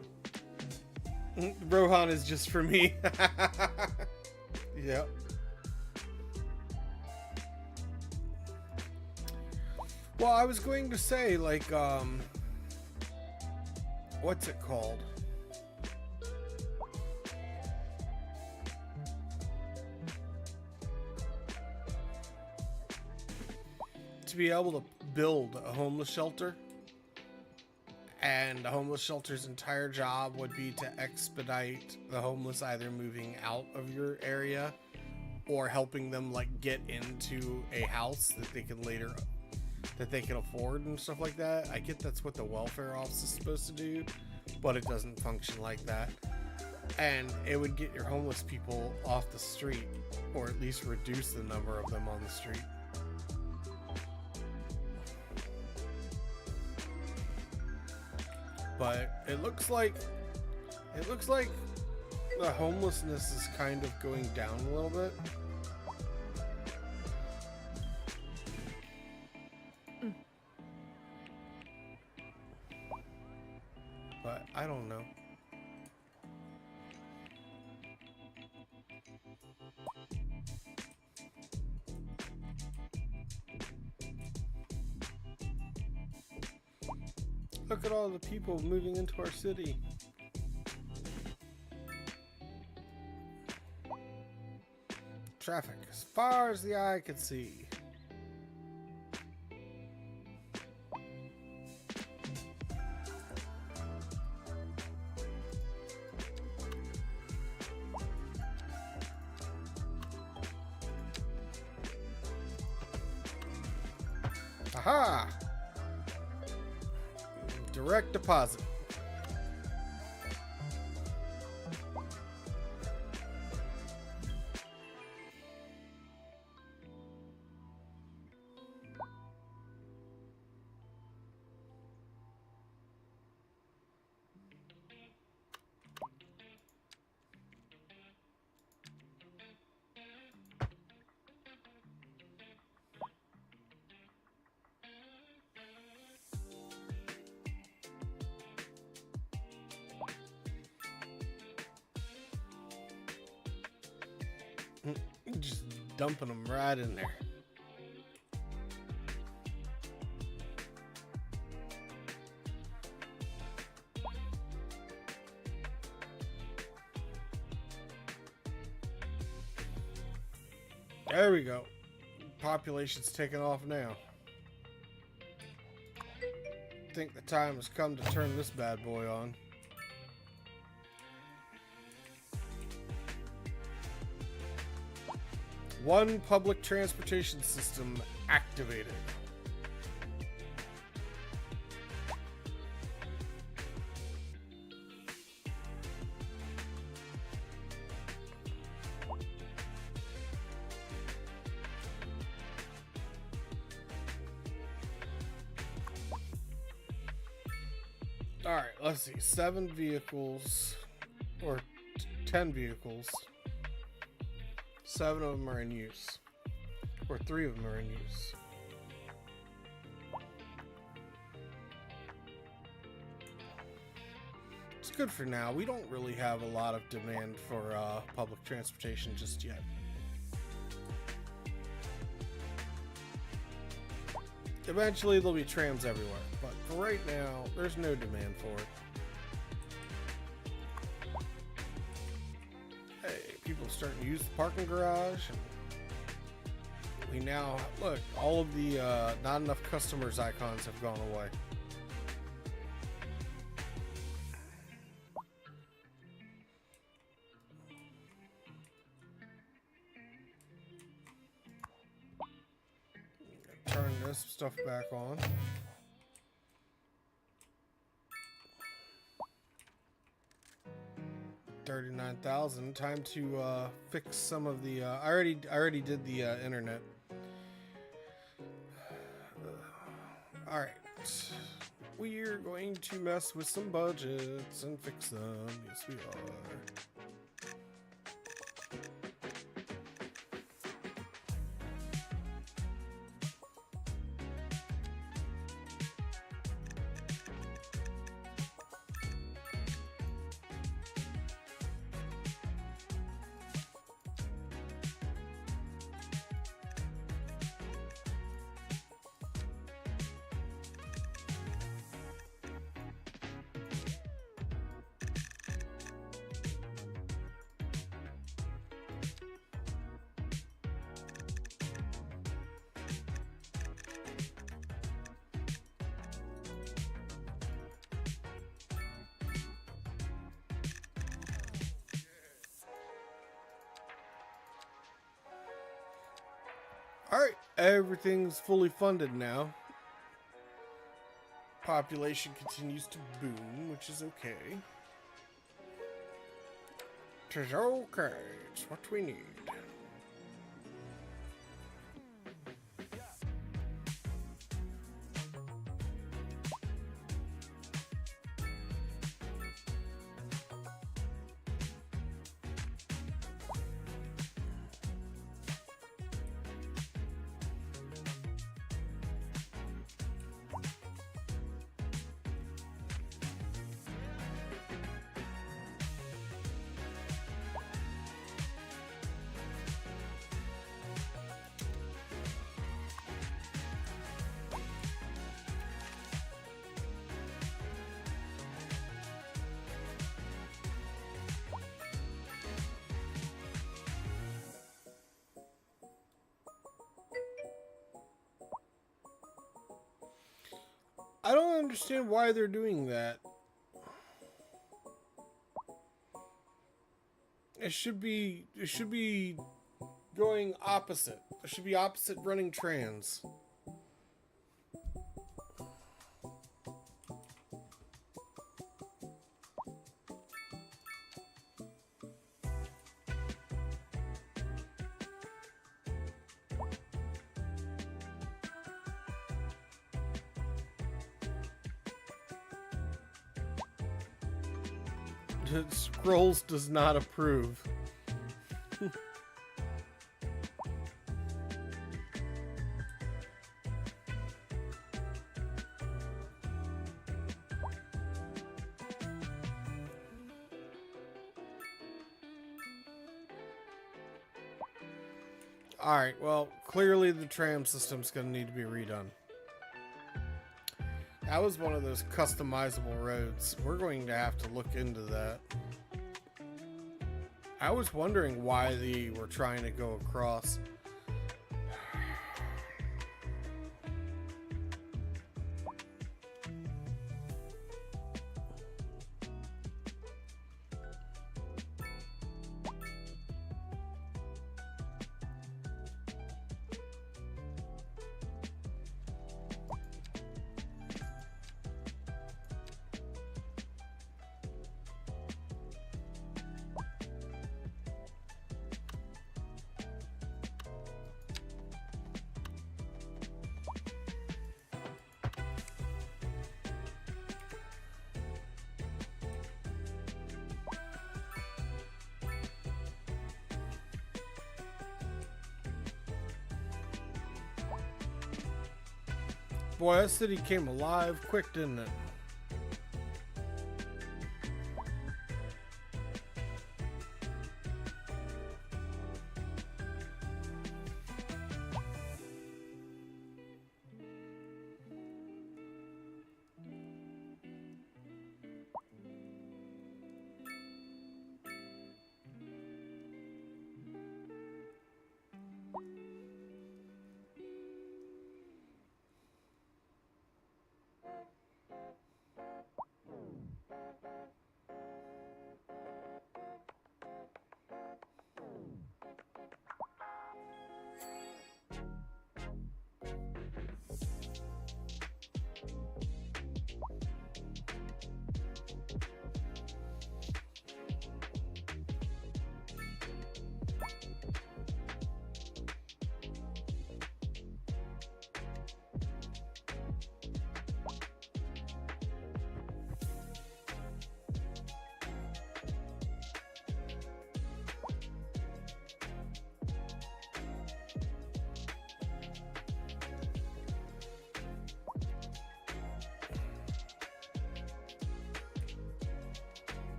Rohan is just for me. Yep. Well, I was going to say, like, what's it called? To be able to build a homeless shelter, and the homeless shelter's entire job would be to expedite the homeless either moving out of your area or helping them like get into a house that they can later afford and stuff like that. I get that's what the welfare office is supposed to do, but it doesn't function like that. And it would get your homeless people off the street, or at least reduce the number of them on the street. But it looks like the homelessness is kind of going down a little bit. But I don't know. Look at all the people moving into our city. Traffic as far as the eye could see. Aha! Direct deposit. Just dumping them right in there. There we go. Population's taking off now. I think the time has come to turn this bad boy on. One public transportation system activated. All right, let's see. 7 vehicles, or 10 vehicles. 7 of them are in use, or 3 of them are in use. It's good for now. We don't really have a lot of demand for public transportation just yet. Eventually there'll be trams everywhere, but for right now, there's no demand for it. Hey, people are starting to use the parking garage, and we now, look, all of the not enough customers icons have gone away. Turn this stuff back on. $39,000. Time to fix some of the. I already did the internet. All right, we're going to mess with some budgets and fix them. Yes, we are. Alright, everything's fully funded now. Population continues to boom, which is okay. Tis okay, it's what we need. I don't understand why they're doing that. It should be going opposite. There should be opposite running trans. Scrolls does not approve. Alright, well, clearly the tram system's going to need to be redone. That was one of those customizable roads. We're going to have to look into that. I was wondering why they were trying to go across. Boy, that city came alive quick, didn't it?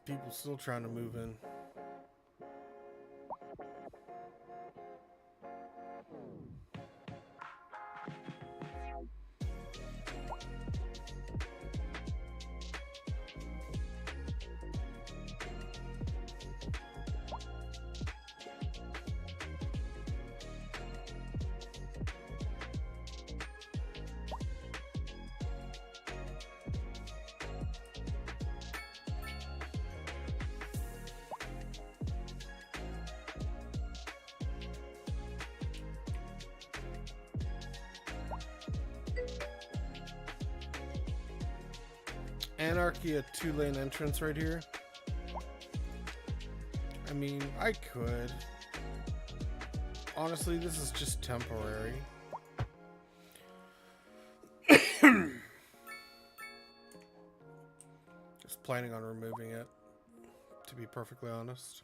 People still trying to move in. Anarchy, a 2-lane entrance right here. I mean, I could. Honestly, this is just temporary. Just planning on removing it, to be perfectly honest.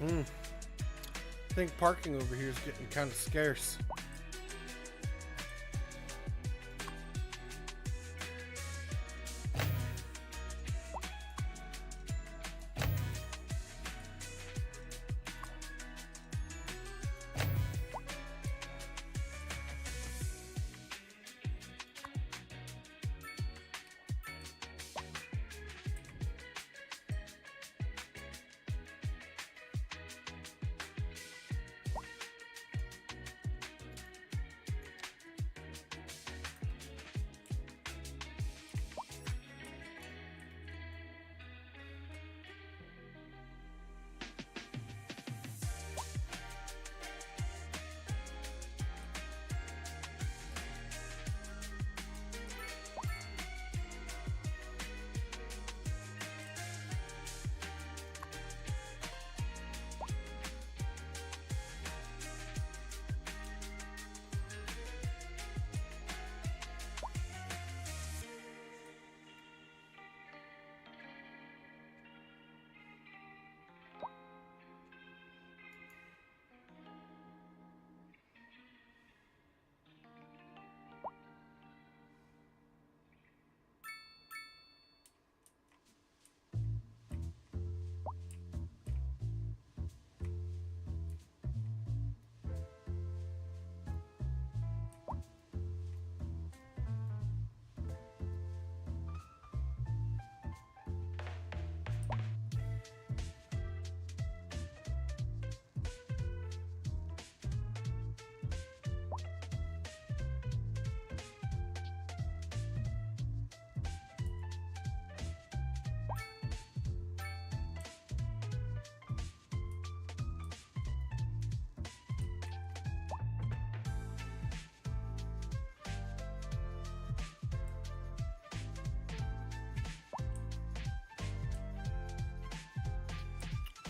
I think parking over here is getting kind of scarce.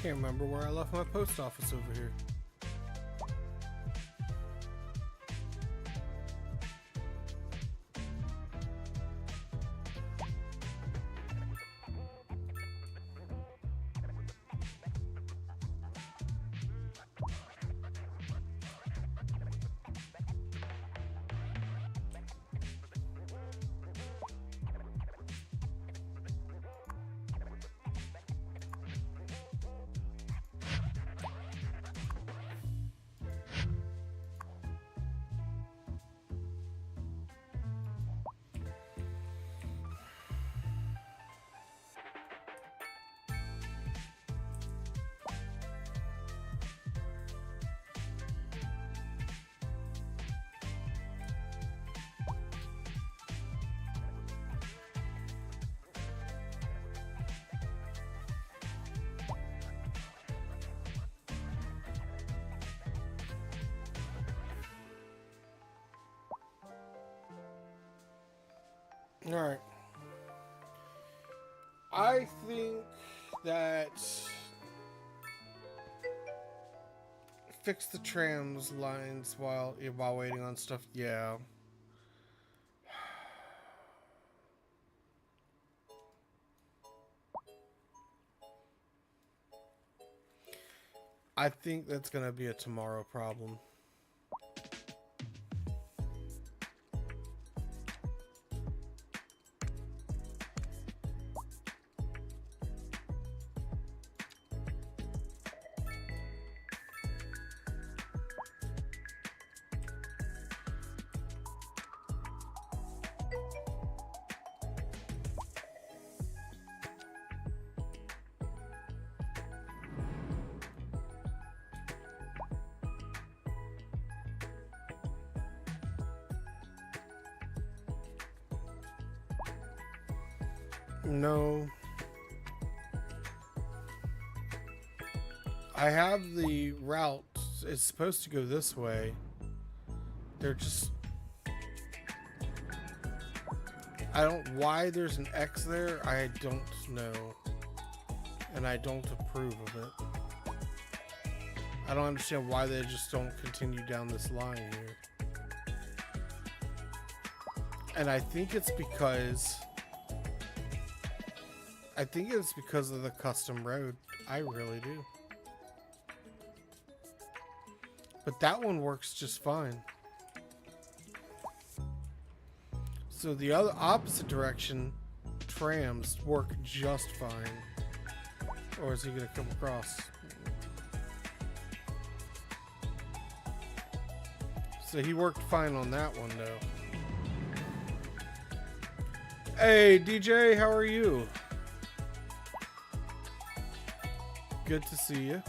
Can't remember where I left my post office over here. All right. I think that fix the trams lines while waiting on stuff. Yeah. I think that's gonna be a tomorrow problem. No. I have the route. It's supposed to go this way. They're just... I don't... Why there's an X there, I don't know. And I don't approve of it. I don't understand why they just don't continue down this line here. And I think it's because... of the custom road. I really do. But that one works just fine. So the other opposite direction trams work just fine. Or is he going to come across? So he worked fine on that one, though. Hey, DJ, how are you? Good to see you.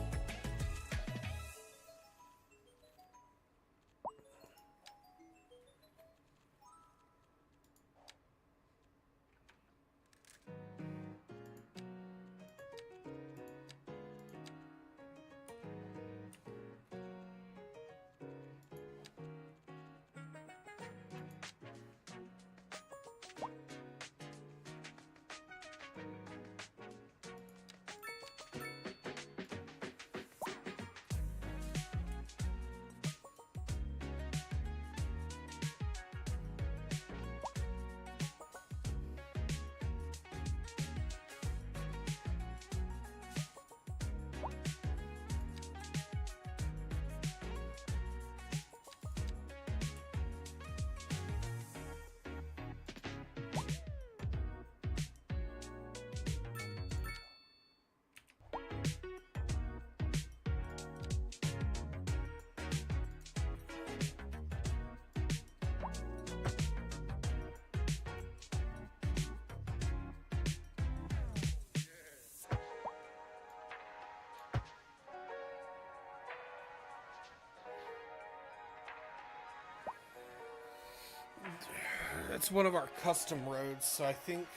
It's one of our custom roads, so I think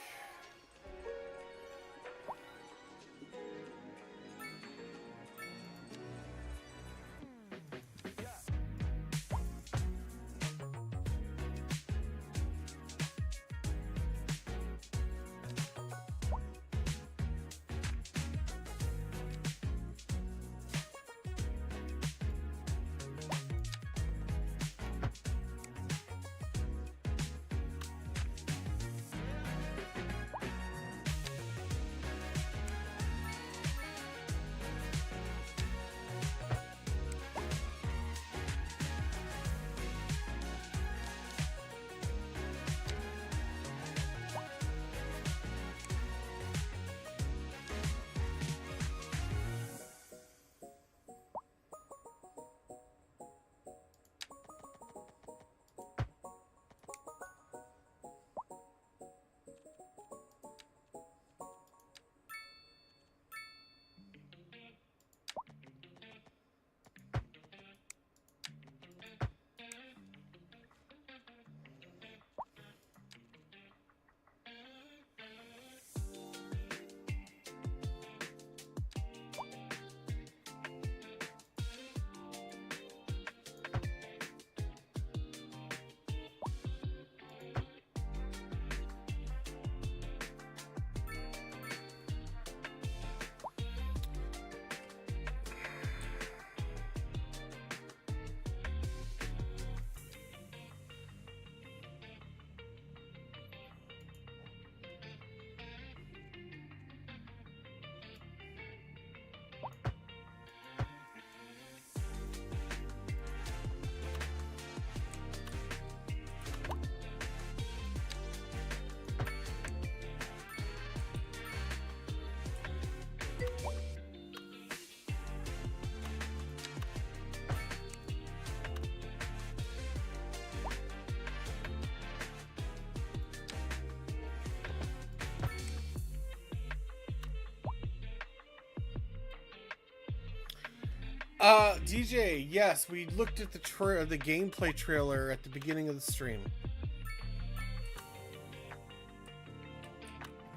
DJ, yes, we looked at the gameplay trailer at the beginning of the stream.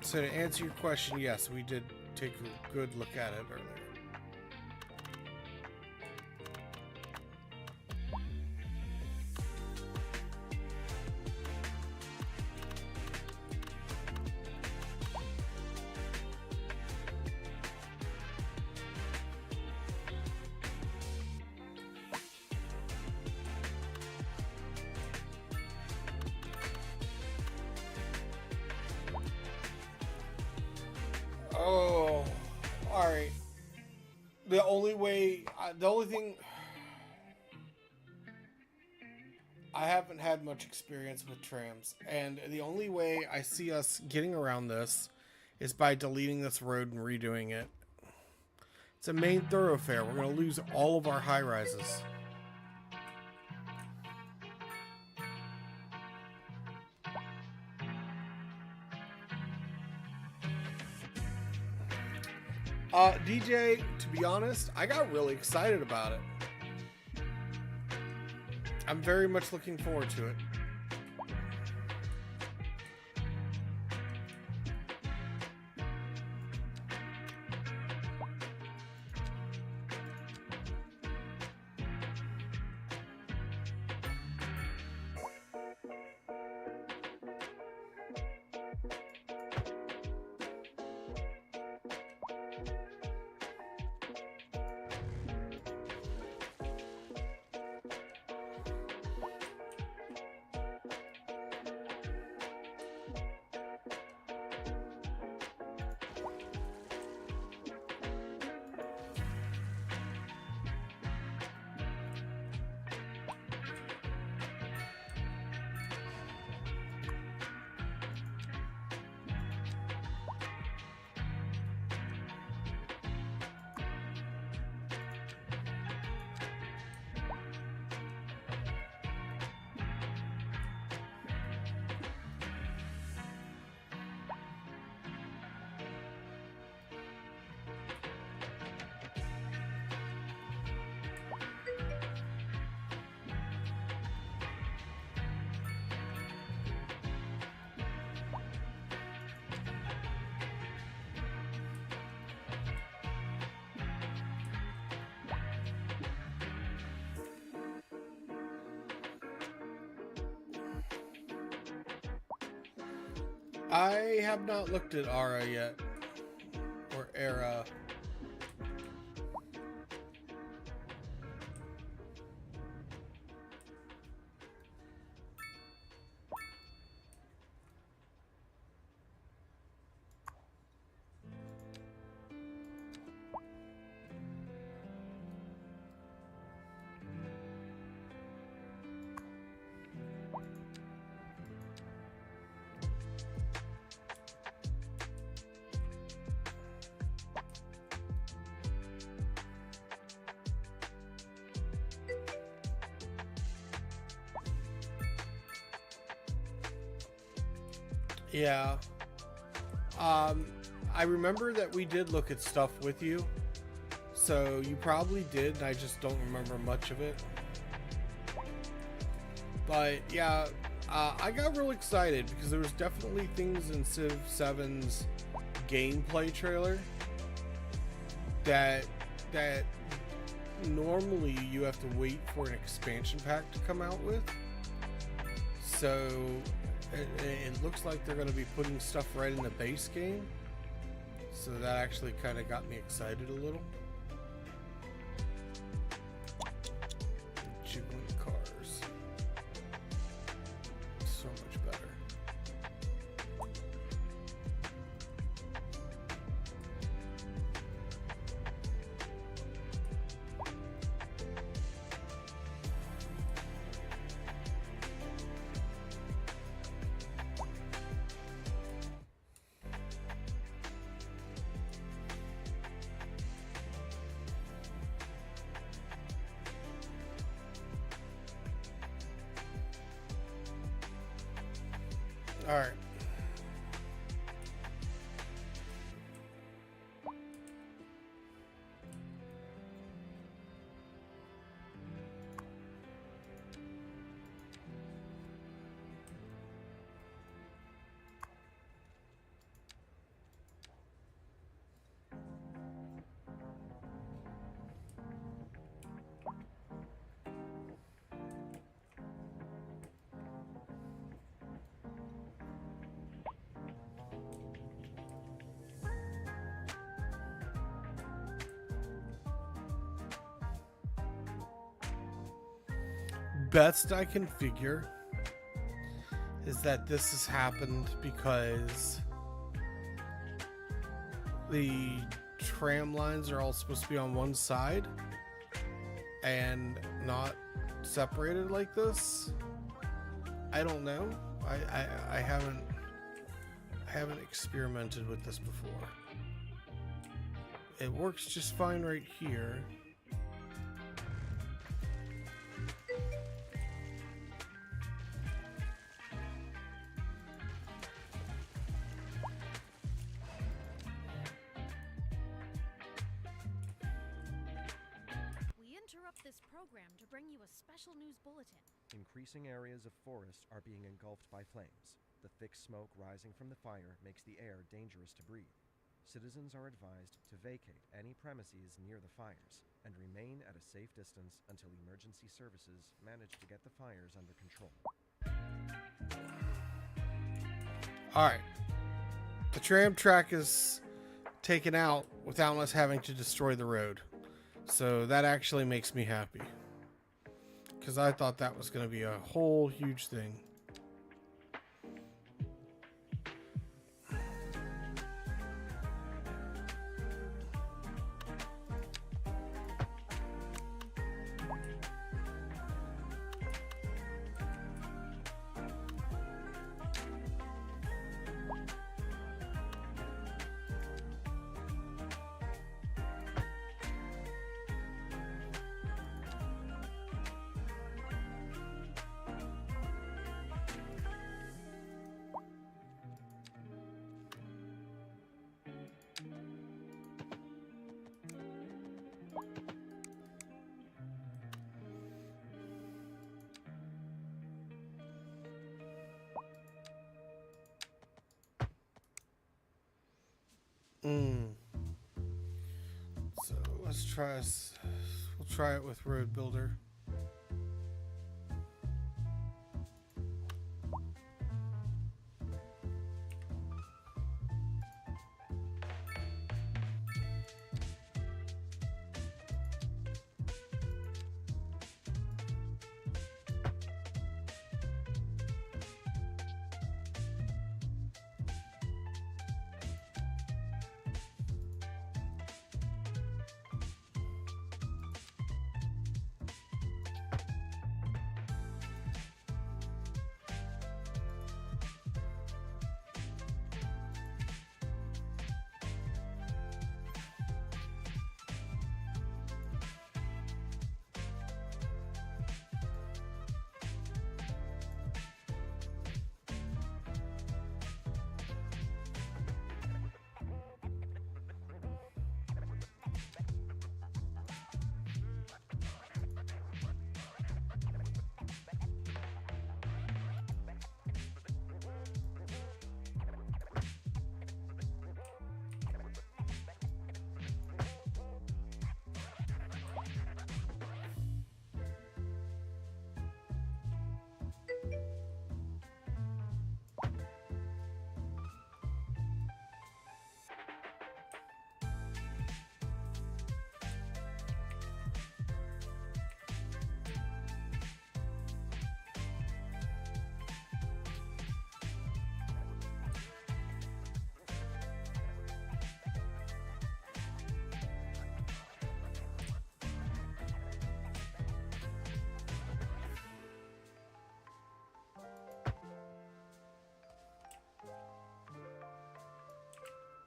So to answer your question, yes, we did take a good look at it earlier. Oh, all right. The only thing I haven't had much experience with trams, and the only way I see us getting around this is by deleting this road and redoing it. It's a main thoroughfare. We're going to lose all of our high rises. DJ, to be honest, I got really excited about it. I'm very much looking forward to it. I have not looked at Ara yet. Or Era. Yeah. I remember that we did look at stuff with you. So you probably did, and I just don't remember much of it. But yeah, I got real excited because there was definitely things in Civ 7's gameplay trailer that normally you have to wait for an expansion pack to come out with. So it looks like they're going to be putting stuff right in the base game. So that actually kind of got me excited a little. Jiggling cars. So much better. All right. Best I can figure is that this has happened because the tram lines are all supposed to be on one side and not separated like this. I don't know. I haven't experimented with this before. It works just fine right here. We interrupt this program to bring you a special news bulletin. Increasing areas of forest are being engulfed by flames. The thick smoke rising from the fire makes the air dangerous to breathe. Citizens are advised to vacate any premises near the fires and remain at a safe distance until emergency services manage to get the fires under control. Alright. The tram track is taken out without us having to destroy the road. So that actually makes me happy. Because I thought that was going to be a whole huge thing. So let's try us. We'll try it with Road Builder.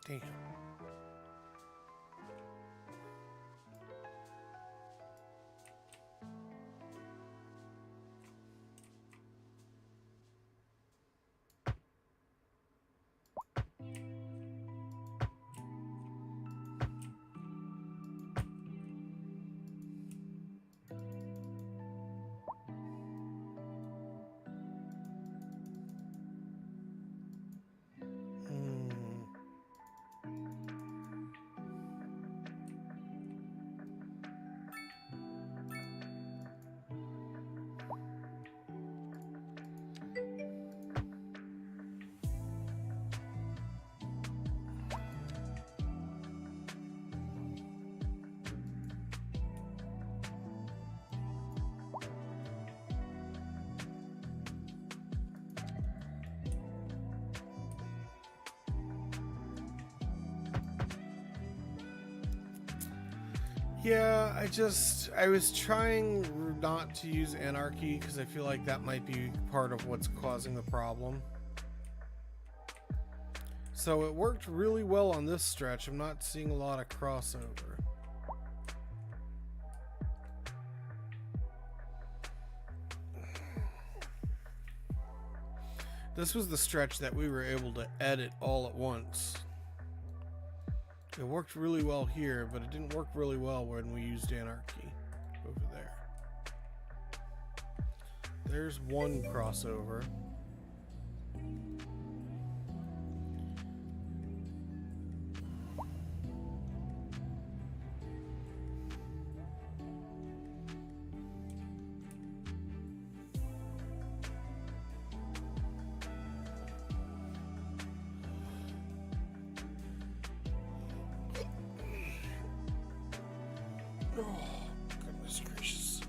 Damn. Yeah, I was trying not to use anarchy because I feel like that might be part of what's causing the problem. So it worked really well on this stretch. I'm not seeing a lot of crossover. This was the stretch that we were able to edit all at once. It worked really well here, but it didn't work really well when we used anarchy over there. There's one crossover. Oh, goodness gracious.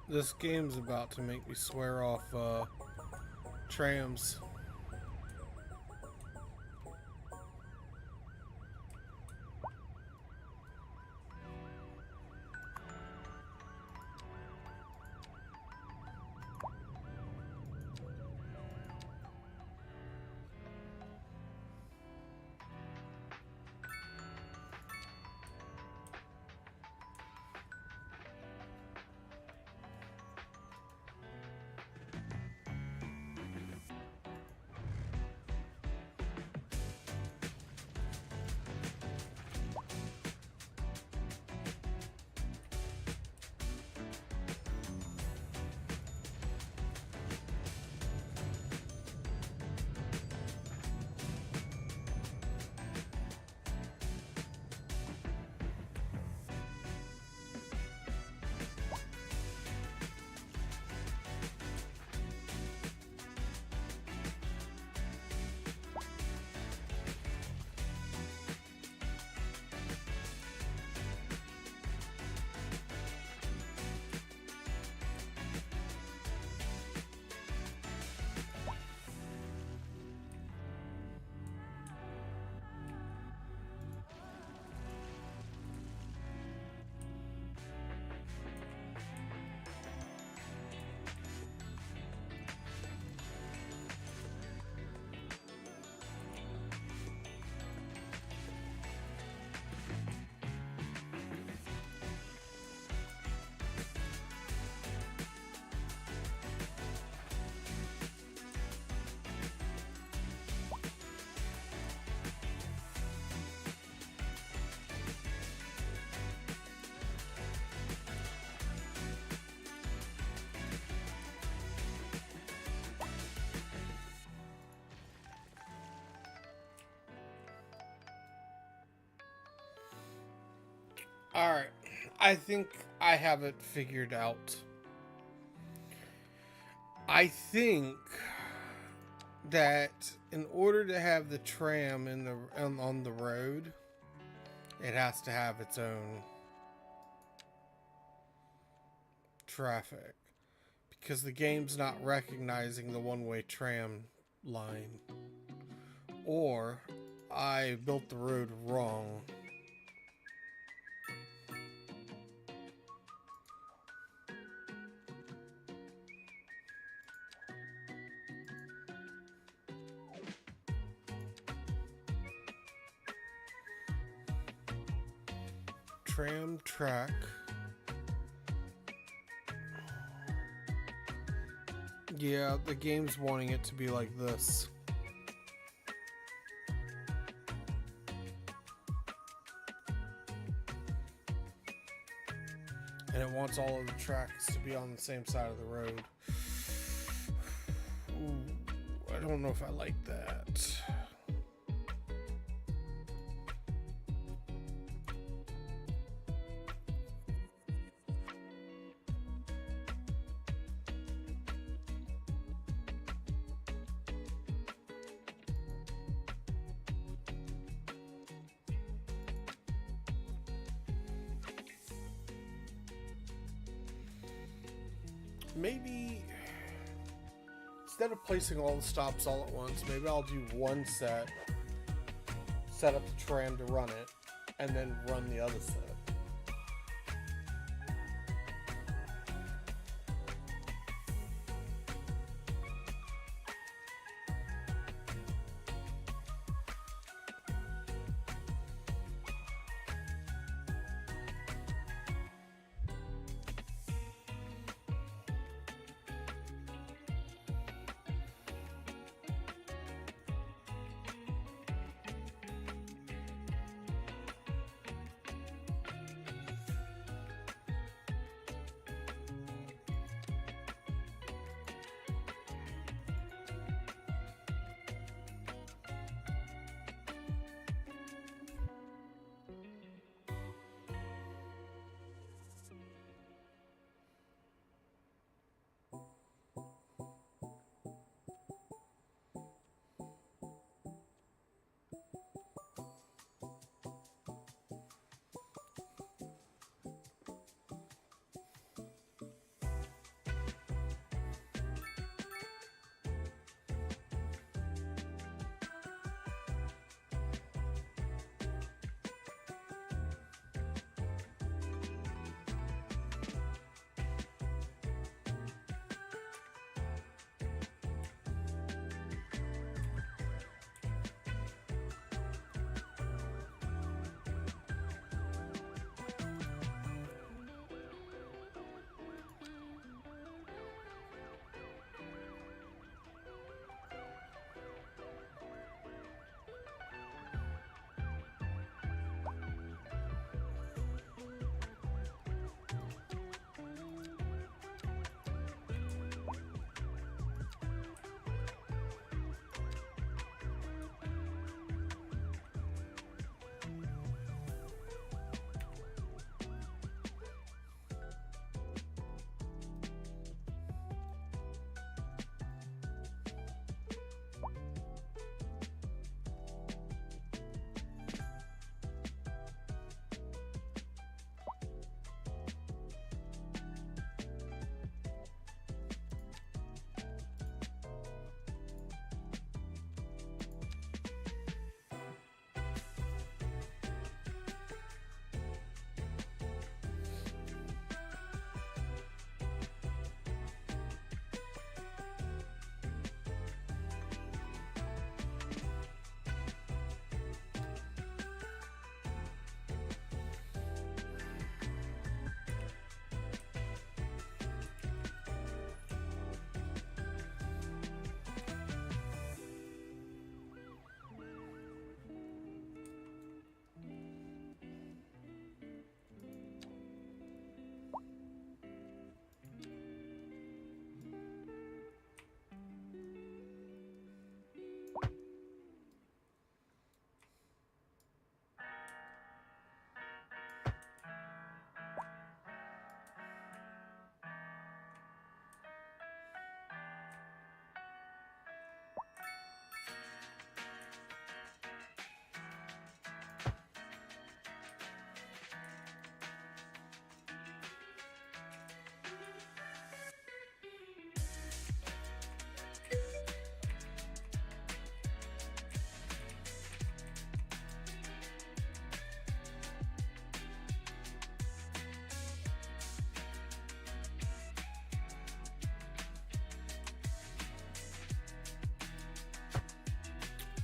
This game's about to make me swear off trams. Alright. I think I have it figured out. I think that in order to have the tram on the road, it has to have its own traffic. Because the game's not recognizing the one-way tram line. Or I built the road wrong. Tram track. Yeah, the game's wanting it to be like this. And it wants all of the tracks to be on the same side of the road. Ooh, I don't know if I like that. Maybe instead of placing all the stops all at once, maybe I'll do one set up the tram to run it, and then run the other set.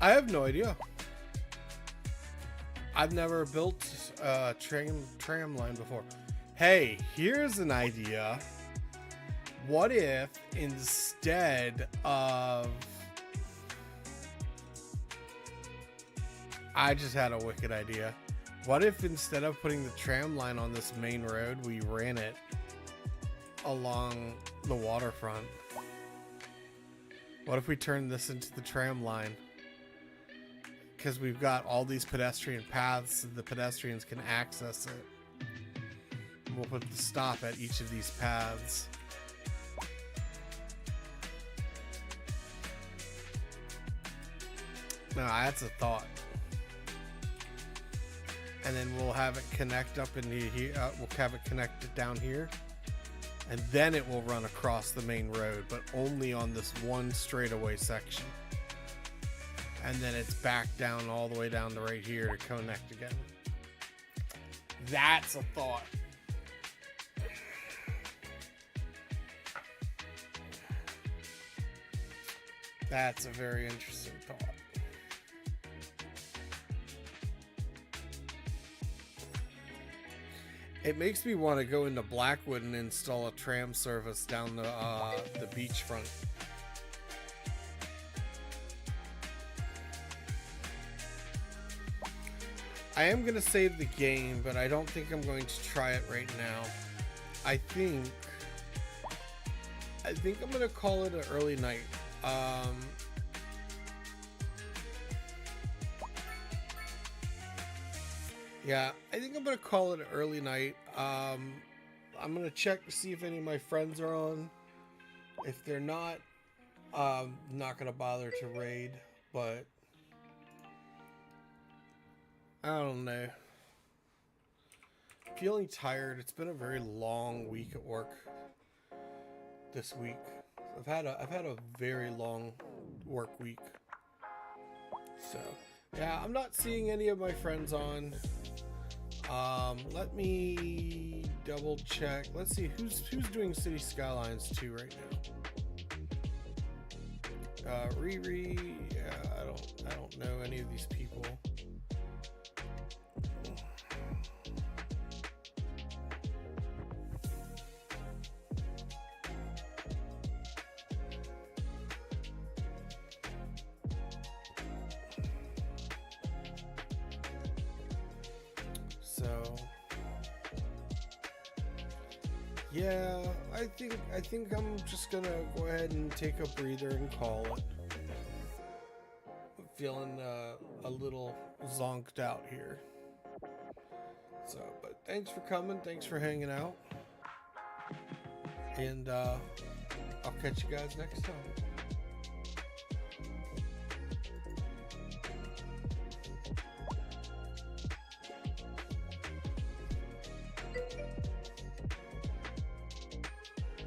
I have no idea. I've never built a tram line before. Hey, here's an idea. What if instead of... I just had a wicked idea. What if instead of putting the tram line on this main road, we ran it along the waterfront? What if we turned this into the tram line? Because we've got all these pedestrian paths, so the pedestrians can access it. We'll put the stop at each of these paths. No, that's a thought. And then we'll have it connect up into here. We'll have it connected down here. And then it will run across the main road, but only on this one straightaway section. And then it's back down all the way down to right here to connect again. That's a thought. That's a very interesting thought. It makes me want to go into Blackwood and install a tram service down the beachfront. I am going to save the game, but I don't think I'm going to try it right now. I think I'm going to call it an early night. Yeah, I think I'm going to call it an early night. I'm going to check to see if any of my friends are on. If they're not, I'm not going to bother to raid, but I don't know. Feeling tired. It's been a very long week at work this week. I've had a very long work week. So, yeah, I'm not seeing any of my friends on. Let me double check. Let's see who's doing City Skylines 2 right now. Riri, yeah, I don't know any of these people. So yeah, I think I'm just gonna go ahead and take a breather and call it. I'm feeling a little zonked out here. So, but thanks for coming, thanks for hanging out, and I'll catch you guys next time.